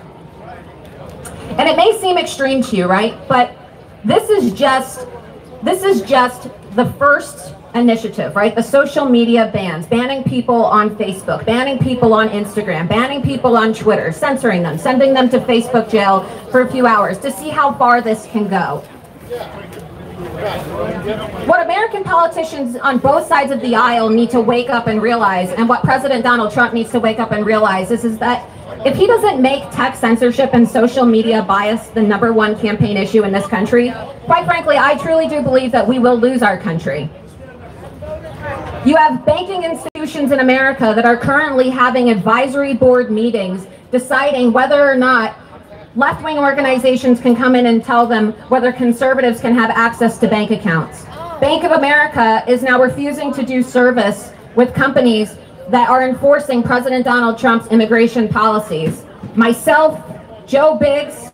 And it may seem extreme to you, right? But this is just the first initiative, right? The social media bans, banning people on Facebook, banning people on Instagram, banning people on Twitter, censoring them, sending them to Facebook jail for a few hours to see how far this can go. What American politicians on both sides of the aisle need to wake up and realize, and what President Donald Trump needs to wake up and realize, is that if he doesn't make tech censorship and social media bias the #1 campaign issue in this country, quite frankly, I truly do believe that we will lose our country. You have banking institutions in America that are currently having advisory board meetings deciding whether or not left-wing organizations can come in and tell them whether conservatives can have access to bank accounts. Bank of America is now refusing to do service with companies that are enforcing President Donald Trump's immigration policies. Myself, Joe Biggs,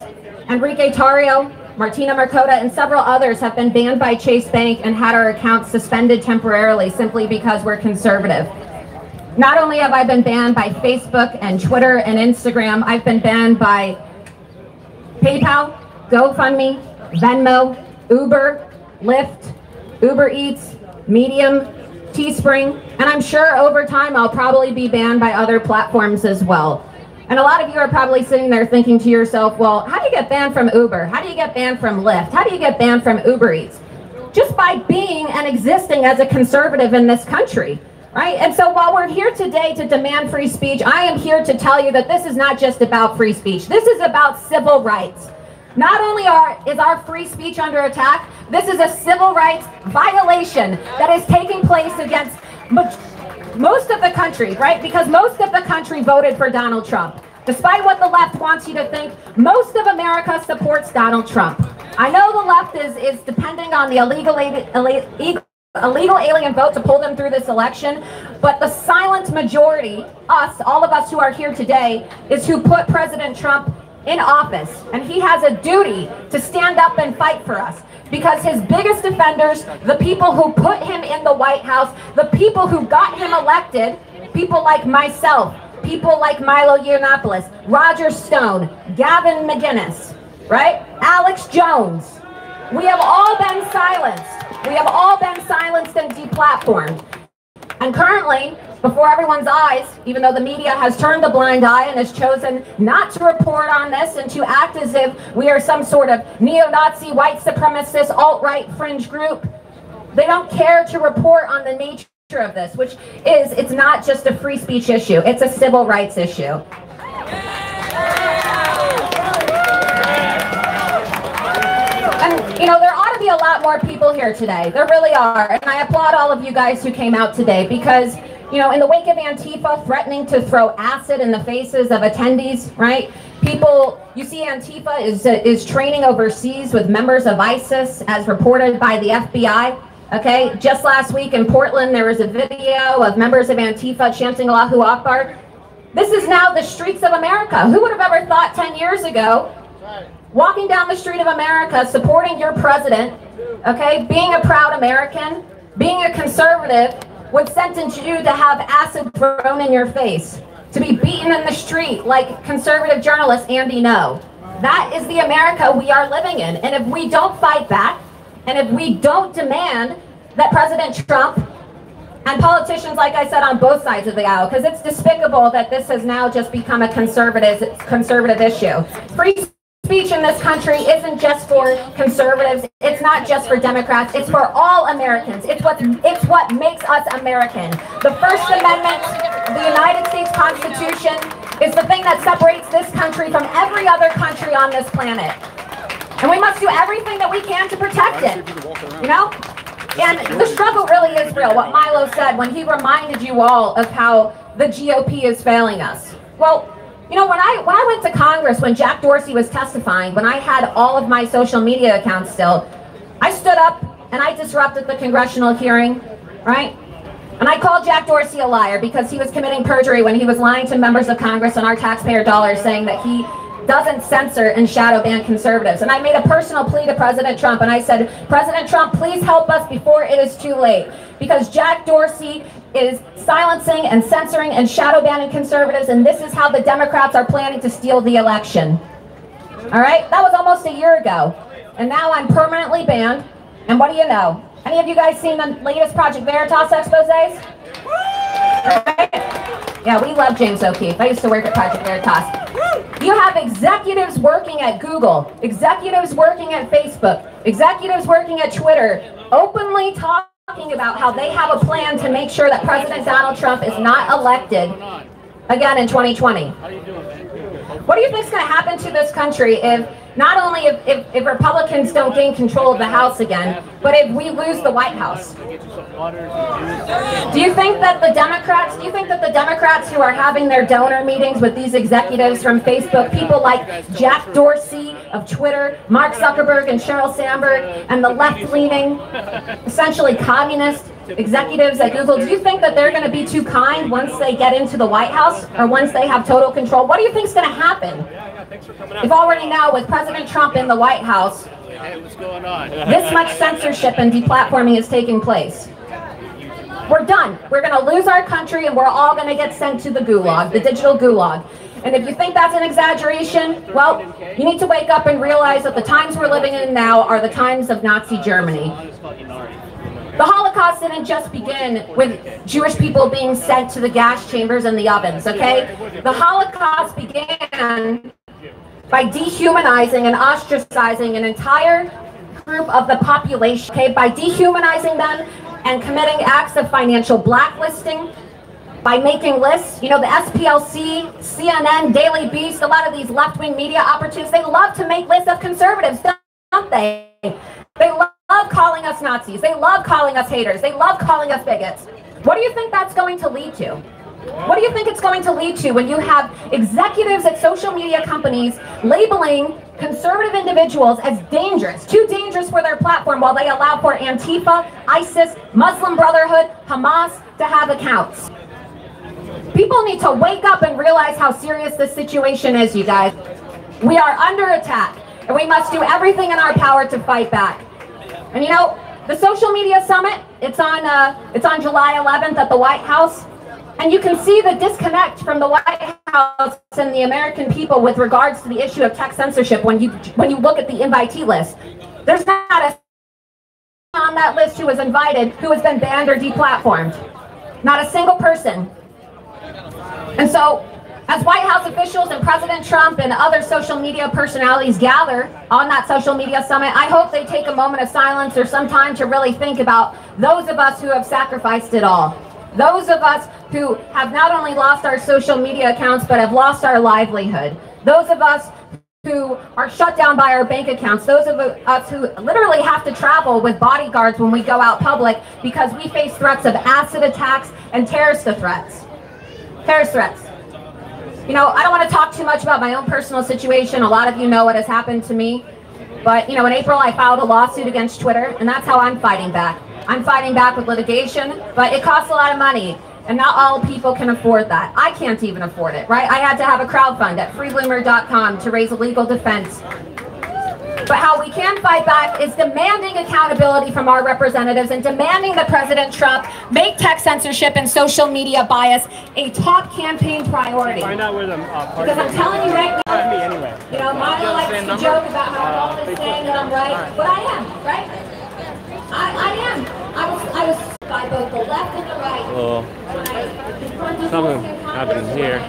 Enrique Tarrio, Martina Mercoda, and several others have been banned by Chase Bank and had our accounts suspended temporarily simply because we're conservative. Not only have I been banned by Facebook and Twitter and Instagram, I've been banned by PayPal, GoFundMe, Venmo, Uber, Lyft, Uber Eats, Medium, Teespring, and I'm sure over time I'll probably be banned by other platforms as well. And a lot of you are probably sitting there thinking to yourself, well, how do you get banned from Uber? How do you get banned from Lyft? How do you get banned from Uber Eats? Just by being and existing as a conservative in this country, right? And so while we're here today to demand free speech, I am here to tell you that this is not just about free speech. This is about civil rights. Not only is our free speech under attack, this is a civil rights violation that is taking place against most of the country, right? Because most of the country voted for Donald Trump. Despite what the left wants you to think, most of America supports Donald Trump. I know the left is depending on the illegal illegal alien vote to pull them through this election, but the silent majority, us, all of us who are here today, is who put President Trump in office, and he has a duty to stand up and fight for us, because his biggest defenders, the people who put him in the White House, the people who got him elected, people like myself, people like Milo Yiannopoulos, Roger Stone, Gavin McInnes, right? Alex Jones. We have all been silenced. We have all been silenced and deplatformed. And currently, before everyone's eyes, even though the media has turned a blind eye and has chosen not to report on this and to act as if we are some sort of neo-Nazi, white supremacist, alt-right fringe group, they don't care to report on the nature of this, which is, it's not just a free speech issue, it's a civil rights issue. And, you know, there ought to be a lot more people here today. There really are. And I applaud all of you guys who came out today because, you know, in the wake of Antifa threatening to throw acid in the faces of attendees, right? People, you see Antifa is training overseas with members of ISIS as reported by the FBI. Okay, just last week in Portland, there was a video of members of Antifa chanting Allahu Akbar. This is now the streets of America. Who would have ever thought 10 years ago, walking down the street of America, supporting your president, okay, being a proud American, being a conservative, would sentence you to have acid thrown in your face, to be beaten in the street like conservative journalist Andy Ngo. That is the America we are living in. And if we don't fight back, and if we don't demand that President Trump and politicians, like I said, on both sides of the aisle, because it's despicable that this has now just become a conservative issue. Free speech in this country isn't just for conservatives. It's not just for Democrats. It's for all Americans. It's what makes us American. The First Amendment, the United States Constitution, is the thing that separates this country from every other country on this planet. And we must do everything that we can to protect it, you know? And the struggle really is real. What Milo said when he reminded you all of how the GOP is failing us. Well, you know, when I went to Congress, when Jack Dorsey was testifying, when I had all of my social media accounts still, I stood up and I disrupted the congressional hearing, right? And I called Jack Dorsey a liar because he was committing perjury when he was lying to members of Congress on our taxpayer dollars, saying that he doesn't censor and shadow ban conservatives. And I made a personal plea to President Trump, and I said, President Trump, please help us before it is too late, because Jack Dorsey is silencing and censoring and shadow banning conservatives, and this is how the Democrats are planning to steal the election. All right, that was almost a year ago, and now I'm permanently banned. And what do you know? Any of you guys seen the latest Project Veritas exposés? Right? Yeah, we love James O'Keefe. I used to work at Project Veritas. You have executives working at Google, executives working at Facebook, executives working at Twitter, openly talking about how they have a plan to make sure that President Donald Trump is not elected again in 2020. What do you think is going to happen to this country if not only if Republicans don't gain control of the House again, but if we lose the White House? Do you think that the Democrats who are having their donor meetings with these executives from Facebook, people like Jack Dorsey of Twitter, Mark Zuckerberg and Sheryl Sandberg, and the left-leaning, essentially communist executives at Google, do you think that they're going to be too kind once they get into the White House or once they have total control? What do you think is going to happen? If already now, with President Trump in the White House, this much censorship and deplatforming is taking place. We're done. We're going to lose our country and we're all going to get sent to the gulag, the digital gulag. And if you think that's an exaggeration, well, you need to wake up and realize that the times we're living in now are the times of Nazi Germany. The Holocaust didn't just begin with Jewish people being sent to the gas chambers and the ovens, okay? The Holocaust began by dehumanizing and ostracizing an entire group of the population, okay? By dehumanizing them and committing acts of financial blacklisting, by making lists. You know, the SPLC, CNN, Daily Beast, a lot of these left-wing media operatives, they love to make lists of conservatives, don't they? They love calling us Nazis. They love calling us haters. They love calling us bigots. What do you think that's going to lead to? What do you think it's going to lead to when you have executives at social media companies labeling conservative individuals as dangerous, too dangerous for their platform, while they allow for Antifa, ISIS, Muslim Brotherhood, Hamas to have accounts? People need to wake up and realize how serious this situation is, you guys. We are under attack, and we must do everything in our power to fight back. And you know, the social media summit, it's on July 11th at the White House. And you can see the disconnect from the White House and the American people with regards to the issue of tech censorship when you look at the invitee list. There's not a on that list who was invited who has been banned or deplatformed. Not a single person. And so, as White House officials and President Trump and other social media personalities gather on that social media summit, I hope they take a moment of silence or some time to really think about those of us who have sacrificed it all. Those of us who have not only lost our social media accounts, but have lost our livelihood. Those of us who are shut down by our bank accounts. Those of us who literally have to travel with bodyguards when we go out public because we face threats of acid attacks and terrorist threats. Terrorist threats. You know, I don't want to talk too much about my own personal situation. A lot of you know what has happened to me. But, you know, in April I filed a lawsuit against Twitter, and that's how I'm fighting back. I'm fighting back with litigation, but it costs a lot of money, and not all people can afford that. I can't even afford it, right? I had to have a crowdfund at freebloomer.com to raise a legal defense. But how we can fight back is demanding accountability from our representatives and demanding that President Trump make tech censorship and social media bias a top campaign priority. Find out where them because I'm telling you right now, you know, Maya likes to joke about how I'm always saying that I'm right, but I am, right? I am. I was by both the left and the right. Oh, something happening here.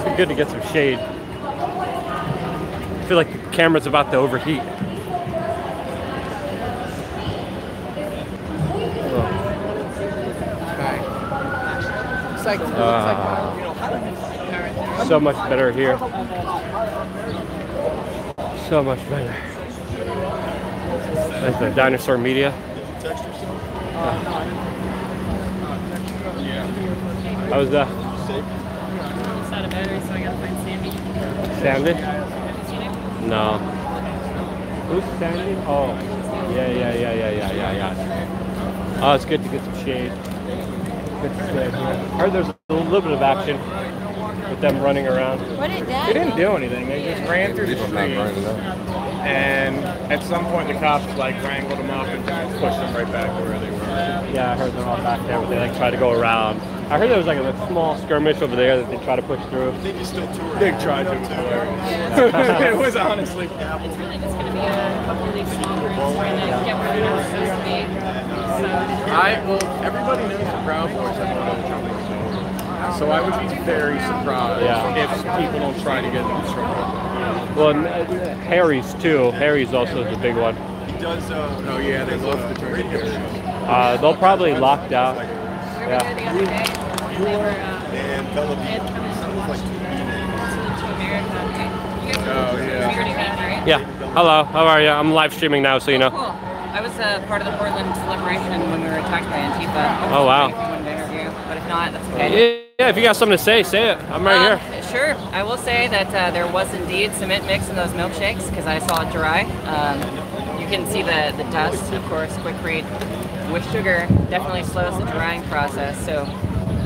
It's good to get some shade. I feel like the camera's about to overheat. So much better here. So much better. That's the dinosaur media. How was that? It's out of battery, so I gotta find Sandy. Sandy? No. Who's Sandy? Oh, yeah. Oh, it's good to get some shade. Good to shade here. I heard there's a little bit of action with them running around. What did that? They didn't do anything. They just ran through the street. And at some point, the cops like wrangled them up and just pushed them right back to where they were. Yeah, I heard they're all back there, but they like try to go around. I heard there was like a small skirmish over there that they try to push through. I think you still toured. They tried to. It was honestly. It's really just going to be a couple of weeks longer. It's trying to get where they're supposed to be. So. Everybody knows the Proud Boys have one of the companies. So I would be very surprised if people don't try to get them trouble. Well, Harry's too. Harry's also the big one. He does. Oh yeah, they love the radio. They'll probably lock down. Yeah. And Bella. Oh yeah. Yeah. Hello. How are you? I'm live streaming now, so you know. Cool. I was part of the Portland celebration when we were attacked by Antifa. Oh wow. But if not, that's okay. Yeah, if you got something to say, say it. I'm right here. Sure. I will say that there was indeed cement mix in those milkshakes because I saw it dry. You can see the dust, of course, quick read. With sugar, definitely slows the drying process. So,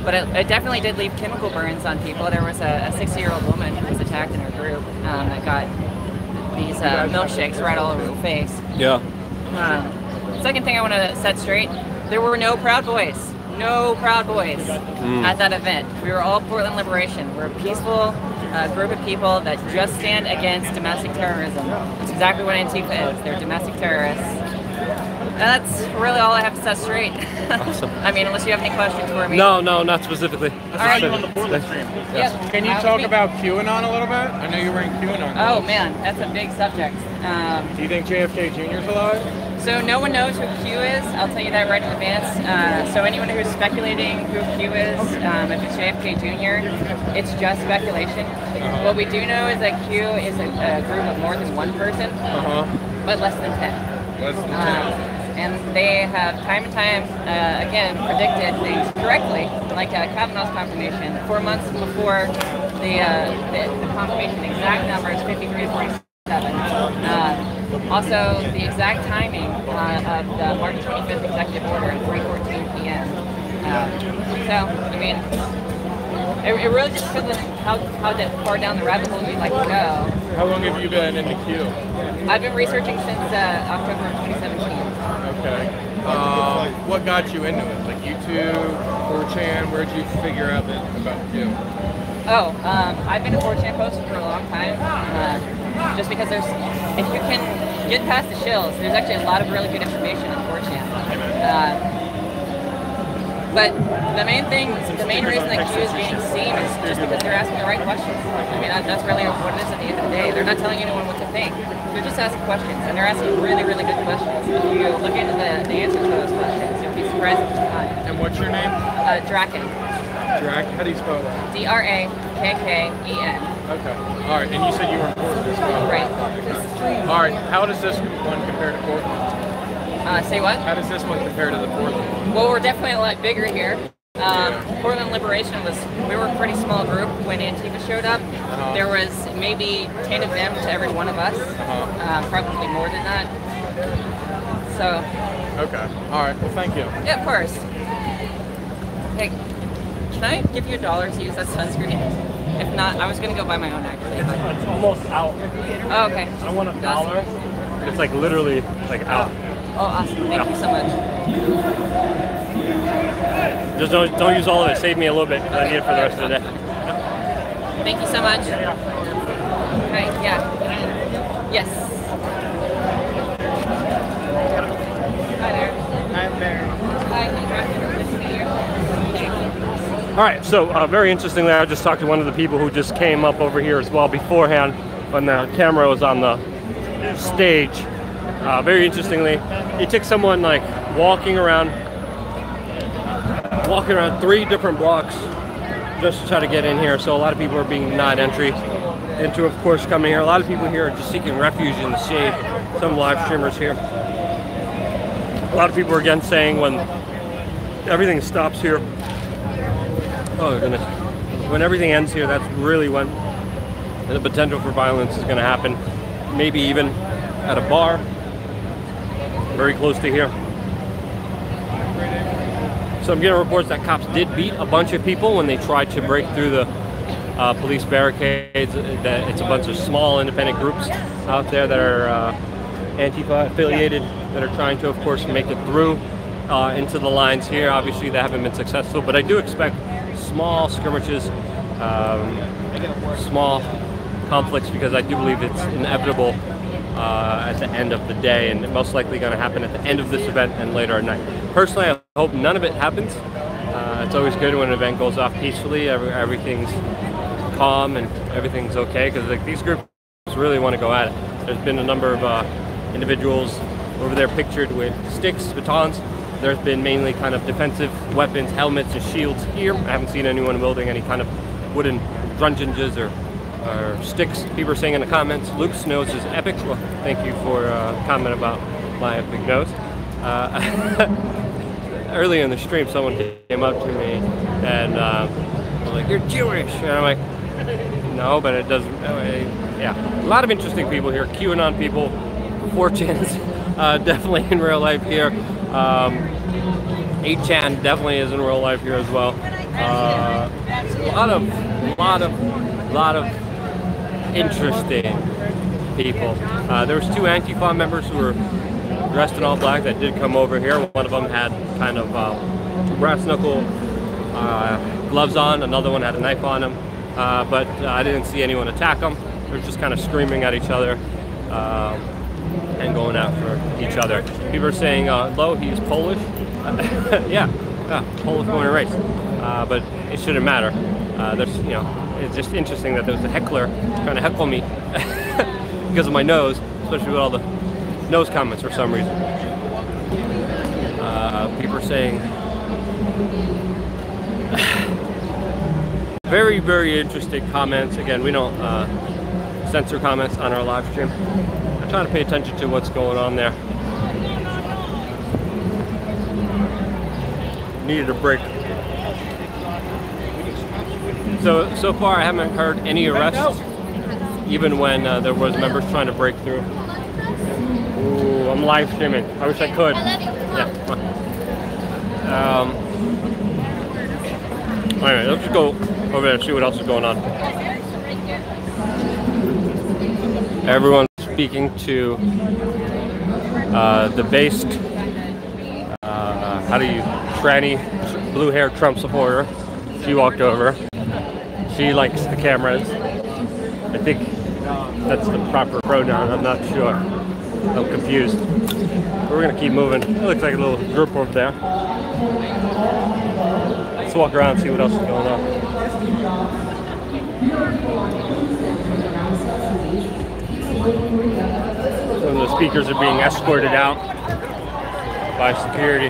but it definitely did leave chemical burns on people. There was a 60-year-old woman who was attacked in her group that got these milkshakes right all over her face. Yeah. Second thing I want to set straight, there were no Proud Boys. No Proud Boys at that event. We were all Portland Liberation. We're a peaceful group of people that just stand against domestic terrorism. That's exactly what Antifa is. They're domestic terrorists. That's really all I have to set straight. Awesome. I mean, unless you have any questions for me. No, not specifically. All right. On the Portland stream. Yep. Can you talk about QAnon a little bit? I know you're wearing QAnon. Oh man, that's a big subject. Do you think JFK Jr. is alive? So no one knows who Q is. I'll tell you that right in advance. So anyone who's speculating who Q is, if it's JFK Jr., it's just speculation. What we do know is that Q is a group of more than one person, but less than 10. Less than 10. and they have time and time again predicted things correctly, like Kavanaugh's confirmation. 4 months before the confirmation, exact number is 53 to 47. Also, the exact timing of the March 25th executive order at 3:14 p.m. So, I mean, it really just depends on how far down the rabbit hole you'd like to go. How long have you been in the queue? I've been researching since October of 2017. Okay. What got you into it? Like YouTube, 4chan? Where'd you figure out about Q? Oh, I've been a 4chan poster for a long time. Just because if you can get past the shills, there's actually a lot of really good information on 4chan. But the main reason that Q is gaining steam is just because they're asking the right questions. I mean, that's really what it is at the end of the day. They're not telling anyone what to think. They're just asking questions, and they're asking really, really good questions. If you look into the answers to those questions, you'll be surprised at the time. And what's your name? Draken. Draken? How do you spell that? D-R-A-K-K-E-N. Okay. All right, and you said you were in Portland as well. Right. All right, how does this one compare to Portland? Say what? How does this one compare to the Portland one? Well, we're definitely a lot bigger here. Portland Liberation we were a pretty small group when Antifa showed up. There was maybe 10 of them to every one of us, probably more than that. So. Okay. All right. Well, thank you. Yeah, of course. Hey, can I give you $1 to use that sunscreen? If not, I was gonna go buy my own actually. It's almost out. Oh, okay. I want $1. It's like literally like out. Oh, awesome. Thank you so much. Just don't use all of it. Save me a little bit. I need it for the rest of the day. Thank you so much. Right, yeah. Yes. Hi there. I'm there. Hi, nice to meet you. All right, so very interestingly, I just talked to one of the people who just came up over here as well beforehand when the camera was on the stage. Very interestingly, it took someone like walking around 3 different blocks just to try to get in here. So a lot of people are being denied entry into, of course, coming here. A lot of people here are just seeking refuge in the shade. Some live streamers here. A lot of people are again saying when everything stops here, oh goodness, when everything ends here, that's really when the potential for violence is going to happen. Maybe even at a bar, very close to here. So I'm getting reports that cops did beat a bunch of people when they tried to break through the police barricades. That it's a bunch of small independent groups out there that are Antifa affiliated that are trying to, of course, make it through into the lines here. Obviously, they haven't been successful, but I do expect small skirmishes, small conflicts, because I do believe it's inevitable at the end of the day, and most likely going to happen at the end of this event and later at night. Personally, I hope none of it happens. It's always good when an event goes off peacefully, everything's calm and everything's okay, because like, these groups really want to go at it. There's been a number of individuals over there pictured with sticks, batons. There's been mainly kind of defensive weapons, helmets and shields here. I haven't seen anyone wielding any kind of wooden drunginges or sticks. People are saying in the comments, Luke's nose is epic. Well, thank you for comment about my epic nose. Earlier in the stream, someone came up to me and was like, "You're Jewish," and I'm like, "No, but it doesn't." Yeah, a lot of interesting people here. QAnon people, 4chan's definitely in real life here. 8chan definitely is in real life here as well. A lot of interesting people. There was 2 Antifa members who were dressed in all black that did come over here. One of them had kind of brass knuckle gloves on. Another one had a knife on him. But I didn't see anyone attack them. They're just kind of screaming at each other and going after each other. People are saying, "Lo, he's Polish." yeah, Polish born and raised. But it shouldn't matter. There's, it's just interesting that there's a heckler trying to heckle me because of my nose, especially with all the nose comments for some reason. People are saying very, very interesting comments. Again, we don't censor comments on our live stream. I'm trying to pay attention to what's going on there. needed a break. So far I haven't heard any arrests, even when there was members trying to break through. Ooh, I'm live streaming. I wish I could. Yeah. Alright, let's just go over there and see what else is going on. Everyone's speaking to the based, tranny, blue-haired Trump supporter. She walked over. She likes the cameras. I think that's the proper pronoun. I'm not sure. I'm confused. But we're gonna keep moving. It looks like a little group over there. Let's walk around and see what else is going on. Some of the speakers are being escorted out by security.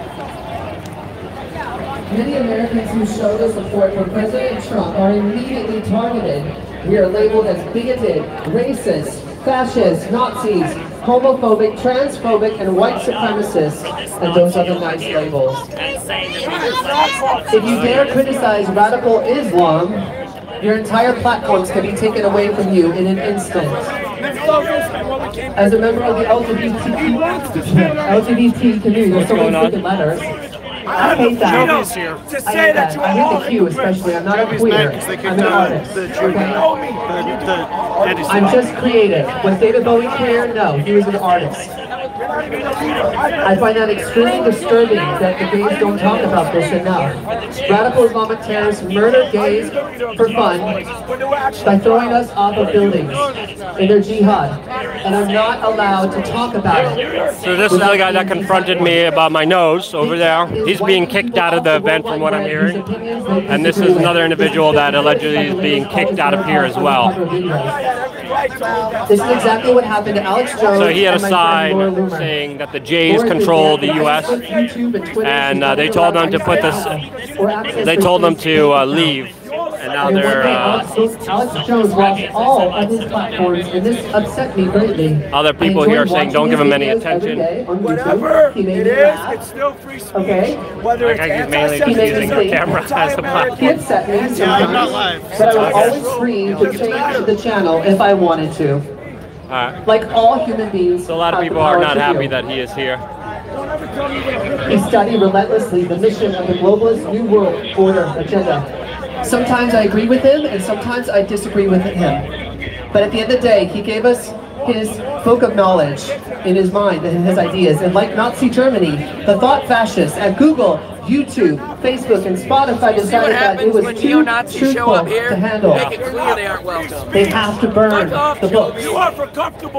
Many Americans who show their support for President Trump are immediately targeted. We are labeled as bigoted, racist, fascist, Nazis, homophobic, transphobic, and white supremacists. And those are the nice labels. If you dare criticize radical Islam, your entire platforms can be taken away from you in an instant. As a member of the LGBT community, there's so many freaking letters. I hate that. Nobody's here. To say that you I hate the Q especially. I'm not a queer. I'm an artist. I'm just creative. Was David Bowie queer? No, he was an artist. I find that extremely disturbing that the gays don't talk about this enough. Radical Islamic terrorists murder gays for fun by throwing us off of buildings in their jihad, and I'm not allowed to talk about it. So this is the guy that confronted me about my nose over there. He's being kicked out of the event from what I'm hearing. And this is another individual that allegedly is being kicked out of here as well. This is exactly what happened to Alex Jones. So he had a sign saying that the Jays control the U.S. and they told them to put this. They told them to leave, and now they're. Alex Jones lost all of his platforms, and this upset me greatly. Other people here are saying don't give him any attention. Whatever it is, it's still free speech. Okay. Whether it's using the camera as a platform. He upset me sometimes, but I was always free to change the channel if I wanted to. Like all human beings. So a lot of people are not happy that he is here. We study relentlessly the mission of the globalist New World Order agenda. Sometimes I agree with him, and sometimes I disagree with him. But at the end of the day, he gave us his book of knowledge in his mind and his ideas. And like Nazi Germany, the thought fascists at Google, YouTube, Facebook, and Spotify decided that it was too truthful to handle. They have to burn the books.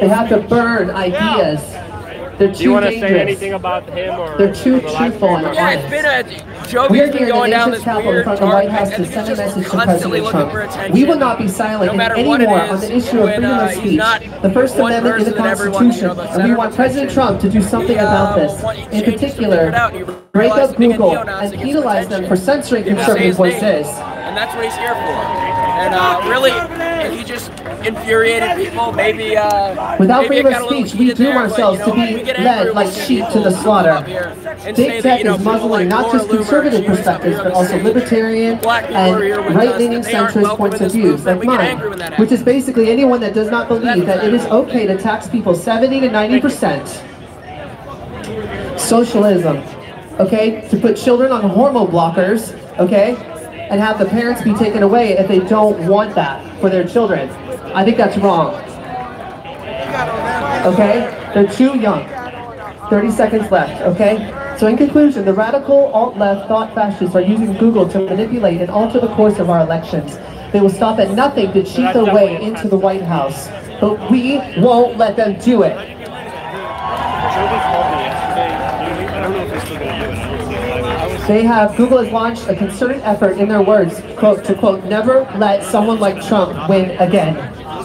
They have to burn ideas. They're too Do you want to dangerous. say anything about him or? They're too truthful and honest. It's been a joke. We are here in the nation's capital in front of the White House to send a message to President Trump. We will not be silent anymore on the issue of freedom of speech, the First Amendment in the Constitution, and we want President Trump to do something about this. In particular, break up Google and penalize them for censoring conservative voices. And that's what he's here for. And really, if he just infuriated people, maybe without freedom of speech, we doom ourselves to be led like sheep to the slaughter. Big tech is muzzling not just conservative perspectives, but also libertarian and right-leaning centrist points of views, like mine, which is basically anyone that does not believe that it is okay to tax people 70 to 90%. Socialism, okay, to put children on hormone blockers, okay, and have the parents be taken away if they don't want that for their children. I think that's wrong. Okay? They're too young. 30 seconds left, okay? So in conclusion, the radical alt-left thought fascists are using Google to manipulate and alter the course of our elections. They will stop at nothing to cheat their way into the White House. But we won't let them do it. Google has launched a concerted effort in their words, quote, to quote, never let someone like Trump win again.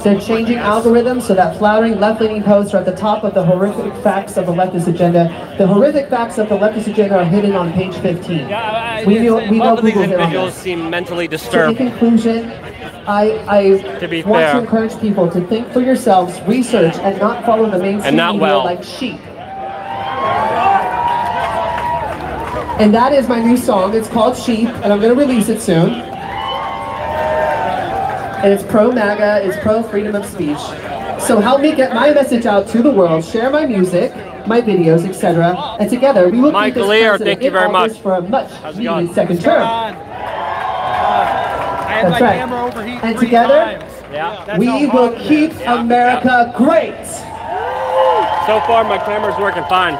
They're changing algorithms so that flattering left-leaning posts are at the top of the horrific facts of the leftist agenda. The horrific facts of the leftist agenda are hidden on page 15. We know Google's in on this. Seem mentally disturbed. So in conclusion, I want to encourage people to think for yourselves, research, and not follow the mainstream media like sheep. And that is my new song. It's called Sheep, and I'm going to release it soon. And it's pro-MAGA, it's pro-freedom of speech. So help me get my message out to the world, share my music, my videos, etc. And together we will keep this president in office for a much needed second term. That's right. And together, we will keep America great. So far, my camera's working fine.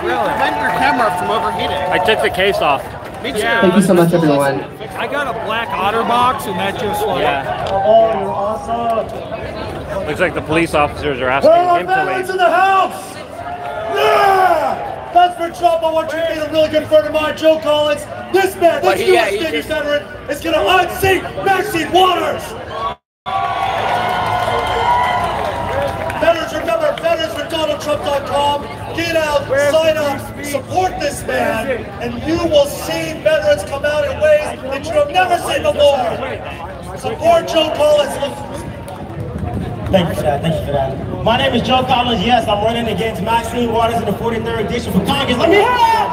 Prevent your camera from overheating. I took the case off. Me too. Thank you so much, everyone. I got a black otter box, and that just like. Yeah. Oh, you're awesome. Looks like the police officers are asking him to leave. in the house! Yeah! That's for Trump. I want you to meet a really good friend of mine, Joe Collins. This man, this U.S. Navy veteran, is going to unseat Maxine Waters. Veterans, remember, veteransfordonaldtrump.com. Get out, sign up, support this man, and you will see veterans come out in ways that you have never seen before. Support Joe Collins. Thank you for that, thank you for that. My name is Joe Collins. Yes, I'm running against Maxine Waters in the 43rd District for Congress. Let me hear it!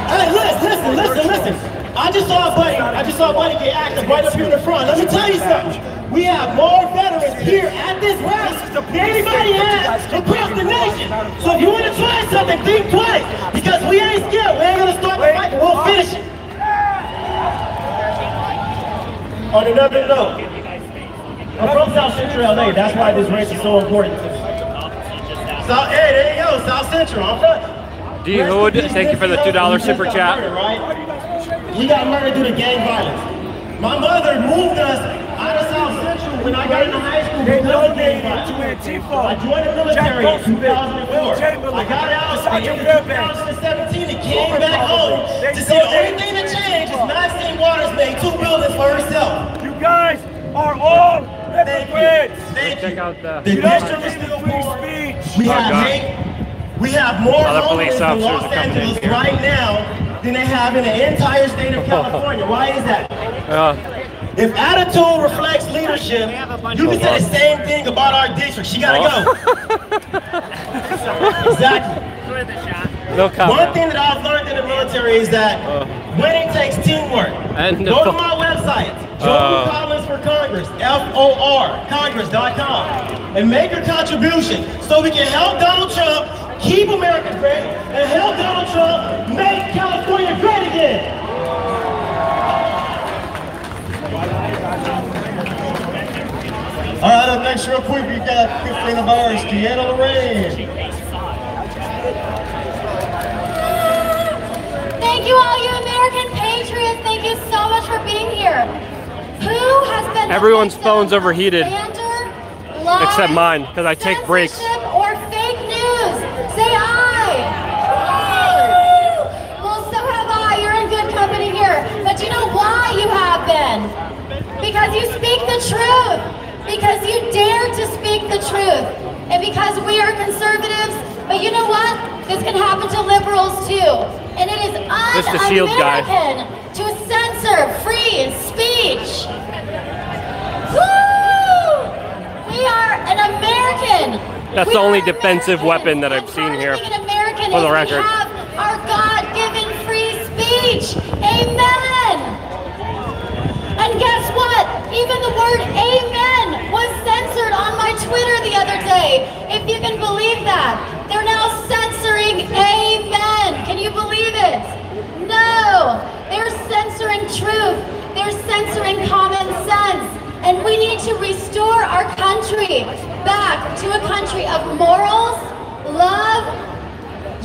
Hey, listen. I just saw a buddy get active right up here in the front. Let me tell you something. We have more veterans here at this rally than anybody has across the nation. So if you want to try something, think twice. Because we ain't scared. We ain't going to start the fight, we'll finish it. On another note, I'm from South Central LA. That's why this race is so important to me. Hey, there you go, South Central. I'm from. D Hood, thank you for the $2 super chat. We got murdered due to gang violence. My mother moved us out of South Central when I got into high school because of gang violence. I joined the military in 2004. I got out in 2017 and came back home to see the only thing that changed is Maxine Waters made 2 buildings for herself. You guys are all hypocrites. Check out the We have more homeless in Los Angeles right now than they have in the entire state of California. Why is that? If attitude reflects leadership, you can say the same thing about our district. She gotta go. Exactly. No comment. One thing that I've learned in the military is that winning takes teamwork. Go to my website, Joe Collins for Congress, FOR, Congress.com, and make your contribution so we can help Donald Trump keep America great and help Donald Trump make California great again. All right, up next real quick, we got 15 of ours, Deanna Lorraine. Thank you all, you American patriots. Thank you so much for being here. Who has been Everyone's phone's overheated, except mine, because I take breaks. or fake news? Say aye. Well, so have I. You're in good company here. But you know why you have been? Because you speak the truth. Because you dare to speak the truth. And because we are conservatives, but you know what? This can happen to liberals too. And it is un-American to censor free speech. Woo! We are an American. That's the only defensive weapon that I've seen here, for the record. We have our God-given free speech. Amen. And guess what? Even the word amen was censored on my Twitter the other day. If you can believe that. They're now censoring amen. Can you believe it? No. They're censoring truth. They're censoring common sense. And we need to restore our country back to a country of morals, love,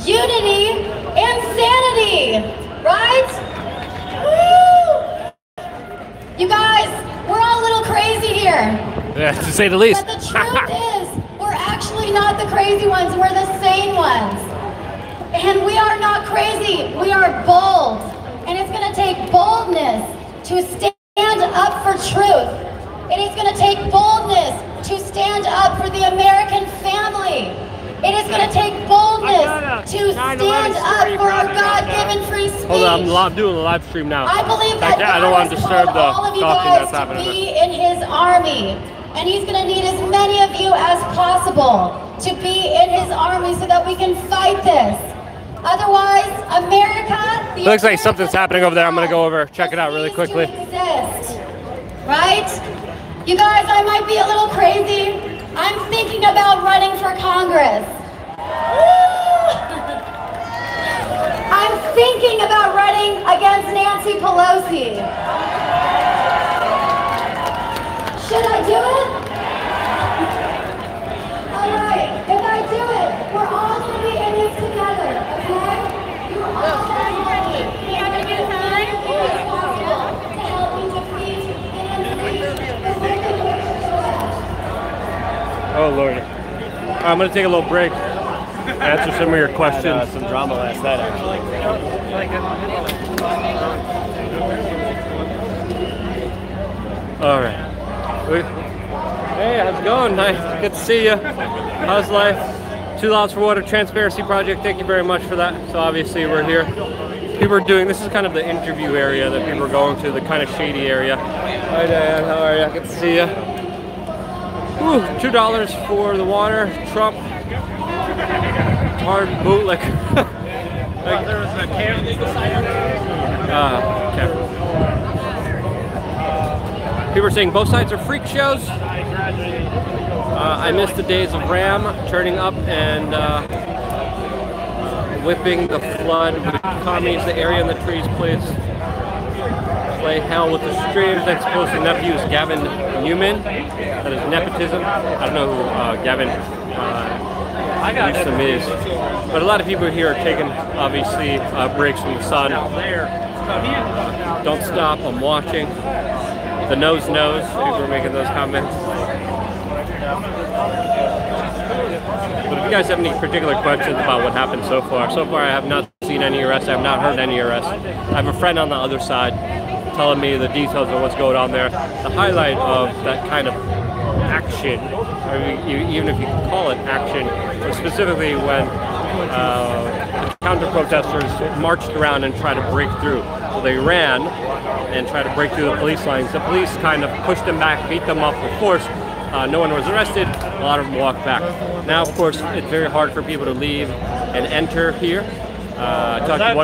unity, and sanity. Right? Woo! You guys, we're all a little crazy here. Yeah, to say the least. But the truth is, we're actually not the crazy ones, we're the sane ones. And we are not crazy, we are bold. And it's gonna take boldness to stand up for truth. It is gonna take boldness to stand up for the American family. It is going to take boldness to stand up for our God-given free speech. Hold on, I'm doing a live stream now. I believe that I don't want to disturb the all of you talking guys that's happening. to be in his army. And he's going to need as many of you as possible to be in his army so that we can fight this. Otherwise, America, the Looks like something's happening over there. I'm gonna go over, check it out really quickly. exist, right? You guys, I might be a little crazy. I'm thinking about running for Congress. I'm thinking about running against Nancy Pelosi. Should I do it? All right, if I do it, we're all going to be in this together, okay? You're all going to be as possible to help me defeat and unleash the wicked witches of West. Oh Lord. I'm gonna take a little break. Answer some of your questions. Some drama last night, actually. All right. Hey, how's it going? Nice. Good to see you. How's life? 2 Lots for Water Transparency Project. Thank you very much for that. So obviously we're here. People are doing, this is kind of the interview area that people are going to, the kind of shady area. Hi Dan, how are you? Good to see you. Ooh, $2 for the water. Trump. Hard bootleg. Like, there was a people are saying both sides are freak shows. I miss the days of Ram turning up and whipping the flood with commies. The area in the trees, please. Play hell with the streams. I'm supposed to nephew is Gavin Newman. That is nepotism. I don't know who Gavin Newsom is. But a lot of people here are taking, obviously, breaks from the sun. Don't stop, I'm watching. The nose knows. People are making those comments. But if you guys have any particular questions about what happened so far I have not seen any arrests. I have not heard any arrests. I have a friend on the other side telling me the details of what's going on there. The highlight of that kind of action, even if you can call it action, was specifically when counter-protesters marched around and tried to break through. So they ran and tried to break through the police lines. The police kind of pushed them back, beat them up with force. No one was arrested. A lot of them walked back. Now, of course, it's very hard for people to leave and enter here. I talked to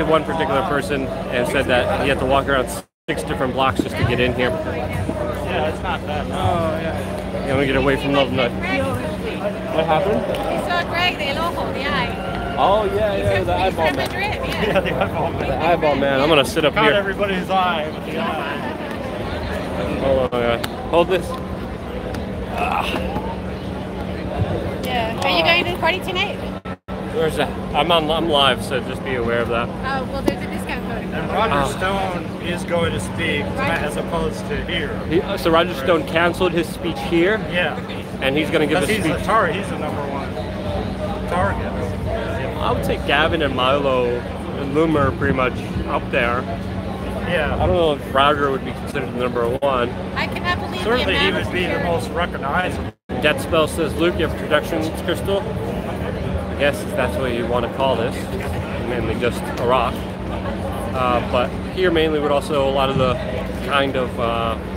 one particular person and said that he had to walk around 6 different blocks just to get in here. Yeah, it's not bad. Oh, yeah. You want to get away from Love Nut. What happened? He saw Greg, the ojo, the eye. Oh, yeah, the eyeball man. Yeah, the eyeball man. The eyeball man. I'm going to sit up Caught here. everybody's eye with the eye. Hold on, hold this. Yeah. Are you going to the party tonight? Where's that? I'm live, so just be aware of that. Oh, well, there's a discount code. And Roger Stone is going to speak as opposed to here. So Roger Stone canceled his speech here? Yeah. And he's going to give a speech. He's the #1 target. I would say Gavin and Milo and Loomer are pretty much up there. Yeah. I don't know if Roger would be considered #1. I cannot believe certainly he would be the most recognizable. Death Spell says, Luke, you have projections, Crystal? I guess that's what you want to call this. Mainly just a rock. But here mainly with also a lot of the kind of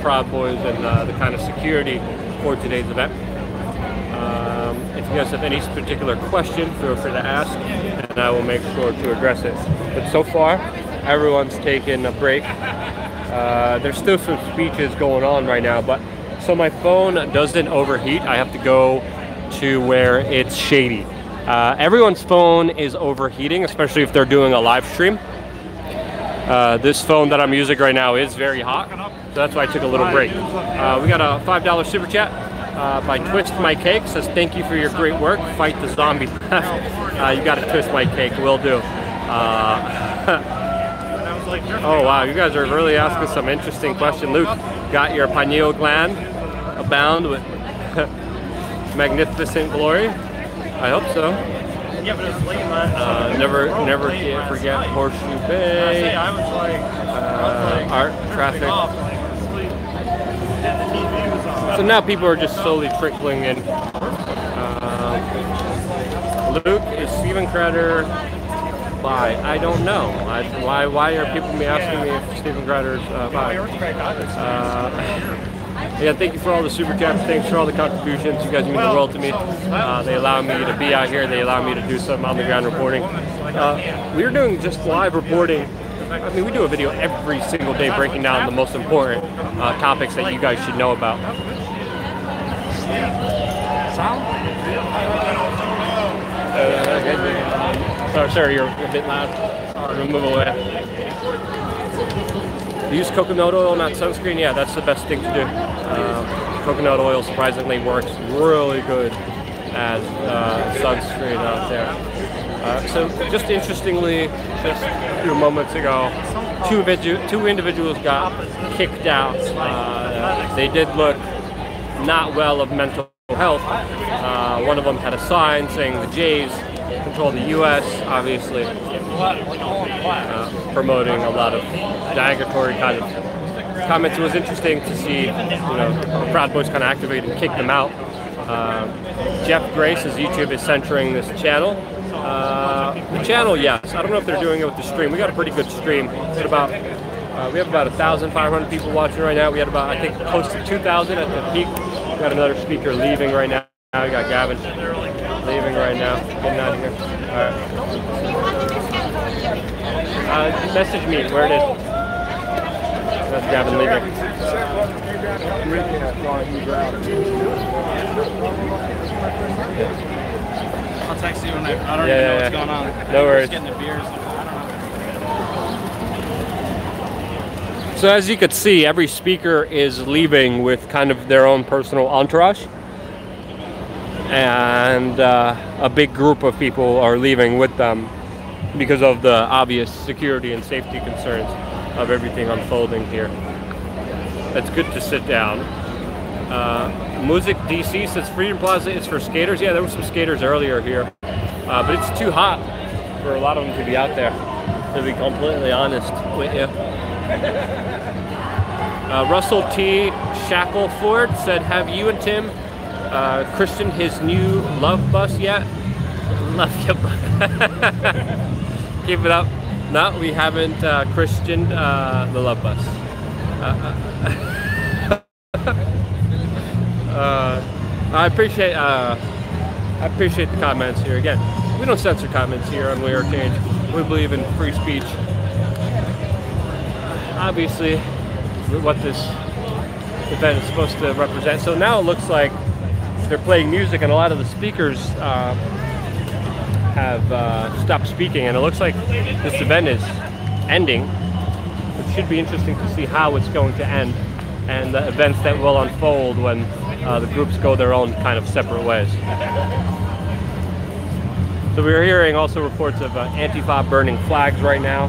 Proud Boys and the kind of security for today's event. If you guys have any particular question, feel free to ask, and I will make sure to address it. But so far, everyone's taken a break. There's still some speeches going on right now, but so my phone doesn't overheat. I have to go to where it's shady. Everyone's phone is overheating, especially if they're doing a live stream. This phone that I'm using right now is very hot, so that's why I took a little break. We got a $5 super chat by Twist My Cake. Says, thank you for your great work. Fight the zombie. You got to twist my cake. Will do. Oh wow, you guys are really asking some interesting questions. Luke, got your pineal gland abound with magnificent glory? I hope so. Yeah, but it's late last. Never forget Horseshoe Bay. Art, traffic. So now people are just slowly trickling in. Luke, is Steven Crowder bi? I don't know. Why are people asking me if Steven Crowder's bi? Yeah, thank you for all the super chats. Thanks for all the contributions. You guys mean the world to me. They allow me to be out here. They allow me to do some on-the-ground reporting. We're doing just live reporting. I mean, we do a video every single day breaking down the most important topics that you guys should know about. Sorry, you're a bit loud. Move away. Use coconut oil, not sunscreen. Yeah, that's the best thing to do. Coconut oil surprisingly works really good as sunscreen out there. So just interestingly, just a few moments ago, two individuals got kicked out. They did look not well of mental health. One of them had a sign saying the Jays control the U.S., obviously promoting a lot of derogatory kind of comments. It was interesting to see, the Proud Boys kind of activate and kick them out. Jeff Grace's YouTube is censoring this channel. The channel, yes. I don't know if they're doing it with the stream. We got a pretty good stream. It's about we have about 1,500 people watching right now. We had about, I think, close to 2,000 at the peak. We got another speaker leaving right now. We got Gavin leaving right now, getting out of here. All right. Message me where it is. That's Gavin leaving. I'll text you when I don't even know what's going on. No worries. Just getting the beers. So as you could see, every speaker is leaving with kind of their own personal entourage. And a big group of people are leaving with them because of the obvious security and safety concerns of everything unfolding here. It's good to sit down. Music DC says Freedom Plaza is for skaters. Yeah, there were some skaters earlier here, but it's too hot for a lot of them to be out there, to be completely honest with you. Russell T. Shackleford said, have you and Tim christened his new love bus yet? Love you. Keep it up. No, we haven't christened the love bus. I appreciate the comments here. Again, we don't censor comments here on WeAreChange. We believe in free speech. Obviously, what this event is supposed to represent. So now it looks like they're playing music, and a lot of the speakers have stopped speaking, and it looks like this event is ending. It should be interesting to see how it's going to end, and the events that will unfold when the groups go their own kind of separate ways. So we're hearing also reports of Antifa burning flags right now.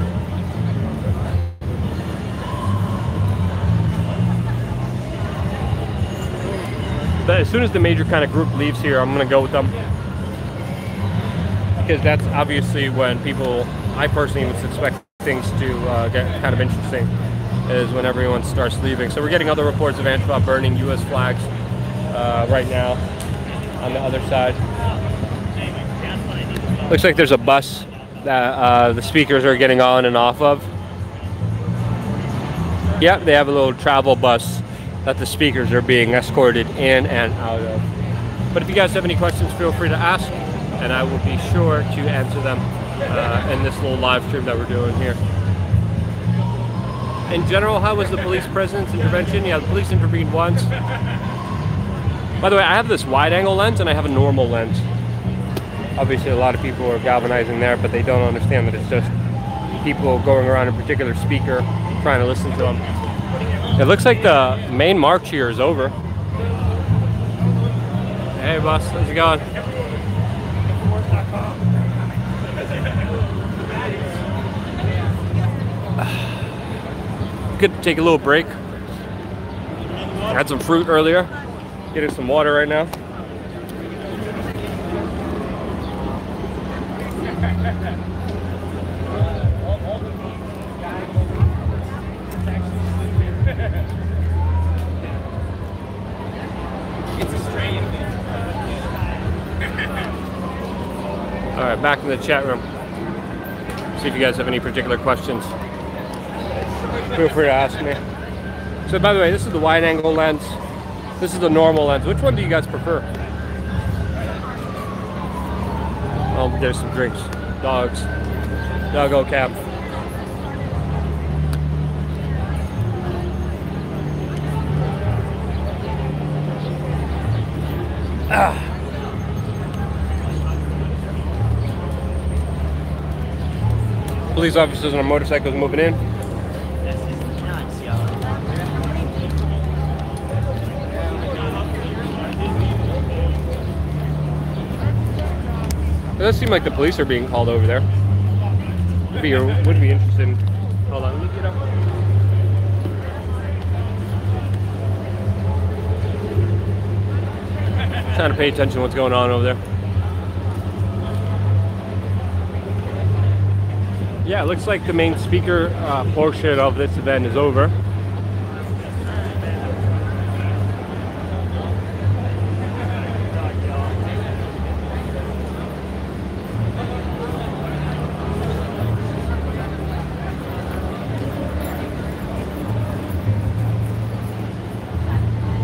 But as soon as the major kind of group leaves here, I'm going to go with them. Because that's obviously when people, I personally would expect things to get kind of interesting, is when everyone starts leaving. So we're getting other reports of Antifa burning U.S. flags right now on the other side. Looks like there's a bus that the speakers are getting on and off of. Yep, they have a little travel bus that the speakers are being escorted in and out of. But if you guys have any questions, feel free to ask, and I will be sure to answer them in this little live stream that we're doing here. In general, how was the police presence intervention? Yeah, the police intervened once. By the way, I have this wide-angle lens and I have a normal lens. Obviously, a lot of people are galvanizing there, but they don't understand that it's just people going around a particular speaker trying to listen to them. It looks like the main march here is over. Hey, boss, how's it going? Good to take a little break. Had some fruit earlier. Getting some water right now. All right, back in the chat room. See if you guys have any particular questions. Feel free to ask me. So by the way, this is the wide angle lens. This is the normal lens. Which one do you guys prefer? Oh, there's some drinks. Dogs. Doggo cab. Police officers on motorcycles moving in. It does seem like the police are being called over there. Would be interesting. Hold on, let me get up. Trying to pay attention to what's going on over there. Yeah, it looks like the main speaker portion of this event is over.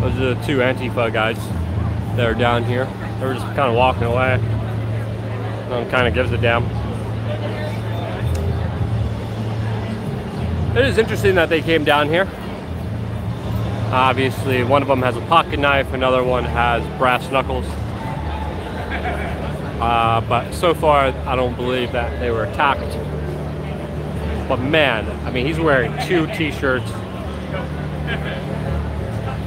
Those are the two Antifa guys that are down here. They were just kind of walking away. No one kind of gives a damn. It is interesting that they came down here. Obviously, one of them has a pocket knife, another one has brass knuckles. But so far, I don't believe that they were attacked. But man, I mean, he's wearing 2 t-shirts.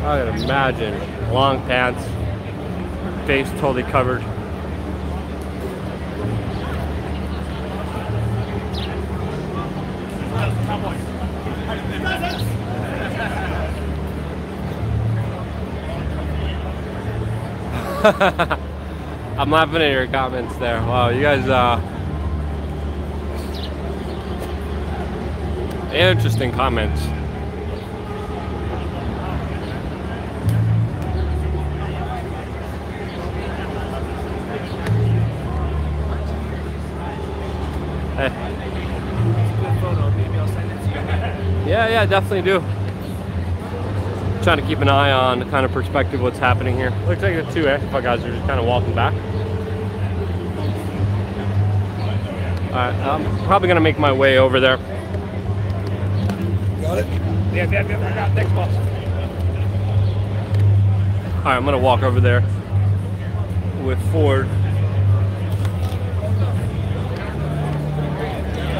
I can imagine. Long pants, face totally covered. I'm laughing at your comments there. Wow, you guys, interesting comments. Hey. Yeah, definitely do. Trying to keep an eye on the kind of perspective what's happening here. Looks like the 2 Antifa guys are just kind of walking back. Alright, I'm probably gonna make my way over there. Got it? Yeah, I got it. Thanks, boss. Alright, I'm gonna walk over there with Ford.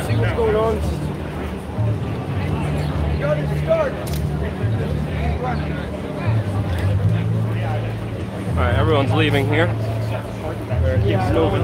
See what's going on. Got to start. Alright, everyone's leaving here. Keep moving.